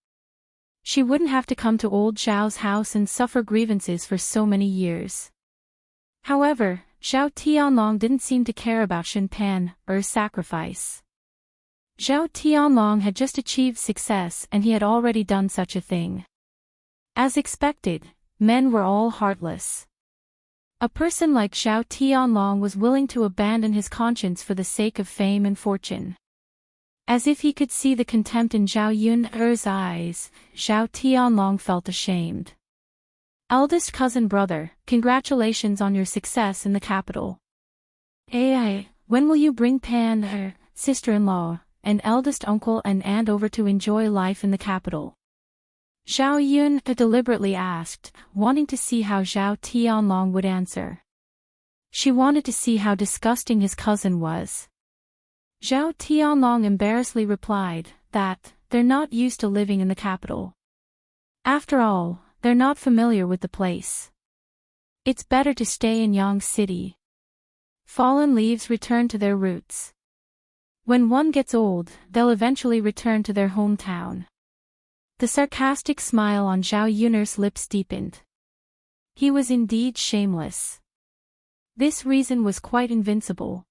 She wouldn't have to come to old Zhao's house and suffer grievances for so many years. However, Zhao Tianlong didn't seem to care about Shen Pan's sacrifice. Zhao Tianlong had just achieved success and he had already done such a thing. As expected, Men were all heartless. A person like Zhao Tianlong was willing to abandon his conscience for the sake of fame and fortune. As if he could see the contempt in Zhao Yun'er's eyes, Zhao Tianlong felt ashamed. Eldest cousin brother, congratulations on your success in the capital. When will you bring Pan, sister-in-law, and eldest uncle and aunt over to enjoy life in the capital? Zhao Yun deliberately asked, wanting to see how Zhao Tianlong would answer. She wanted to see how disgusting his cousin was. Zhao Tianlong embarrassedly replied that they're not used to living in the capital. After all, they're not familiar with the place. It's better to stay in Yang City. Fallen leaves return to their roots. When one gets old, they'll eventually return to their hometown. The sarcastic smile on Zhao Yun'er's lips deepened. He was indeed shameless. This reason was quite invincible.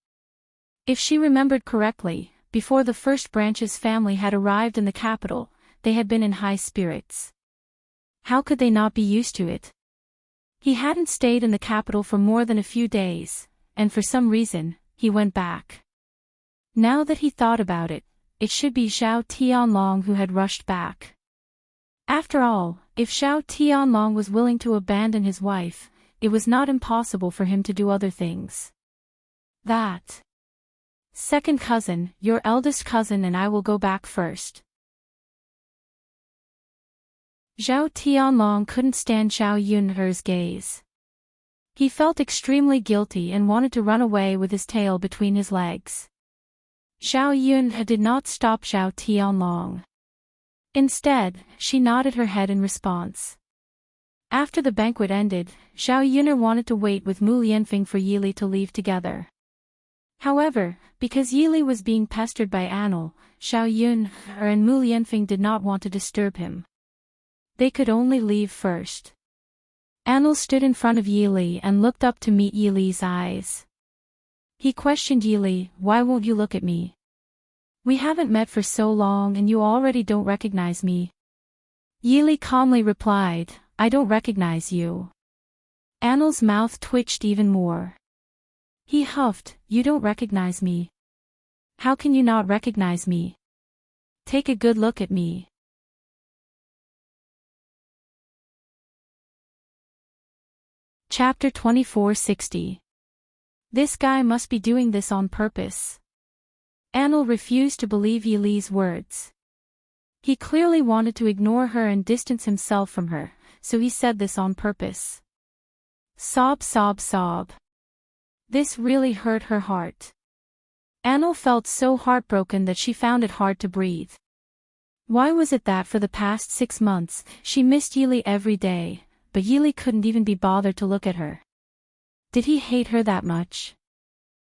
If she remembered correctly, before the first branch's family had arrived in the capital, they had been in high spirits. How could they not be used to it? He hadn't stayed in the capital for more than a few days, and for some reason, he went back. Now that he thought about it, it should be Zhao Tianlong who had rushed back. After all, if Zhao Tianlong was willing to abandon his wife, it was not impossible for him to do other things. That second cousin, your eldest cousin and I will go back first. Zhao Tianlong couldn't stand Zhao Yun'er's gaze. He felt extremely guilty and wanted to run away with his tail between his legs. Zhao Yun did not stop Zhao Tianlong. Instead, she nodded her head in response. After the banquet ended, Zhao Yun'er wanted to wait with Mu Lianfeng for Yili to leave together. However, because Yili was being pestered by Anil, Zhao Yun'er and Mu Lianfeng did not want to disturb him. They could only leave first. Anil stood in front of Yili and looked up to meet Yili's eyes. He questioned Yili, why won't you look at me? We haven't met for so long and you already don't recognize me. Yili calmly replied, I don't recognize you. Anil's mouth twitched even more. He huffed, you don't recognize me. How can you not recognize me? Take a good look at me. Chapter 2460. This guy must be doing this on purpose. Anil refused to believe Yili's words. He clearly wanted to ignore her and distance himself from her, so he said this on purpose. Sob, sob, sob. This really hurt her heart. Anil felt so heartbroken that she found it hard to breathe. Why was it that for the past 6 months, she missed Yili every day, but Yili couldn't even be bothered to look at her? Did he hate her that much?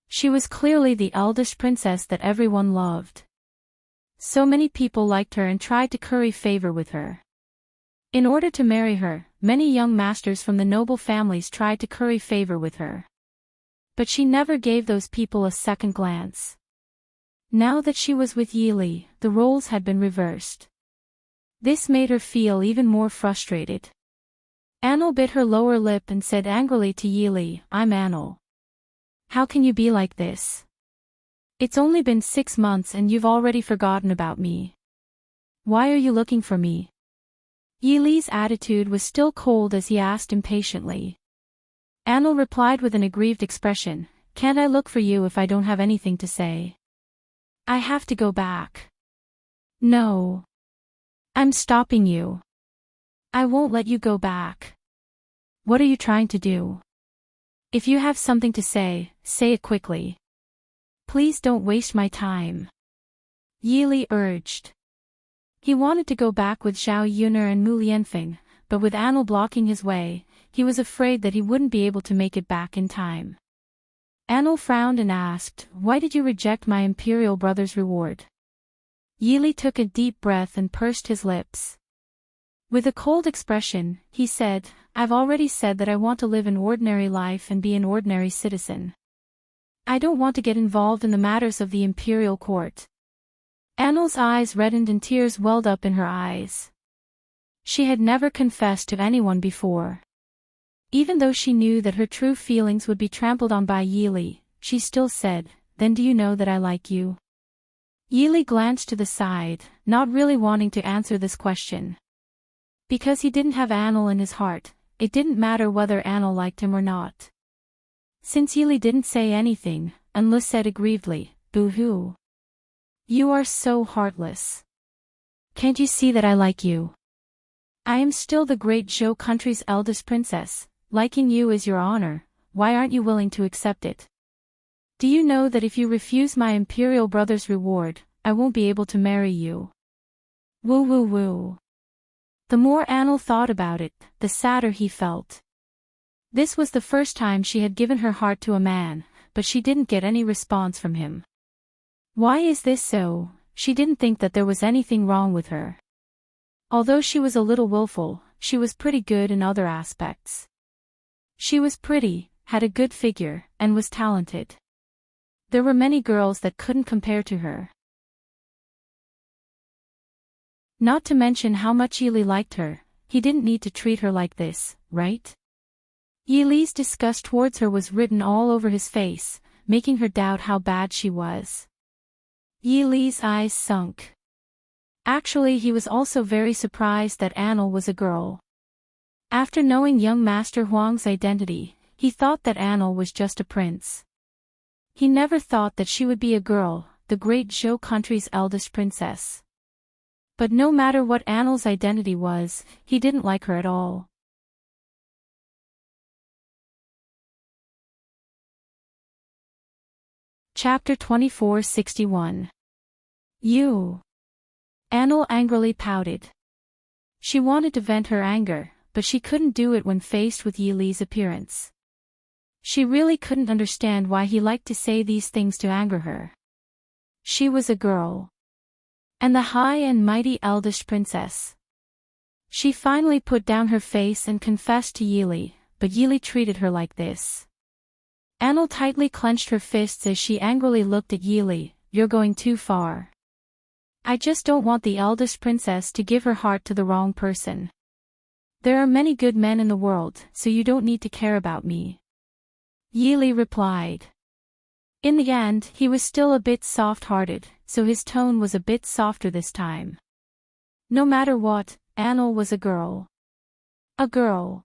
She was clearly the eldest princess that everyone loved. So many people liked her and tried to curry favor with her. In order to marry her, many young masters from the noble families tried to curry favor with her. But she never gave those people a second glance. Now that she was with Yili, the roles had been reversed. This made her feel even more frustrated. Anil bit her lower lip and said angrily to Yili, I'm Anil. How can you be like this? It's only been 6 months and you've already forgotten about me. Why are you looking for me? Yili's attitude was still cold as he asked impatiently. Anil replied with an aggrieved expression, can't I look for you if I don't have anything to say? I have to go back. No. I'm stopping you. I won't let you go back. What are you trying to do? If you have something to say it quickly. Please don't waste my time. Yili urged. He wanted to go back with Zhao Yun'er and Mu Lianfeng, but with Anil blocking his way, he was afraid that he wouldn't be able to make it back in time. Anil frowned and asked, why did you reject my imperial brother's reward? Yili took a deep breath and pursed his lips. With a cold expression, he said, I've already said that I want to live an ordinary life and be an ordinary citizen. I don't want to get involved in the matters of the imperial court. Anil's eyes reddened and tears welled up in her eyes. She had never confessed to anyone before. Even though she knew that her true feelings would be trampled on by Yili, she still said, "Then do you know that I like you?" Yili glanced to the side, not really wanting to answer this question. Because he didn't have Anil in his heart, it didn't matter whether Anil liked him or not. Since Yili didn't say anything, Anil said aggrievedly, "Boo-hoo. You are so heartless. Can't you see that I like you? I am still the great Zhou country's eldest princess. Liking you is your honor. Why aren't you willing to accept it? Do you know that if you refuse my imperial brother's reward, I won't be able to marry you?" Woo woo woo. The more Anil thought about it, the sadder he felt. This was the first time she had given her heart to a man, but she didn't get any response from him. Why is this so? She didn't think that there was anything wrong with her. Although she was a little willful, she was pretty good in other aspects. She was pretty, had a good figure, and was talented. There were many girls that couldn't compare to her. Not to mention how much Yili liked her, he didn't need to treat her like this, right? Yili's disgust towards her was written all over his face, making her doubt how bad she was. Yili's eyes sunk. Actually, he was also very surprised that Anil was a girl. After knowing young Master Huang's identity, he thought that Anil was just a prince. He never thought that she would be a girl, the great Zhou country's eldest princess. But no matter what Anil's identity was, he didn't like her at all. Chapter 2461. You. Anil angrily pouted. She wanted to vent her anger, but she couldn't do it when faced with Yili's appearance. She really couldn't understand why he liked to say these things to anger her. She was a girl. And the high and mighty eldest princess. She finally put down her face and confessed to Yili, but Yili treated her like this. Anil tightly clenched her fists as she angrily looked at Yili. "You're going too far. I just don't want the eldest princess to give her heart to the wrong person. There are many good men in the world, so you don't need to care about me," Yili replied. In the end, he was still a bit soft-hearted, so his tone was a bit softer this time. No matter what, Anil was a girl. A girl.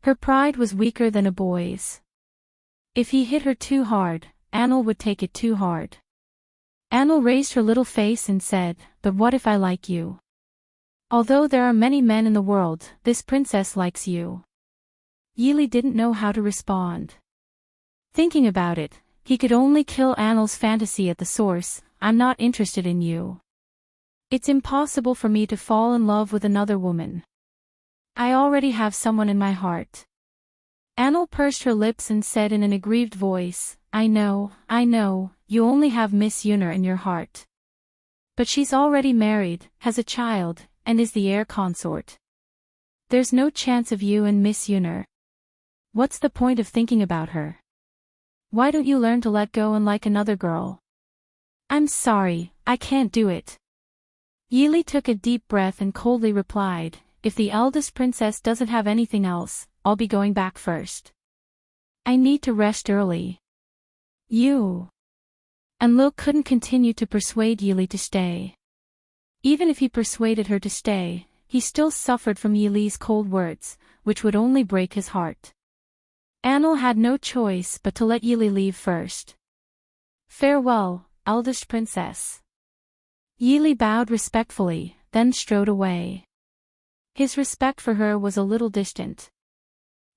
Her pride was weaker than a boy's. If he hit her too hard, Anil would take it too hard. Anil raised her little face and said, "But what if I like you? Although there are many men in the world, this princess likes you." Yili didn't know how to respond. Thinking about it, he could only kill Anil's fantasy at the source. "I'm not interested in you. It's impossible for me to fall in love with another woman. I already have someone in my heart." Anil pursed her lips and said in an aggrieved voice, I know, you only have Miss Yuner in your heart. But she's already married, has a child, and is the heir consort. There's no chance of you and Miss Yuner. What's the point of thinking about her? Why don't you learn to let go and like another girl?" "I'm sorry, I can't do it." Yili took a deep breath and coldly replied, "If the eldest princess doesn't have anything else, I'll be going back first. I need to rest early." "You." And Lil couldn't continue to persuade Yili to stay. Even if he persuaded her to stay, he still suffered from Yili's cold words, which would only break his heart. Anil had no choice but to let Yili leave first. "Farewell, eldest princess." Yili bowed respectfully, then strode away. His respect for her was a little distant.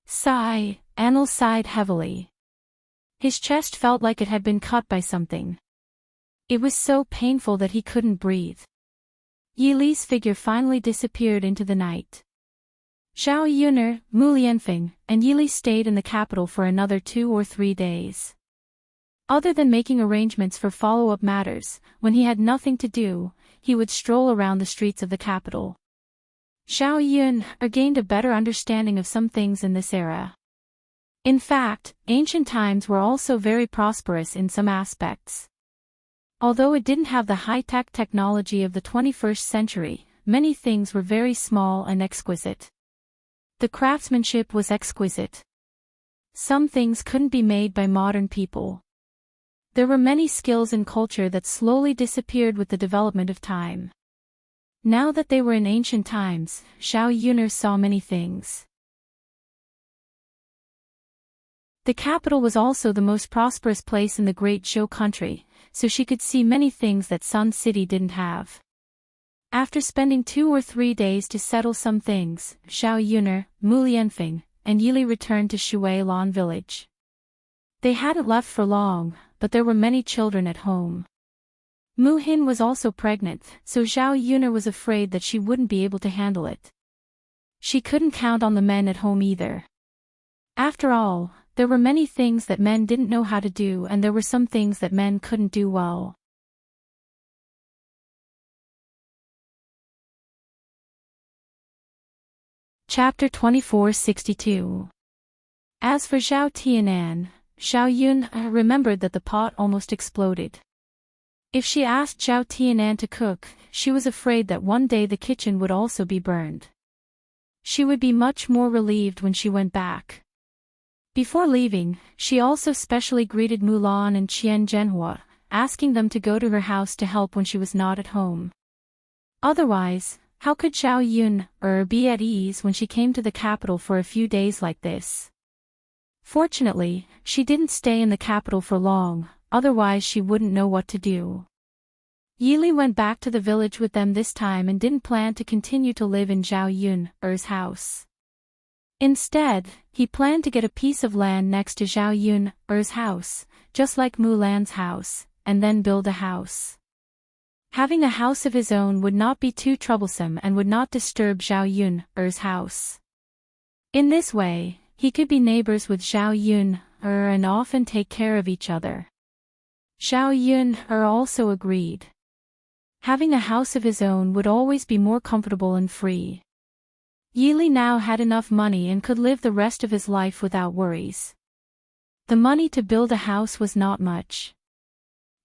Sigh, Anil sighed heavily. His chest felt like it had been cut by something. It was so painful that he couldn't breathe. Yili's figure finally disappeared into the night. Zhao Yuner, Mu Lianfeng, and Yili stayed in the capital for another 2 or 3 days. Other than making arrangements for follow-up matters, when he had nothing to do, he would stroll around the streets of the capital. Zhao Yuner gained a better understanding of some things in this era. In fact, ancient times were also very prosperous in some aspects. Although it didn't have the high-tech technology of the 21st century, many things were very small and exquisite. The craftsmanship was exquisite. Some things couldn't be made by modern people. There were many skills and culture that slowly disappeared with the development of time. Now that they were in ancient times, Xiao Yuner saw many things. The capital was also the most prosperous place in the great Zhou country, so she could see many things that Sun City didn't have. After spending 2 or 3 days to settle some things, Xiao Yuner, Mu Lianfeng, and Yili returned to Shuilan village. They hadn't left for long, but there were many children at home. Mu Hin was also pregnant, so Xiao Yuner was afraid that she wouldn't be able to handle it. She couldn't count on the men at home either. After all, there were many things that men didn't know how to do, and there were some things that men couldn't do well. Chapter 2462. As for Zhao Tianan, Xiao Yun remembered that the pot almost exploded. If she asked Zhao Tianan to cook, she was afraid that one day the kitchen would also be burned. She would be much more relieved when she went back. Before leaving, she also specially greeted Mulan and Qian Zhenhua, asking them to go to her house to help when she was not at home. Otherwise, how could Xiao Yun be at ease when she came to the capital for a few days like this? Fortunately, she didn't stay in the capital for long, otherwise she wouldn't know what to do. Yili went back to the village with them this time and didn't plan to continue to live in Zhao Yun's house. Instead, he planned to get a piece of land next to Zhao Yun's house, just like Mulan's house, and then build a house. Having a house of his own would not be too troublesome and would not disturb Zhao Yun's house. In this way, he could be neighbors with Zhao Yun and often take care of each other. Zhao Yun also agreed. Having a house of his own would always be more comfortable and free. Yili now had enough money and could live the rest of his life without worries. The money to build a house was not much.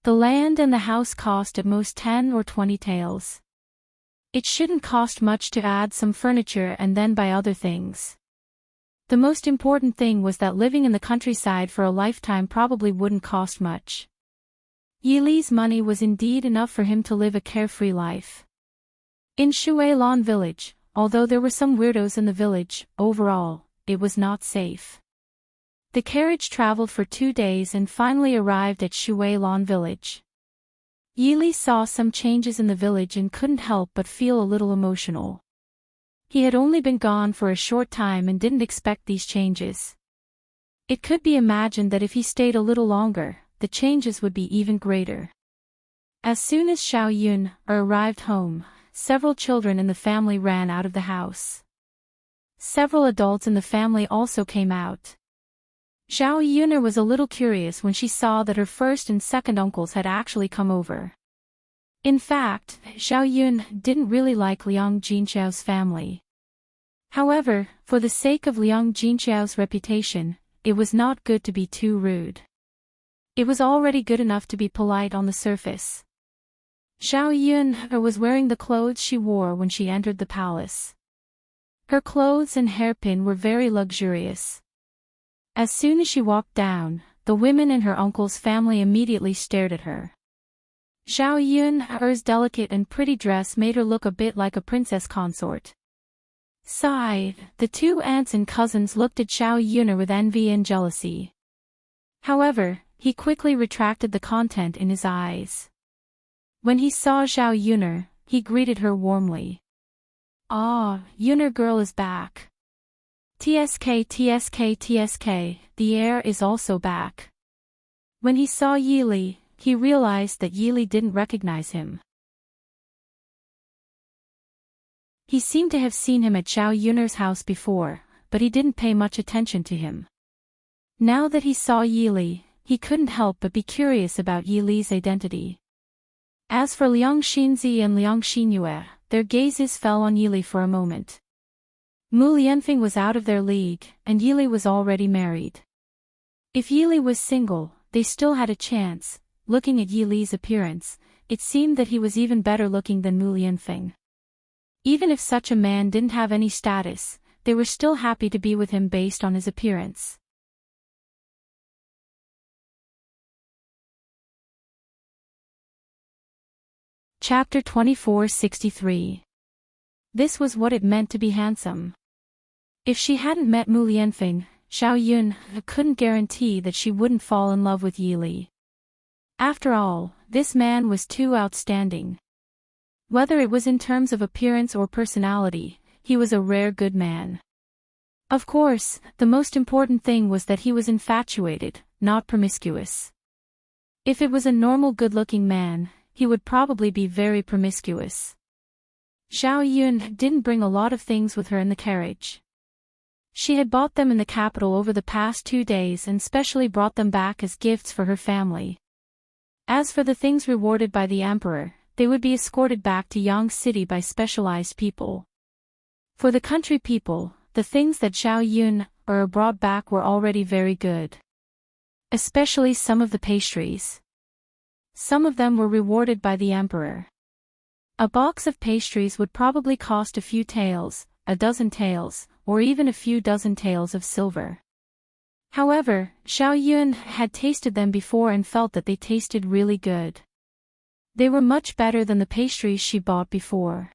The land and the house cost at most 10 or 20 taels. It shouldn't cost much to add some furniture and then buy other things. The most important thing was that living in the countryside for a lifetime probably wouldn't cost much. Yili's money was indeed enough for him to live a carefree life. In Shuilan village, although there were some weirdos in the village, overall, it was not safe. The carriage traveled for 2 days and finally arrived at Shuilan village. Yili saw some changes in the village and couldn't help but feel a little emotional. He had only been gone for a short time and didn't expect these changes. It could be imagined that if he stayed a little longer, the changes would be even greater. As soon as Xiao Yun arrived home, several children in the family ran out of the house. Several adults in the family also came out. Xiao Yuner was a little curious when she saw that her first and second uncles had actually come over. In fact, Xiao Yun didn't really like Liang Jinxiao's family. However, for the sake of Liang Jinxiao's reputation, it was not good to be too rude. It was already good enough to be polite on the surface. Xiao Yun was wearing the clothes she wore when she entered the palace. Her clothes and hairpin were very luxurious. As soon as she walked down, the women in her uncle's family immediately stared at her. Xiao Yun's delicate and pretty dress made her look a bit like a princess consort. Sighed, the 2 aunts and cousins looked at Xiao Yuner with envy and jealousy. However, he quickly retracted the content in his eyes. When he saw Xiao Yuner, he greeted her warmly. "Ah, Yuner girl is back. TSK TSK TSK, the heir is also back." When he saw Yili, he realized that Yili didn't recognize him. He seemed to have seen him at Xiao Yuner's house before, but he didn't pay much attention to him. Now that he saw Yili, he couldn't help but be curious about Yili's identity. As for Liang Xinzi and Liang Xinyue, their gazes fell on Yili for a moment. Mu Lianfeng was out of their league, and Yili was already married. If Yili was single, they still had a chance. Looking at Yili's appearance, it seemed that he was even better looking than Mu Lianfeng. Even if such a man didn't have any status, they were still happy to be with him based on his appearance. Chapter 2463. This was what it meant to be handsome. If she hadn't met Mu Lianfeng, Xiao Yun couldn't guarantee that she wouldn't fall in love with Yi Li. After all, this man was too outstanding. Whether it was in terms of appearance or personality, he was a rare good man. Of course, the most important thing was that he was infatuated, not promiscuous. If it was a normal good-looking man, he would probably be very promiscuous. Xiao Yun didn't bring a lot of things with her in the carriage. She had bought them in the capital over the past 2 days and specially brought them back as gifts for her family. As for the things rewarded by the emperor, they would be escorted back to Yang City by specialized people. For the country people, the things that Xiao Yun brought back were already very good. Especially some of the pastries. Some of them were rewarded by the emperor. A box of pastries would probably cost a few taels, a dozen taels, or even a few dozen taels of silver. However, Xiao Yun had tasted them before and felt that they tasted really good. They were much better than the pastries she bought before.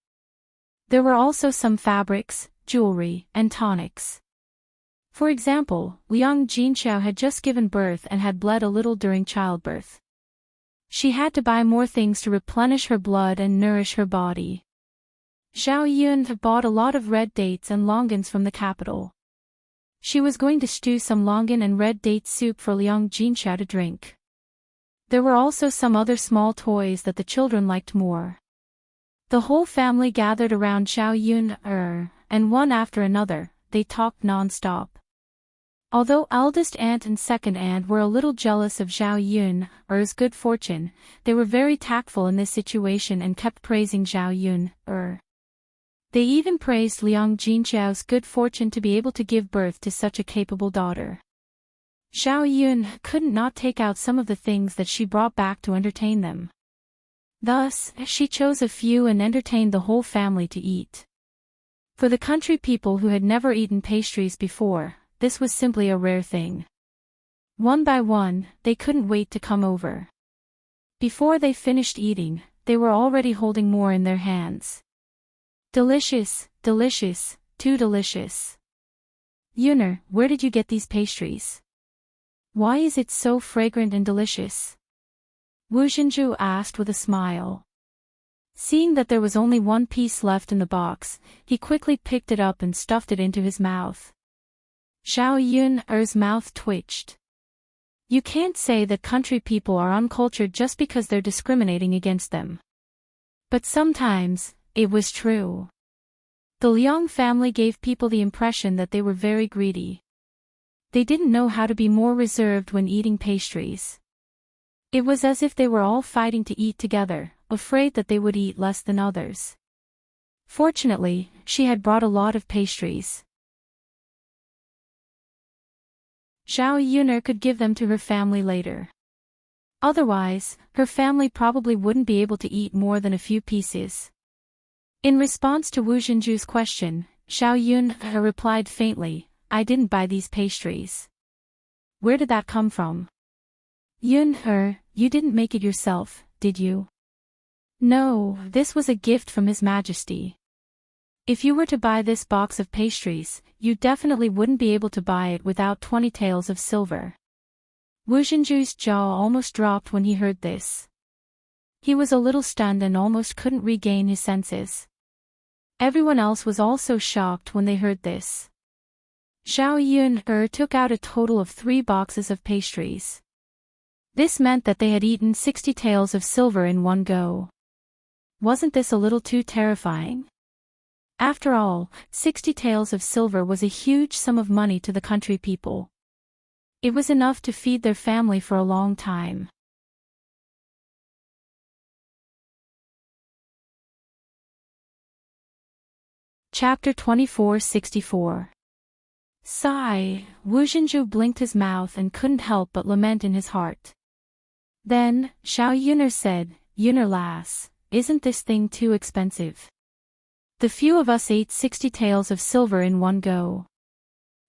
There were also some fabrics, jewelry, and tonics. For example, Liang Jinxiao had just given birth and had bled a little during childbirth. She had to buy more things to replenish her blood and nourish her body. Xiao Yun bought a lot of red dates and longans from the capital. She was going to stew some longan and red date soup for Liang Jinxiao to drink. There were also some other small toys that the children liked more. The whole family gathered around Xiao Yun, and one after another, they talked non-stop. Although eldest aunt and second aunt were a little jealous of Xiao Yun's good fortune, they were very tactful in this situation and kept praising Xiao Yun. They even praised Liang Jinxiao's good fortune to be able to give birth to such a capable daughter. Xiao Yun couldn't not take out some of the things that she brought back to entertain them. Thus, she chose a few and entertained the whole family to eat. For the country people who had never eaten pastries before, this was simply a rare thing. One by one, they couldn't wait to come over. Before they finished eating, they were already holding more in their hands. Delicious, delicious, too delicious. Yuner, where did you get these pastries? Why is it so fragrant and delicious? Wu Xinzhu asked with a smile. Seeing that there was only one piece left in the box, he quickly picked it up and stuffed it into his mouth. Xiao Yun's mouth twitched. You can't say that country people are uncultured just because they're discriminating against them. But sometimes, it was true. The Liang family gave people the impression that they were very greedy. They didn't know how to be more reserved when eating pastries. It was as if they were all fighting to eat together, afraid that they would eat less than others. Fortunately, she had brought a lot of pastries. Xiao Yuner could give them to her family later. Otherwise, her family probably wouldn't be able to eat more than a few pieces. In response to Wu Xinzhu's question, Xiao Yun replied faintly, I didn't buy these pastries. Where did that come from? Yun, you didn't make it yourself, did you? No, this was a gift from His Majesty. If you were to buy this box of pastries, you definitely wouldn't be able to buy it without 20 taels of silver. Wu Xinzhu's jaw almost dropped when he heard this. He was a little stunned and almost couldn't regain his senses. Everyone else was also shocked when they heard this. Xiao Yun took out a total of 3 boxes of pastries. This meant that they had eaten 60 taels of silver in one go. Wasn't this a little too terrifying? After all, 60 taels of silver was a huge sum of money to the country people. It was enough to feed their family for a long time. Chapter 2464. Sigh, Wu Xinzhu blinked his mouth and couldn't help but lament in his heart. Then, Xiao Yuner said, Yuner lass, isn't this thing too expensive? The few of us ate 60 taels of silver in one go.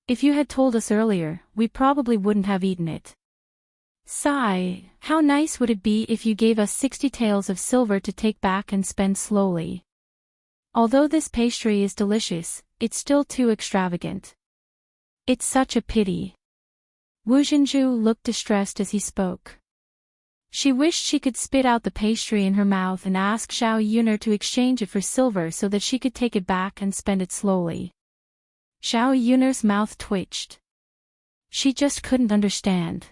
If you had told us earlier, we probably wouldn't have eaten it. Sigh, how nice would it be if you gave us 60 taels of silver to take back and spend slowly. Although this pastry is delicious, it's still too extravagant. It's such a pity. Wu Zhenju looked distressed as he spoke. She wished she could spit out the pastry in her mouth and ask Zhao Yuner to exchange it for silver so that she could take it back and spend it slowly. Zhao Yuner's mouth twitched. She just couldn't understand.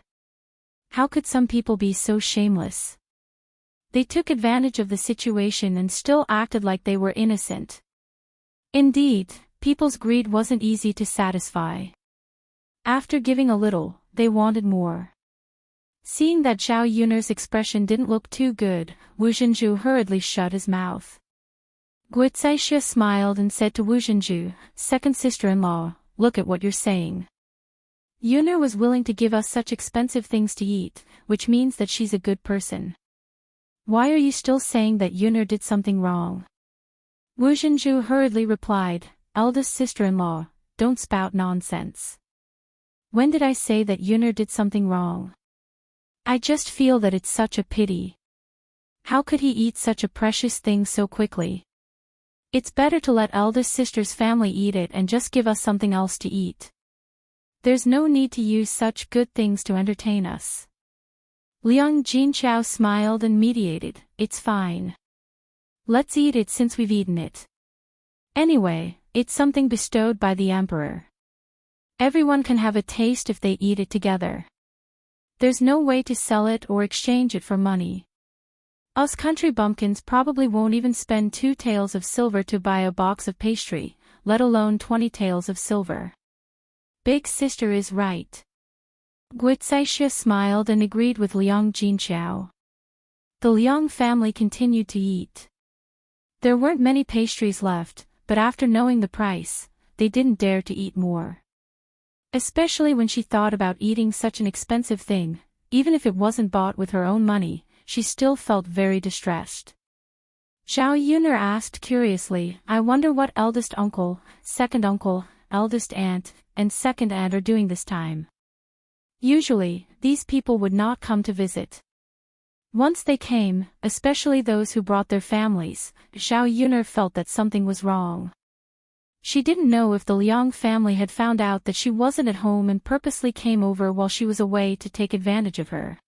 How could some people be so shameless? They took advantage of the situation and still acted like they were innocent. Indeed, people's greed wasn't easy to satisfy. After giving a little, they wanted more. Seeing that Zhao Yuner's expression didn't look too good, Wu Zhenju hurriedly shut his mouth. Guicaixia smiled and said to Wu Zhenju, "Second sister-in-law, look at what you're saying. Yuner was willing to give us such expensive things to eat, which means that she's a good person. Why are you still saying that Yuner did something wrong?" Wu Zhenju hurriedly replied, "Eldest sister-in-law, don't spout nonsense. When did I say that Yuner did something wrong? I just feel that it's such a pity. How could he eat such a precious thing so quickly? It's better to let eldest sister's family eat it and just give us something else to eat. There's no need to use such good things to entertain us." Liang Jinqiao smiled and mediated, "It's fine. Let's eat it since we've eaten it. Anyway, it's something bestowed by the emperor. Everyone can have a taste if they eat it together. There's no way to sell it or exchange it for money. Us country bumpkins probably won't even spend 2 taels of silver to buy a box of pastry, let alone 20 taels of silver. Big sister is right." Guicaixia smiled and agreed with Liang Jinqiao. The Liang family continued to eat. There weren't many pastries left, but after knowing the price, they didn't dare to eat more. Especially when she thought about eating such an expensive thing, even if it wasn't bought with her own money, she still felt very distressed. Zhao Yuner asked curiously, "I wonder what eldest uncle, eldest aunt, and second aunt are doing this time. Usually, these people would not come to visit. Once they came, especially those who brought their families, Zhao Yuner felt that something was wrong. She didn't know if the Liang family had found out that she wasn't at home and purposely came over while she was away to take advantage of her.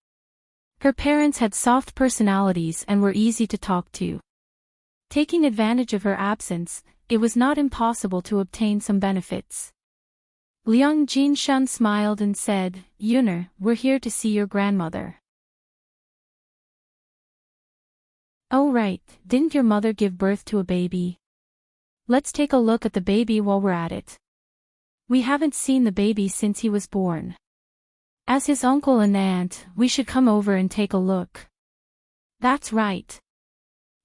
Her parents had soft personalities and were easy to talk to. Taking advantage of her absence, it was not impossible to obtain some benefits. Liang Jinshun smiled and said, "Yuner, we're here to see your grandmother." "Oh right, didn't your mother give birth to a baby? Let's take a look at the baby while we're at it. We haven't seen the baby since he was born. As his uncle and aunt, we should come over and take a look." "That's right.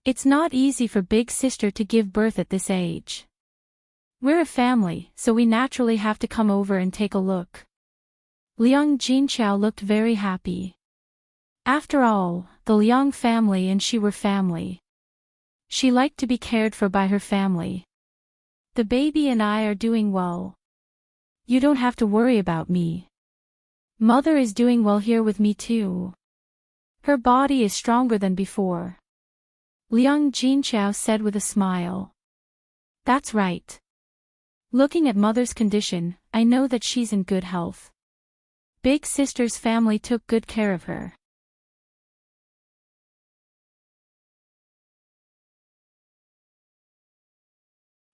It's not easy for big sister to give birth at this age. We're a family, so we naturally have to come over and take a look." Liang Jinqiao looked very happy. After all, the Liang family and she were family. She liked to be cared for by her family. "The baby and I are doing well. You don't have to worry about me. Mother is doing well here with me too. Her body is stronger than before," Liang Jinqiao said with a smile. "That's right. Looking at mother's condition, I know that she's in good health. Big sister's family took good care of her."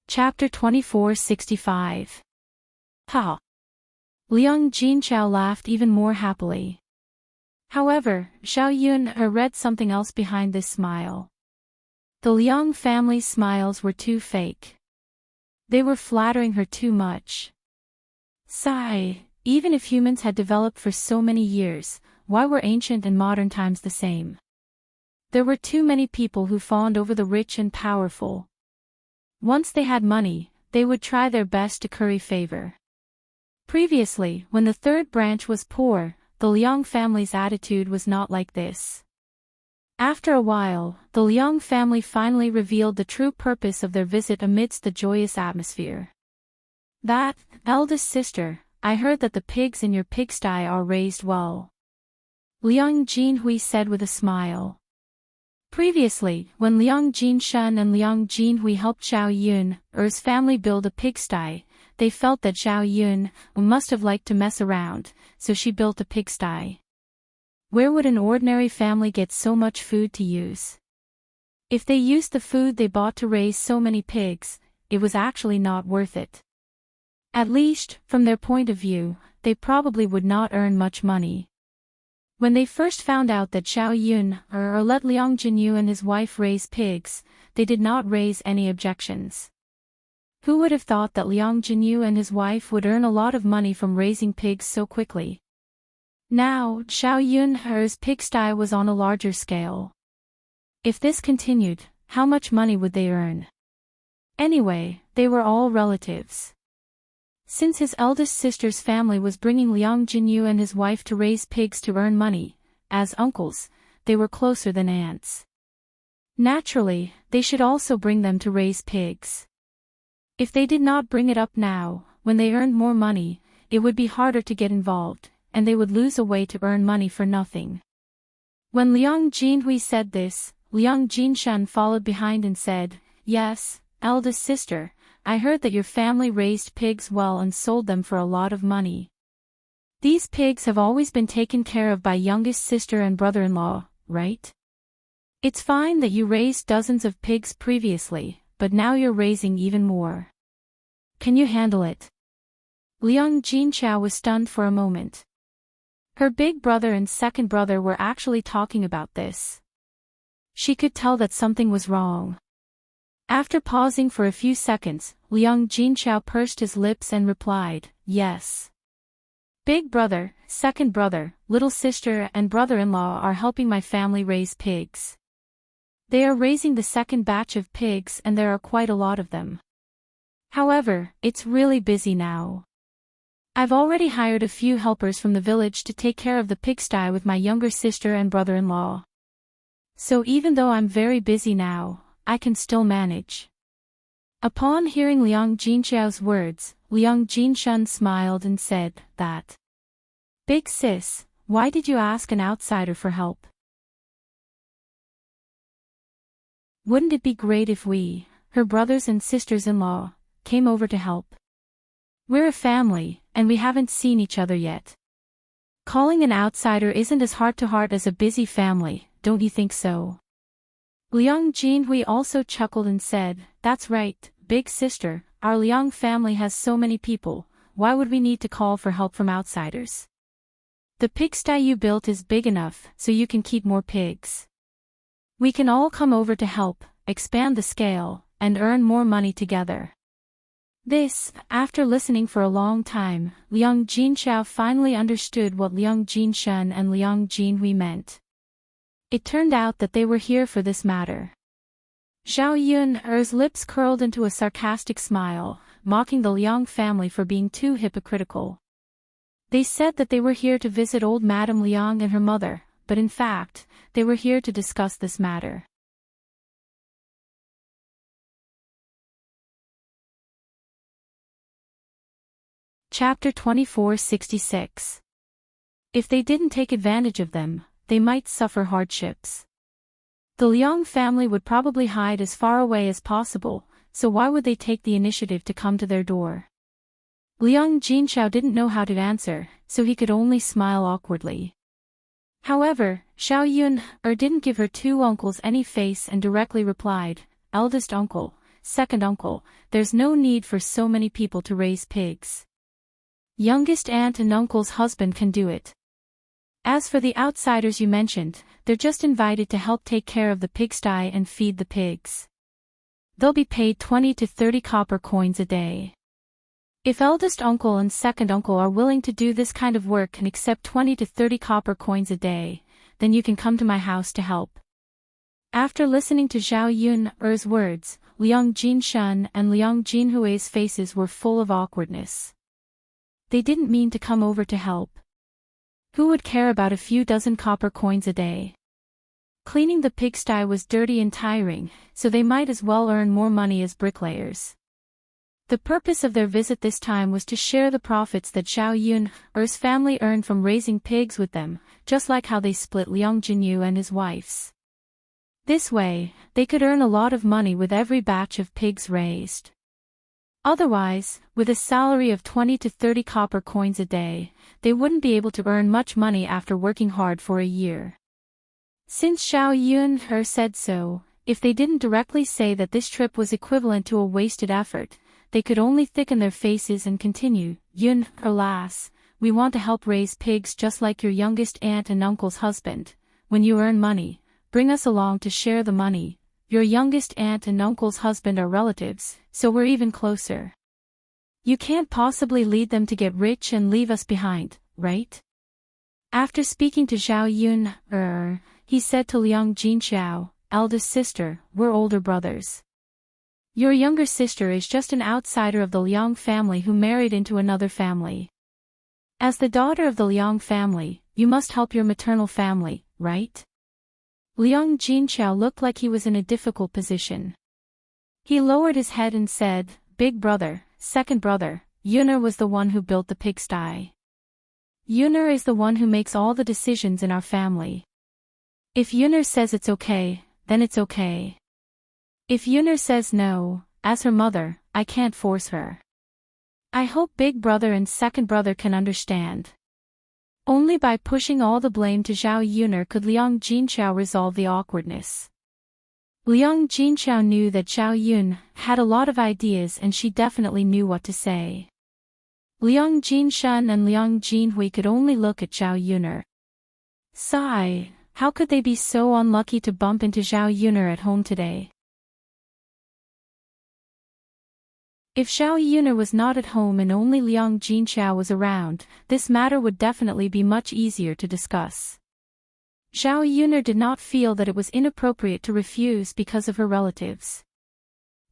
Chapter 2465. Ha! Liang Jinqiao laughed even more happily. However, Zhao Yun read something else behind this smile. The Liang family's smiles were too fake. They were flattering her too much. Sigh, even if humans had developed for so many years, why were ancient and modern times the same? There were too many people who fawned over the rich and powerful. Once they had money, they would try their best to curry favor. Previously, when the third branch was poor, the Liang family's attitude was not like this. After a while, the Liang family finally revealed the true purpose of their visit amidst the joyous atmosphere. That, eldest sister, I heard that the pigs in your pigsty are raised well. Liang Jinhui said with a smile. Previously, when Liang Jinshan and Liang Jinhui helped Zhao Yun's family build a pigsty, they felt that Zhao Yun must have liked to mess around, so she built a pigsty. Where would an ordinary family get so much food to use? If they used the food they bought to raise so many pigs, it was actually not worth it. At least, from their point of view, they probably would not earn much money. When they first found out that Zhao Yun let Liang Jinyu and his wife raise pigs, they did not raise any objections. Who would have thought that Liang Jinyu and his wife would earn a lot of money from raising pigs so quickly? Now, Zhao Yun's pigsty was on a larger scale. If this continued, how much money would they earn? Anyway, they were all relatives. Since his eldest sister's family was bringing Liang Jinyu and his wife to raise pigs to earn money, as uncles, they were closer than aunts. Naturally, they should also bring them to raise pigs. If they did not bring it up now, when they earned more money, it would be harder to get involved, and they would lose a way to earn money for nothing. When Liang Jinhui said this, Liang Jinshan followed behind and said, "Yes, eldest sister, I heard that your family raised pigs well and sold them for a lot of money. These pigs have always been taken care of by youngest sister and brother-in-law, right? It's fine that you raised dozens of pigs previously, but now you're raising even more. Can you handle it?" Liang Jinchao was stunned for a moment. Her big brother and second brother were actually talking about this. She could tell that something was wrong. After pausing for a few seconds, Liang Jinchao pursed his lips and replied, "Yes. Big brother, second brother, little sister and brother-in-law are helping my family raise pigs. They are raising the second batch of pigs and there are quite a lot of them. However, it's really busy now. I've already hired a few helpers from the village to take care of the pigsty with my younger sister and brother-in-law. So even though I'm very busy now, I can still manage." Upon hearing Liang Jinchao's words, Liang Jinshan smiled and said, "That. Big sis, why did you ask an outsider for help? Wouldn't it be great if we, her brothers and sisters-in-law, came over to help? We're a family, and we haven't seen each other yet. Calling an outsider isn't as heart-to-heart as a busy family, don't you think so?" Liang Jinhui also chuckled and said, "That's right, big sister, our Liang family has so many people, why would we need to call for help from outsiders? The pigsty you built is big enough so you can keep more pigs. We can all come over to help, expand the scale, and earn more money together." This, after listening for a long time, Liang Jinchao finally understood what Liang Jinshan and Liang Jinhui meant. It turned out that they were here for this matter. Zhao Yun's lips curled into a sarcastic smile, mocking the Liang family for being too hypocritical. They said that they were here to visit old Madame Liang and her mother, but in fact, they were here to discuss this matter. Chapter 2466. If they didn't take advantage of them, they might suffer hardships. The Liang family would probably hide as far away as possible, so why would they take the initiative to come to their door? Liang Jinchao didn't know how to answer, so he could only smile awkwardly. However, Zhao Yun didn't give her two uncles any face and directly replied, "Eldest uncle, second uncle, there's no need for so many people to raise pigs. Youngest aunt and uncle's husband can do it. As for the outsiders you mentioned, they're just invited to help take care of the pigsty and feed the pigs. They'll be paid 20 to 30 copper coins a day. If eldest uncle and second uncle are willing to do this kind of work and accept 20 to 30 copper coins a day, then you can come to my house to help." After listening to Zhao Yun's words, Liang Jinshan and Liang Jinhui's faces were full of awkwardness. They didn't mean to come over to help. Who would care about a few dozen copper coins a day? Cleaning the pigsty was dirty and tiring, so they might as well earn more money as bricklayers. The purpose of their visit this time was to share the profits that Zhao Yun's family earned from raising pigs with them, just like how they split Liang Jinyu and his wife's. This way, they could earn a lot of money with every batch of pigs raised. Otherwise, with a salary of 20 to 30 copper coins a day, they wouldn't be able to earn much money after working hard for a year. Since Zhao Yun said so, if they didn't directly say that this trip was equivalent to a wasted effort, they could only thicken their faces and continue, Yun, alas, we want to help raise pigs just like your youngest aunt and uncle's husband. When you earn money, bring us along to share the money. Your youngest aunt and uncle's husband are relatives, so we're even closer. You can't possibly lead them to get rich and leave us behind, right? After speaking to Zhao Yun, he said to Liang Jinxiao, eldest sister, we're older brothers. Your younger sister is just an outsider of the Liang family who married into another family. As the daughter of the Liang family, you must help your maternal family, right? Liang Jinxiao looked like he was in a difficult position. He lowered his head and said, Big brother, second brother, Yun'er was the one who built the pigsty. Yun'er is the one who makes all the decisions in our family. If Yun'er says it's okay, then it's okay. If Yun'er says no, as her mother, I can't force her. I hope big brother and second brother can understand. Only by pushing all the blame to Zhao Yun'er could Liang Jinxiao resolve the awkwardness. Liang Jinxiao knew that Zhao Yun had a lot of ideas and she definitely knew what to say. Liang Jinshan and Liang Jinhui could only look at Zhao Yun'er. Sigh, how could they be so unlucky to bump into Zhao Yun'er at home today? If Zhao Yun'er was not at home and only Liang Jinxiao was around, this matter would definitely be much easier to discuss. Zhao Yun'er did not feel that it was inappropriate to refuse because of her relatives.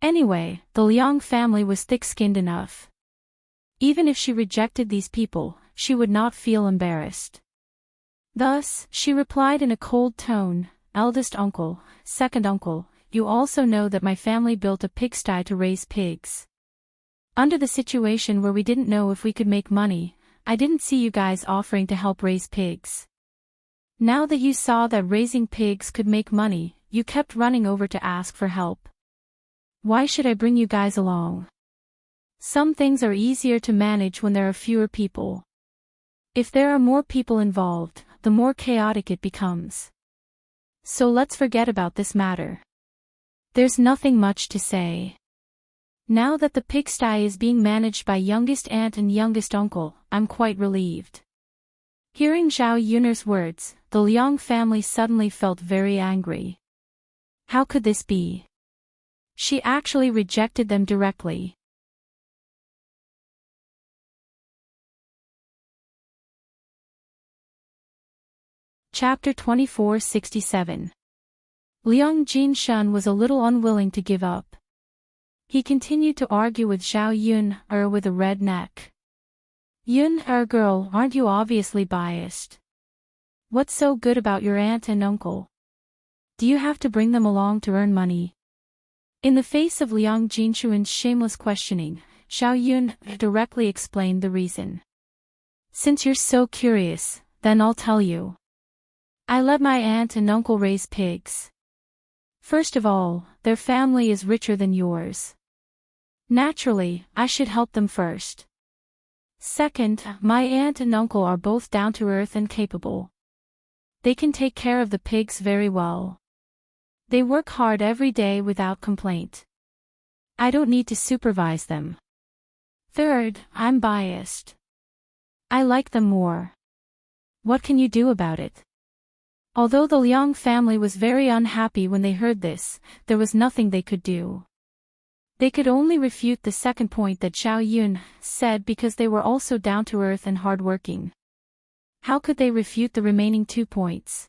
Anyway, the Liang family was thick-skinned enough. Even if she rejected these people, she would not feel embarrassed. Thus, she replied in a cold tone, eldest uncle, second uncle, you also know that my family built a pigsty to raise pigs. Under the situation where we didn't know if we could make money, I didn't see you guys offering to help raise pigs. Now that you saw that raising pigs could make money, you kept running over to ask for help. Why should I bring you guys along? Some things are easier to manage when there are fewer people. If there are more people involved, the more chaotic it becomes. So let's forget about this matter. There's nothing much to say. Now that the pigsty is being managed by youngest aunt and youngest uncle, I'm quite relieved. Hearing Zhao Yun'er's words, the Liang family suddenly felt very angry. How could this be? She actually rejected them directly. Chapter 2467. Liang Jinshan was a little unwilling to give up. He continued to argue with Zhao Yun'er with a red neck. Yun'er girl, aren't you obviously biased? What's so good about your aunt and uncle? Do you have to bring them along to earn money? In the face of Liang Jinshuan's shameless questioning, Zhao Yun directly explained the reason. Since you're so curious, then I'll tell you. I let my aunt and uncle raise pigs. First of all, their family is richer than yours. Naturally, I should help them first. Second, my aunt and uncle are both down-to-earth and capable. They can take care of the pigs very well. They work hard every day without complaint. I don't need to supervise them. Third, I'm biased. I like them more. What can you do about it? Although the Liang family was very unhappy when they heard this, there was nothing they could do. They could only refute the second point that Zhao Yun said because they were also down-to-earth and hard-working. How could they refute the remaining 2 points?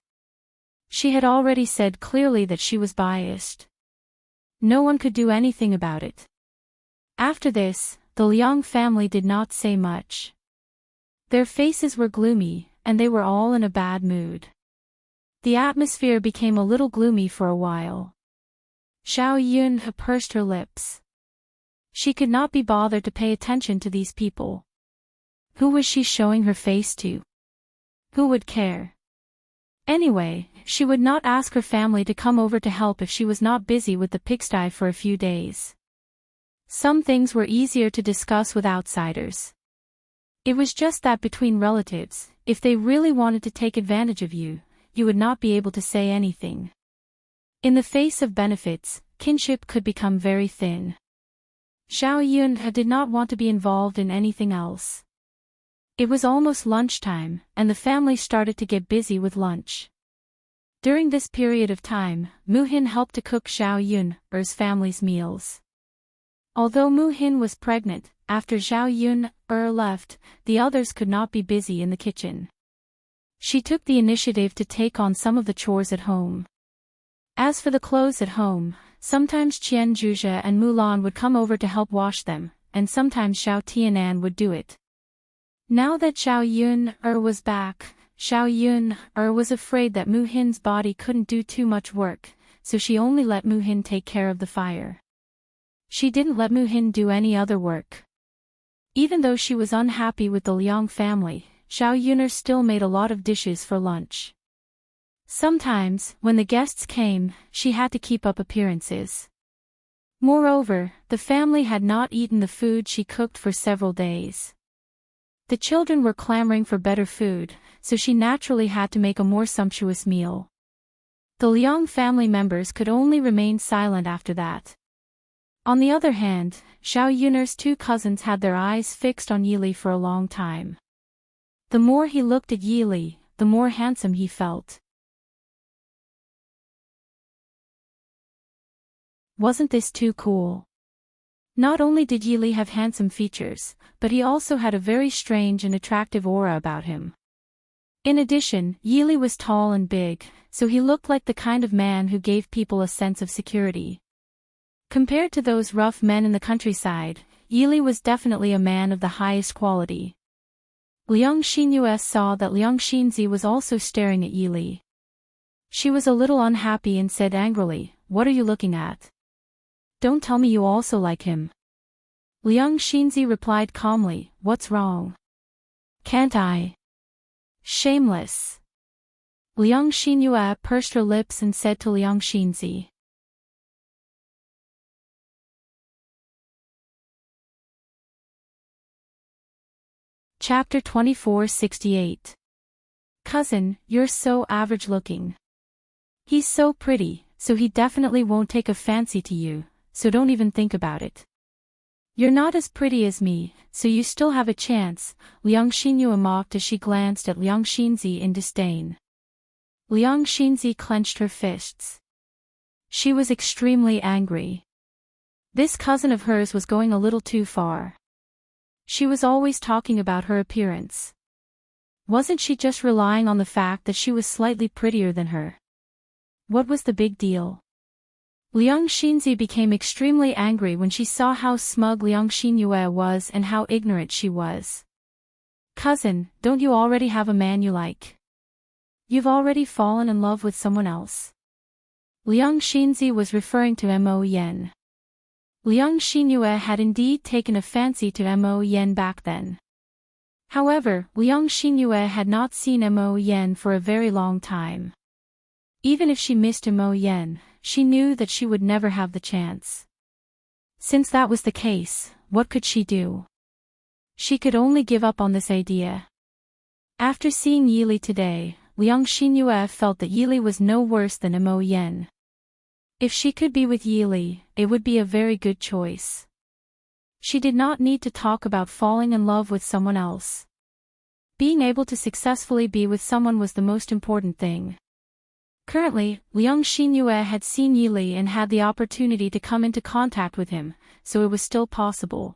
She had already said clearly that she was biased. No one could do anything about it. After this, the Liang family did not say much. Their faces were gloomy, and they were all in a bad mood. The atmosphere became a little gloomy for a while. Xiao Yun pursed her lips. She could not be bothered to pay attention to these people. Who was she showing her face to? Who would care? Anyway, she would not ask her family to come over to help if she was not busy with the pigsty for a few days. Some things were easier to discuss with outsiders. It was just that between relatives, if they really wanted to take advantage of you, you would not be able to say anything. In the face of benefits, kinship could become very thin. Xiao Yun did not want to be involved in anything else. It was almost lunchtime, and the family started to get busy with lunch. During this period of time, Mu Hin helped to cook Xiao Yun's family's meals. Although Mu Hin was pregnant, after Xiao Yun left, the others could not be busy in the kitchen. She took the initiative to take on some of the chores at home. As for the clothes at home, sometimes Qian Zhuzhe and Mulan would come over to help wash them, and sometimes Xiao Tianan would do it. Now that Xiao Yun was back, Xiao Yun was afraid that Mu Hin's body couldn't do too much work, so she only let Mu Hin take care of the fire. She didn't let Mu Hin do any other work. Even though she was unhappy with the Liang family, Xiao Yun still made a lot of dishes for lunch. Sometimes, when the guests came, she had to keep up appearances. Moreover, the family had not eaten the food she cooked for several days. The children were clamoring for better food, so she naturally had to make a more sumptuous meal. The Liang family members could only remain silent after that. On the other hand, Xiao Yun's two cousins had their eyes fixed on Yili for a long time. The more he looked at Yili, the more handsome he felt. Wasn't this too cool? Not only did Yili have handsome features, but he also had a very strange and attractive aura about him. In addition, Yili was tall and big, so he looked like the kind of man who gave people a sense of security. Compared to those rough men in the countryside, Yili was definitely a man of the highest quality. Liang Xinyue saw that Liang Xinzi was also staring at Yili. She was a little unhappy and said angrily, "What are you looking at? Don't tell me you also like him." Liang Xinzi replied calmly, "What's wrong? Can't I?" Shameless. Liang Xinyue pursed her lips and said to Liang Xinzi. Chapter 2468. Cousin, you're so average looking. He's so pretty, so he definitely won't take a fancy to you, so don't even think about it. You're not as pretty as me, so you still have a chance, Liang Xinyue mocked as she glanced at Liang Xinzi in disdain. Liang Xinzi clenched her fists. She was extremely angry. This cousin of hers was going a little too far. She was always talking about her appearance. Wasn't she just relying on the fact that she was slightly prettier than her? What was the big deal? Liang Xinzi became extremely angry when she saw how smug Liang Xinyue was and how ignorant she was. Cousin, don't you already have a man you like? You've already fallen in love with someone else. Liang Xinzi was referring to Mo Yen. Liang Xinyue had indeed taken a fancy to Mo Yen back then. However, Liang Xinyue had not seen Mo Yen for a very long time. Even if she missed Mo Yen, she knew that she would never have the chance. Since that was the case, what could she do? She could only give up on this idea. After seeing Yili today, Liang Xinyue felt that Yili was no worse than Mo Yen. If she could be with Yili, it would be a very good choice. She did not need to talk about falling in love with someone else. Being able to successfully be with someone was the most important thing. Currently, Liang Xinyue had seen Yili and had the opportunity to come into contact with him, so it was still possible.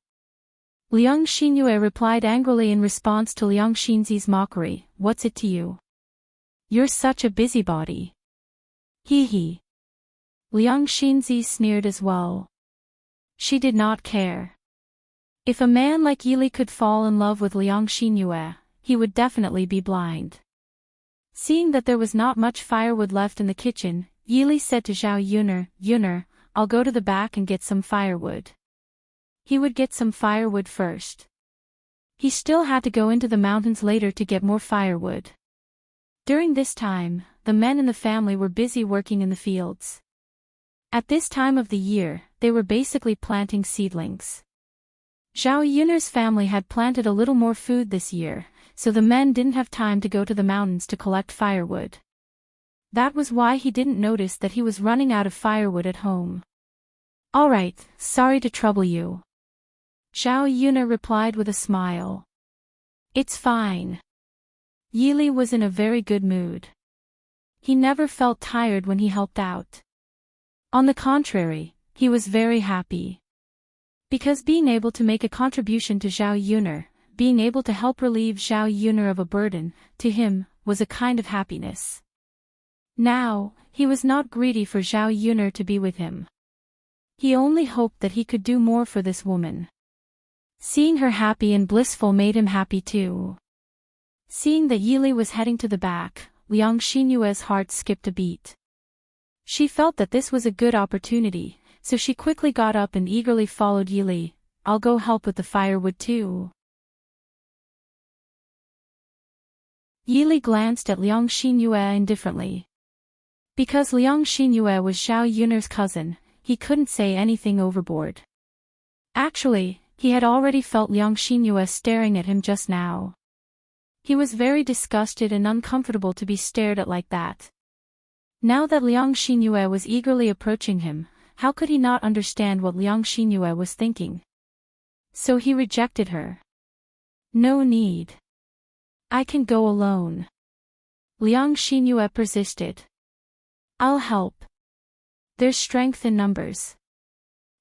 Liang Xinyue replied angrily in response to Liang Xinzi's mockery, "What's it to you? You're such a busybody." Hee hee. Liang Xinzi sneered as well. She did not care. If a man like Yili could fall in love with Liang Xinyue, he would definitely be blind. Seeing that there was not much firewood left in the kitchen, Yili said to Zhao Yuner, I'll go to the back and get some firewood. He would get some firewood first. He still had to go into the mountains later to get more firewood. During this time, the men in the family were busy working in the fields. At this time of the year, they were basically planting seedlings. Zhao Yuner's family had planted a little more food this year, so the men didn't have time to go to the mountains to collect firewood. That was why he didn't notice that he was running out of firewood at home. All right, sorry to trouble you. Zhao Yuner replied with a smile. It's fine. Yili was in a very good mood. He never felt tired when he helped out. On the contrary, he was very happy. Because being able to make a contribution to Zhao Yuner, being able to help relieve Zhao Yuner of a burden, to him, was a kind of happiness. Now, he was not greedy for Zhao Yuner to be with him. He only hoped that he could do more for this woman. Seeing her happy and blissful made him happy too. Seeing that Yili was heading to the back, Liang Xinyue's heart skipped a beat. She felt that this was a good opportunity, so she quickly got up and eagerly followed Yili. I'll go help with the firewood too. Yili glanced at Liang Xinyue indifferently. Because Liang Xinyue was Zhao Yuner's cousin, he couldn't say anything overboard. Actually, he had already felt Liang Xinyue staring at him just now. He was very disgusted and uncomfortable to be stared at like that. Now that Liang Xinyue was eagerly approaching him, how could he not understand what Liang Xinyue was thinking? So he rejected her. No need. I can go alone. Liang Xinyue persisted. I'll help. There's strength in numbers.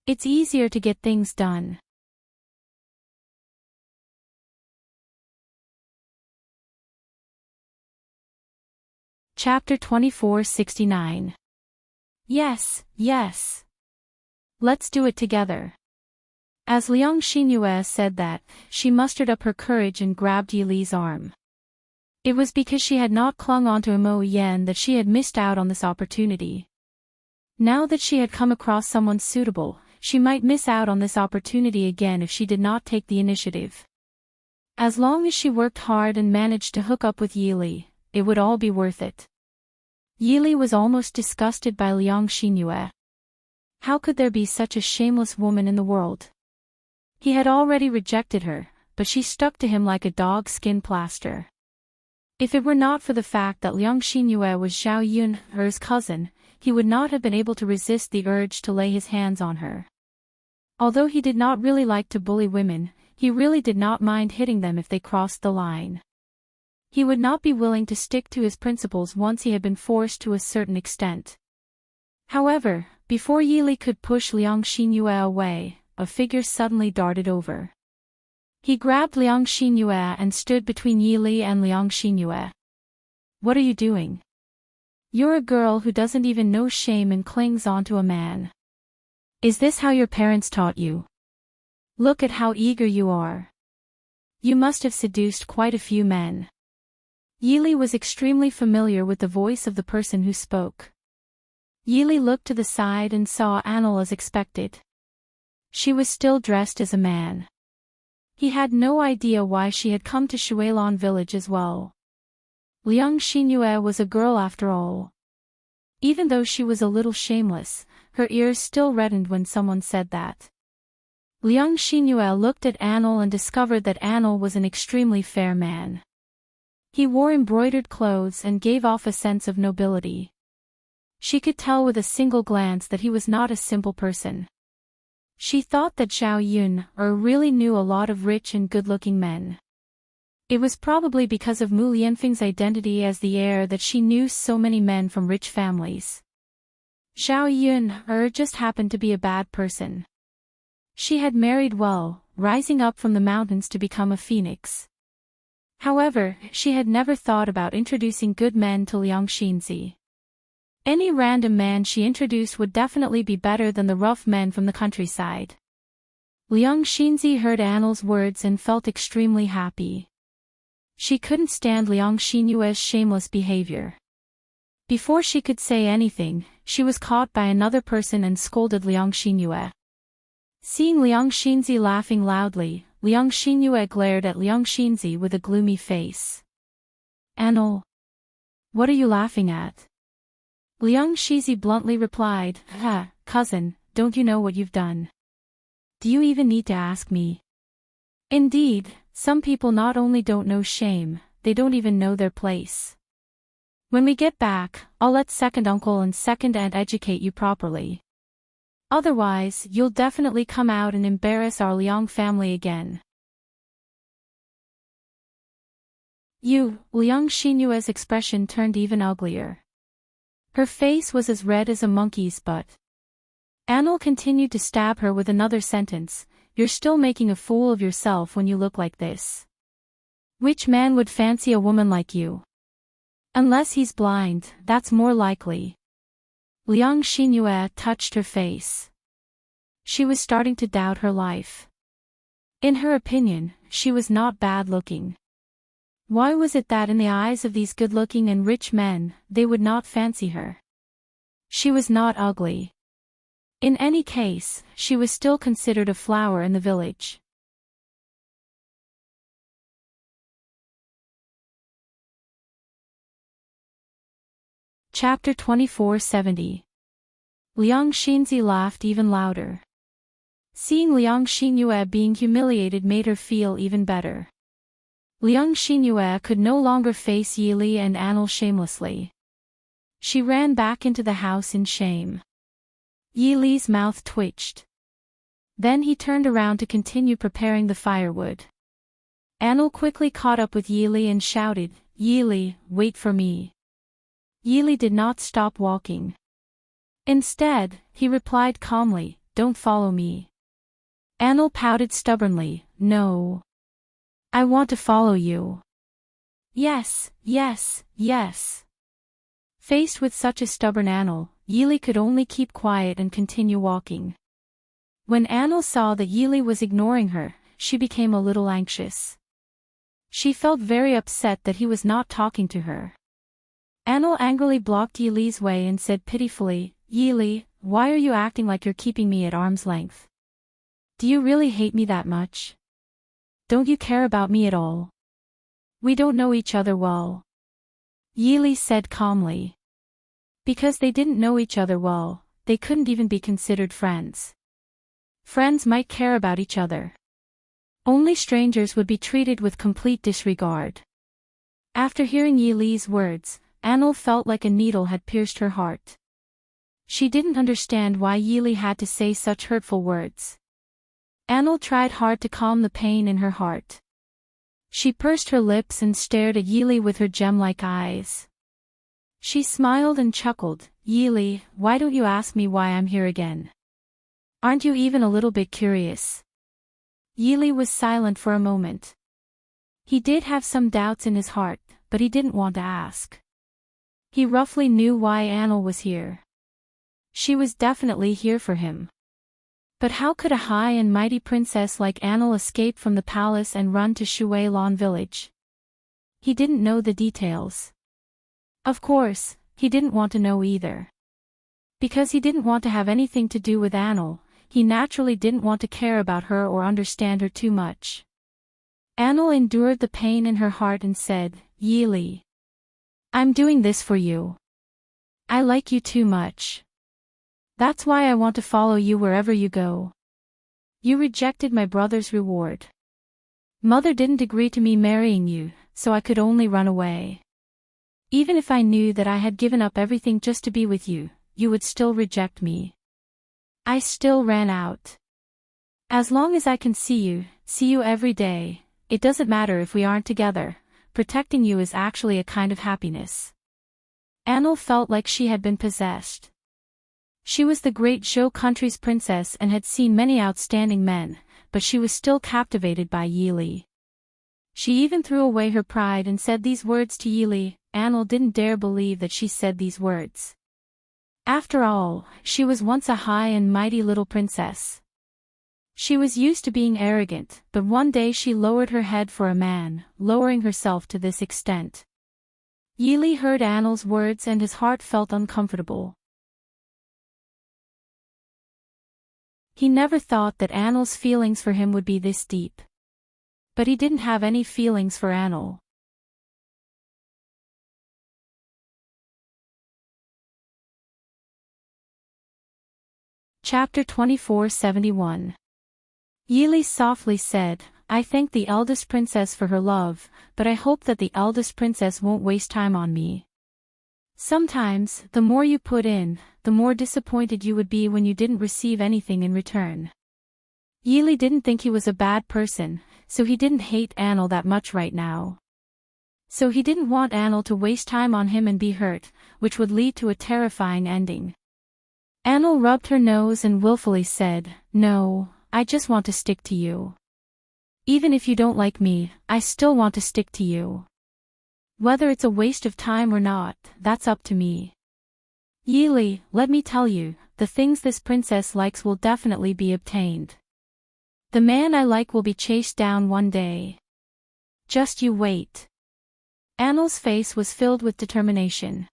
It's easier to get things done. Chapter 2469. Yes. Let's do it together. As Liang Xinyue said that, she mustered up her courage and grabbed Yili's arm. It was because she had not clung onto Mo Yan that she had missed out on this opportunity. Now that she had come across someone suitable, she might miss out on this opportunity again if she did not take the initiative. As long as she worked hard and managed to hook up with Yili, it would all be worth it. Yili was almost disgusted by Liang Xinyue. How could there be such a shameless woman in the world? He had already rejected her, but she stuck to him like a dog's skin plaster. If it were not for the fact that Liang Xinyue was Zhao Yuner's cousin, he would not have been able to resist the urge to lay his hands on her. Although he did not really like to bully women, he really did not mind hitting them if they crossed the line. He would not be willing to stick to his principles once he had been forced to a certain extent. However, before Yili could push Liang Xinyue away, a figure suddenly darted over. He grabbed Liang Xinyue and stood between Yili and Liang Xinyue. What are you doing? You're a girl who doesn't even know shame and clings onto a man. Is this how your parents taught you? Look at how eager you are. You must have seduced quite a few men. Yili was extremely familiar with the voice of the person who spoke. Yili looked to the side and saw Anil as expected. She was still dressed as a man. He had no idea why she had come to Shuilon village as well. Liang Xinyue was a girl after all. Even though she was a little shameless, her ears still reddened when someone said that. Liang Xinyue looked at Anil and discovered that Anil was an extremely fair man. He wore embroidered clothes and gave off a sense of nobility. She could tell with a single glance that he was not a simple person. She thought that Zhao Yuner really knew a lot of rich and good-looking men. It was probably because of Mu Lianfeng's identity as the heir that she knew so many men from rich families. Zhao Yuner just happened to be a bad person. She had married well, rising up from the mountains to become a phoenix. However, she had never thought about introducing good men to Liang Xinzi. Any random man she introduced would definitely be better than the rough men from the countryside. Liang Xinzi heard Anil's words and felt extremely happy. She couldn't stand Liang Xinyue's shameless behavior. Before she could say anything, she was caught by another person and scolded Liang Xinyue. Seeing Liang Xinzi laughing loudly, Liang Xinyue glared at Liang Xinzi with a gloomy face. "Anil, what are you laughing at?" Liang Xinzi bluntly replied, cousin, don't you know what you've done? Do you even need to ask me?" Indeed, some people not only don't know shame, they don't even know their place. "When we get back, I'll let second uncle and second aunt educate you properly. Otherwise, you'll definitely come out and embarrass our Liang family again." Liang Xinyue's expression turned even uglier. Her face was as red as a monkey's butt. Anil continued to stab her with another sentence, "You're still making a fool of yourself when you look like this. Which man would fancy a woman like you? Unless he's blind, that's more likely." Liang Xinyue touched her face. She was starting to doubt her life. In her opinion, she was not bad-looking. Why was it that in the eyes of these good-looking and rich men, they would not fancy her? She was not ugly. In any case, she was still considered a flower in the village. Chapter 2470. Liang Xinzi laughed even louder. Seeing Liang Xinyue being humiliated made her feel even better. Liang Xinyue could no longer face Yili and Anil shamelessly. She ran back into the house in shame. Yili's mouth twitched. Then he turned around to continue preparing the firewood. Anil quickly caught up with Yili and shouted, "Yili, wait for me." Yili did not stop walking. Instead, he replied calmly, "Don't follow me." Anil pouted stubbornly, "No. I want to follow you." Yes, yes, yes." Faced with such a stubborn Anil, Yili could only keep quiet and continue walking. When Anil saw that Yili was ignoring her, she became a little anxious. She felt very upset that he was not talking to her. Anil angrily blocked Yili's way and said pitifully, "Yili, why are you acting like you're keeping me at arm's length? Do you really hate me that much? Don't you care about me at all? We don't know each other well." Yili said calmly. Because they didn't know each other well, they couldn't even be considered friends. Friends might care about each other. Only strangers would be treated with complete disregard. After hearing Yili's words, Anil felt like a needle had pierced her heart. She didn't understand why Yili had to say such hurtful words. Anil tried hard to calm the pain in her heart. She pursed her lips and stared at Yili with her gem-like eyes. She smiled and chuckled, "Yili, why don't you ask me why I'm here again? Aren't you even a little bit curious?" Yili was silent for a moment. He did have some doubts in his heart, but he didn't want to ask. He roughly knew why Anil was here. She was definitely here for him. But how could a high and mighty princess like Anil escape from the palace and run to Shuilan village? He didn't know the details. Of course, he didn't want to know either. Because he didn't want to have anything to do with Anil, he naturally didn't want to care about her or understand her too much. Anil endured the pain in her heart and said, "Yili, I'm doing this for you. I like you too much. That's why I want to follow you wherever you go. You rejected my brother's reward. Mother didn't agree to me marrying you, so I could only run away. Even if I knew that I had given up everything just to be with you, you would still reject me. I still ran out. As long as I can see you every day, it doesn't matter if we aren't together. Protecting you is actually a kind of happiness." Anil felt like she had been possessed. She was the great Zhou country's princess and had seen many outstanding men, but she was still captivated by Yili. She even threw away her pride and said these words to Yili. Anil didn't dare believe that she said these words. After all, she was once a high and mighty little princess. She was used to being arrogant, but one day she lowered her head for a man, lowering herself to this extent. Yili heard Annel's words and his heart felt uncomfortable. He never thought that Annel's feelings for him would be this deep. But he didn't have any feelings for Annel. Chapter 2471. Yili softly said, I thank the eldest princess for her love, but I hope that the eldest princess won't waste time on me. Sometimes, the more you put in, the more disappointed you would be when you didn't receive anything in return. Yili didn't think he was a bad person, so he didn't hate Annel that much right now. So he didn't want Annel to waste time on him and be hurt, which would lead to a terrifying ending. Annel rubbed her nose and willfully said, No, I just want to stick to you. Even if you don't like me, I still want to stick to you. Whether it's a waste of time or not, that's up to me. Yili, let me tell you, the things this princess likes will definitely be obtained. The man I like will be chased down one day. Just you wait. Annel's face was filled with determination.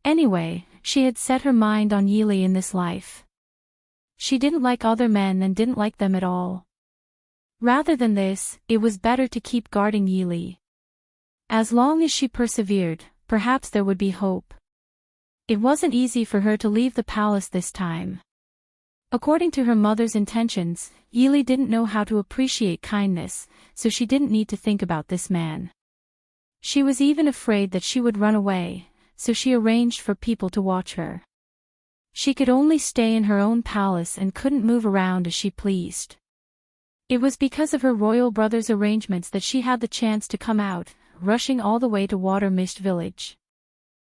Anyway, she had set her mind on Yili in this life. She didn't like other men and didn't like them at all. Rather than this, it was better to keep guarding Yili. As long as she persevered, perhaps there would be hope. It wasn't easy for her to leave the palace this time. According to her mother's intentions, Yili didn't know how to appreciate kindness, so she didn't need to think about this man. She was even afraid that she would run away, so she arranged for people to watch her. She could only stay in her own palace and couldn't move around as she pleased. It was because of her royal brother's arrangements that she had the chance to come out, rushing all the way to Water Mist Village.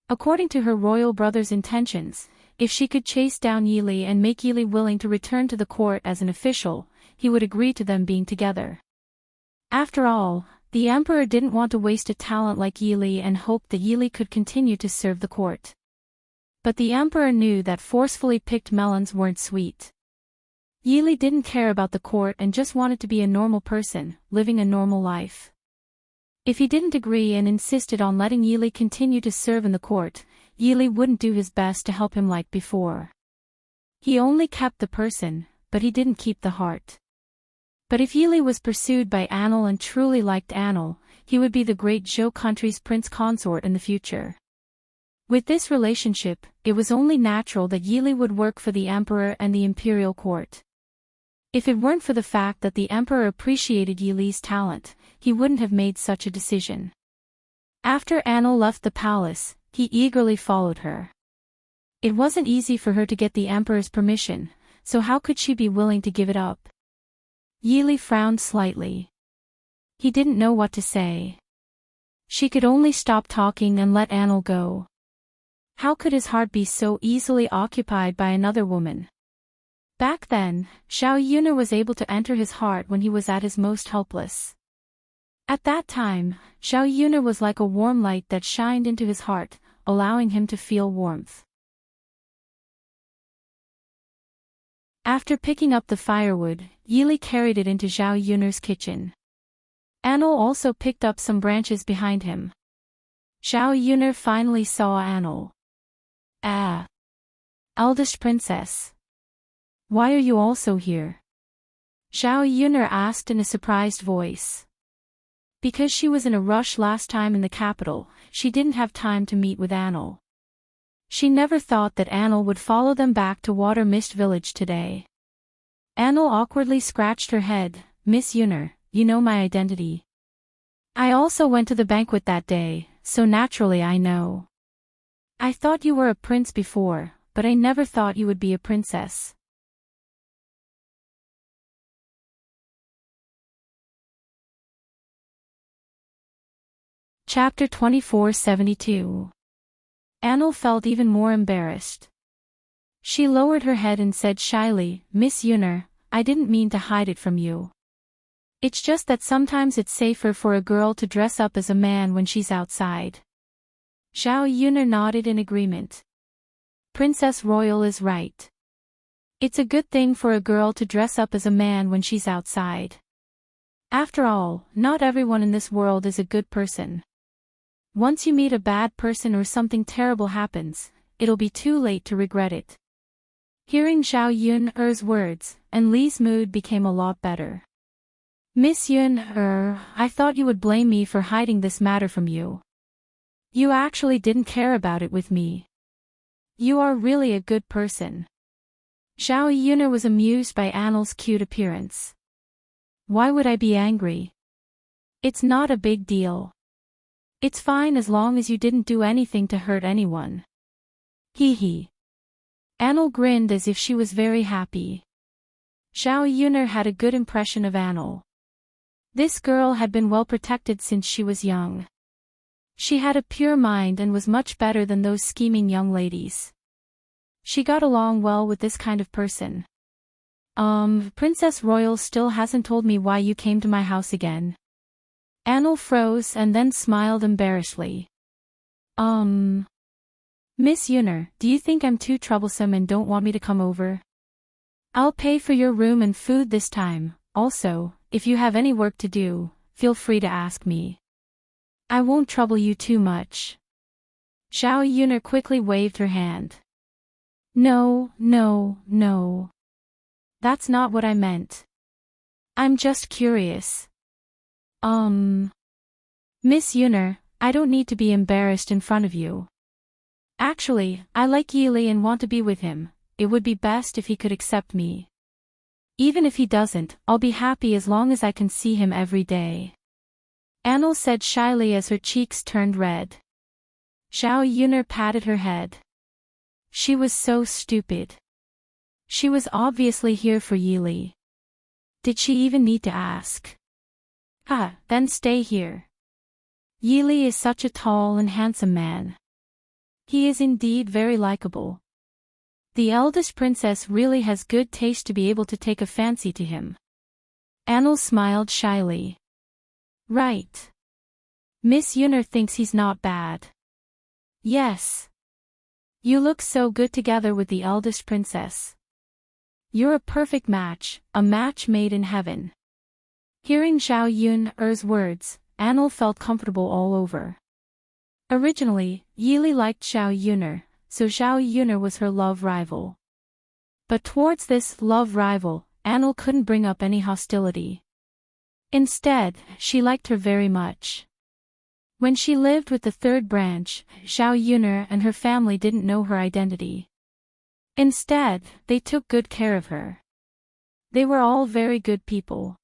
According to her royal brother's intentions, if she could chase down Yili and make Yili willing to return to the court as an official, he would agree to them being together. After all, the emperor didn't want to waste a talent like Yili and hoped that Yili could continue to serve the court. But the emperor knew that forcefully picked melons weren't sweet. Yili didn't care about the court and just wanted to be a normal person, living a normal life. If he didn't agree and insisted on letting Yili continue to serve in the court, Yili wouldn't do his best to help him like before. He only kept the person, but he didn't keep the heart. But if Yili was pursued by Annel and truly liked Annel, he would be the great Zhou country's prince consort in the future. With this relationship, it was only natural that Yili would work for the emperor and the imperial court. If it weren't for the fact that the emperor appreciated Yili's talent, he wouldn't have made such a decision. After Annel left the palace, he eagerly followed her. It wasn't easy for her to get the emperor's permission, so how could she be willing to give it up? Yili frowned slightly. He didn't know what to say. She could only stop talking and let Annel go. How could his heart be so easily occupied by another woman? Back then, Xiao Yun'er was able to enter his heart when he was at his most helpless. At that time, Xiao Yun'er was like a warm light that shined into his heart, allowing him to feel warmth. After picking up the firewood, Yili carried it into Xiao Yun'er's kitchen. Annel also picked up some branches behind him. Xiao Yun'er finally saw Annel. Ah! Eldest princess. Why are you also here? Xiao Yun'er asked in a surprised voice. Because she was in a rush last time in the capital, she didn't have time to meet with Annel. She never thought that Annel would follow them back to Water Mist Village today. Annel awkwardly scratched her head. Miss Yun'er, you know my identity. I also went to the banquet that day, so naturally I know. I thought you were a prince before, but I never thought you would be a princess. Chapter 2472. Annel felt even more embarrassed. She lowered her head and said shyly, Miss Yun'er, I didn't mean to hide it from you. It's just that sometimes it's safer for a girl to dress up as a man when she's outside. Xiao Yun'er nodded in agreement. Princess Royal is right. It's a good thing for a girl to dress up as a man when she's outside. After all, not everyone in this world is a good person. Once you meet a bad person or something terrible happens, it'll be too late to regret it. Hearing Zhao Yun's words, and Li's mood became a lot better. Miss Yun, I thought you would blame me for hiding this matter from you. You actually didn't care about it with me. You are really a good person. Zhao Yun was amused by Annel's cute appearance. Why would I be angry? It's not a big deal. It's fine as long as you didn't do anything to hurt anyone. Hee hee. Annel grinned as if she was very happy. Zhao Yun had a good impression of Annel. This girl had been well protected since she was young. She had a pure mind and was much better than those scheming young ladies. She got along well with this kind of person. Princess Royal still hasn't told me why you came to my house again. Annel froze and then smiled embarrassedly. Miss Yun, do you think I'm too troublesome and don't want me to come over? I'll pay for your room and food this time. Also, if you have any work to do, feel free to ask me. I won't trouble you too much. Zhao Yun quickly waved her hand. No. That's not what I meant. I'm just curious. Miss Yun, I don't need to be embarrassed in front of you. Actually, I like Yili and want to be with him. It would be best if he could accept me. Even if he doesn't, I'll be happy as long as I can see him every day. Annel said shyly as her cheeks turned red. Zhao Yun patted her head. She was so stupid. She was obviously here for Yili. Did she even need to ask? Then stay here. Yili is such a tall and handsome man. He is indeed very likable. The eldest princess really has good taste to be able to take a fancy to him. Annel smiled shyly. Right. Miss Yun thinks he's not bad. Yes. You look so good together with the eldest princess. You're a perfect match, a match made in heaven. Hearing Zhao Yun's words, Annel felt comfortable all over. Originally, Yili liked Zhao Yun, so Zhao Yun was her love rival. But towards this love rival, Annel couldn't bring up any hostility. Instead, she liked her very much. When she lived with the third branch, Zhao Yun and her family didn't know her identity. Instead, they took good care of her. They were all very good people.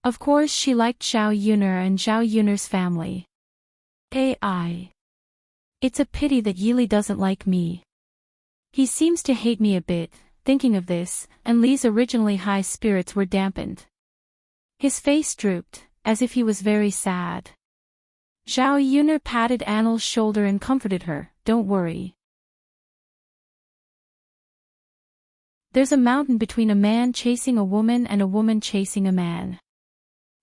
Of course she liked Zhao Yun and Zhao Yun's family. It's a pity that Yili doesn't like me. He seems to hate me a bit. Thinking of this, and Li's originally high spirits were dampened. His face drooped, as if he was very sad. Zhao Yun patted Annel's shoulder and comforted her, don't worry. There's a mountain between a man chasing a woman and a woman chasing a man.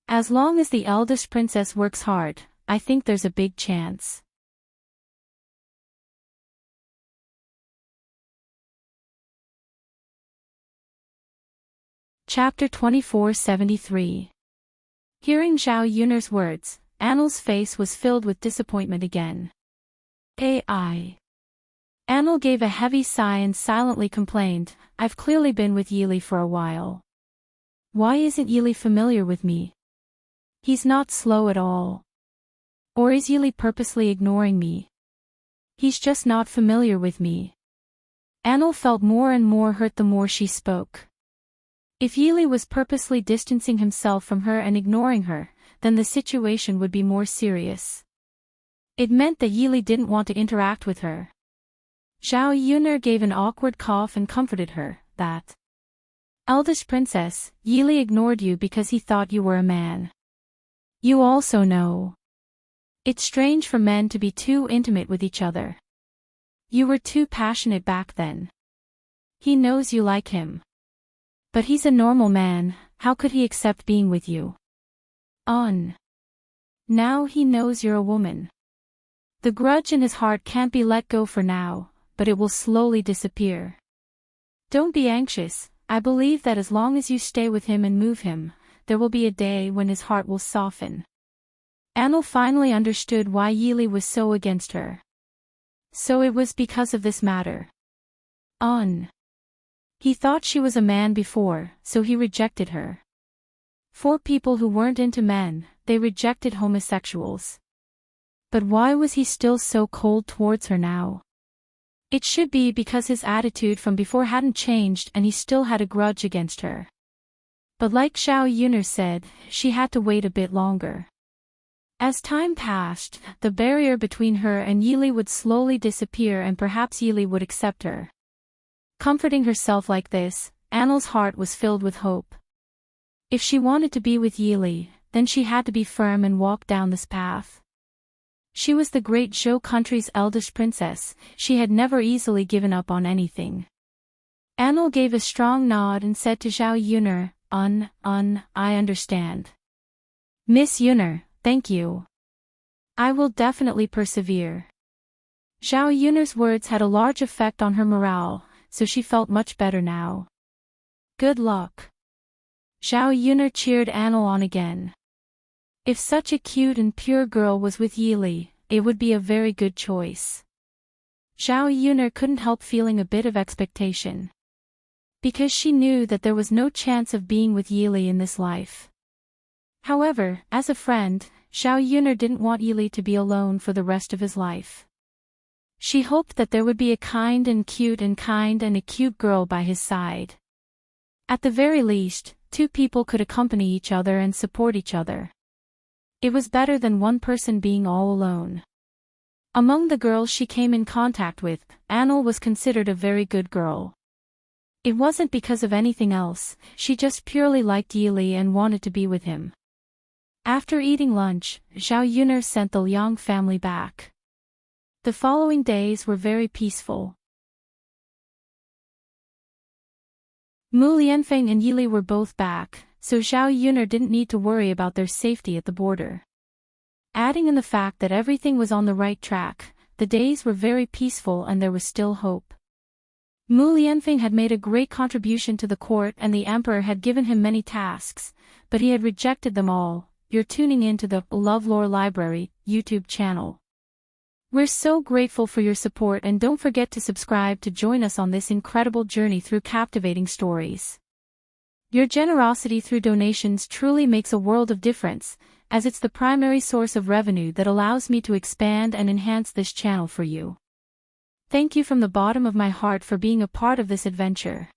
As long as the eldest princess works hard, I think there's a big chance. Chapter 2473. Hearing Zhao Yun's words, Annel's face was filled with disappointment again. Annel gave a heavy sigh and silently complained, I've clearly been with Yili for a while. Why isn't Yili familiar with me? He's not slow at all. Or is Yili purposely ignoring me? He's just not familiar with me. Annel felt more and more hurt the more she spoke. If Yili was purposely distancing himself from her and ignoring her, then the situation would be more serious. It meant that Yili didn't want to interact with her. Zhao Yun gave an awkward cough and comforted her, that eldest princess, Yili ignored you because he thought you were a man. You also know. It's strange for men to be too intimate with each other. You were too passionate back then. He knows you like him. But he's a normal man, how could he accept being with you? Now he knows you're a woman. The grudge in his heart can't be let go for now, but it will slowly disappear. Don't be anxious, I believe that as long as you stay with him and move him, there will be a day when his heart will soften. Anil finally understood why Yili was so against her. So it was because of this matter. He thought she was a man before, so he rejected her. For people who weren't into men, they rejected homosexuals. But why was he still so cold towards her now? It should be because his attitude from before hadn't changed and he still had a grudge against her. But like Xiao Yuner said, she had to wait a bit longer. As time passed, the barrier between her and Yili would slowly disappear and perhaps Yili would accept her. Comforting herself like this, Anil's heart was filled with hope. If she wanted to be with Yili, then she had to be firm and walk down this path. She was the great Zhou country's eldest princess, she had never easily given up on anything. Anil gave a strong nod and said to Xiao Yuner, I understand. Miss Yuner, thank you. I will definitely persevere. Xiao Yuner's words had a large effect on her morale, so she felt much better now. Good luck. Xiao Yuner cheered Anil on again. If such a cute and pure girl was with Yili, it would be a very good choice. Xiao Yuner couldn't help feeling a bit of expectation. Because she knew that there was no chance of being with Yili in this life. However, as a friend, Xiao Yuner didn't want Yili to be alone for the rest of his life. She hoped that there would be a kind and a cute girl by his side. At the very least, two people could accompany each other and support each other. It was better than one person being all alone. Among the girls she came in contact with, Anil was considered a very good girl. It wasn't because of anything else, she just purely liked Yili and wanted to be with him. After eating lunch, Xiao Yuner sent the Liang family back. The following days were very peaceful. Mu Lianfeng and Yili were both back, so Xiao Yuner didn't need to worry about their safety at the border. Adding in the fact that everything was on the right track, the days were very peaceful and there was still hope. Mu Lianfeng had made a great contribution to the court and the emperor had given him many tasks, but he had rejected them all. You're tuning in to the LoveLore Library YouTube channel. We're so grateful for your support and don't forget to subscribe to join us on this incredible journey through captivating stories. Your generosity through donations truly makes a world of difference, as it's the primary source of revenue that allows me to expand and enhance this channel for you. Thank you from the bottom of my heart for being a part of this adventure.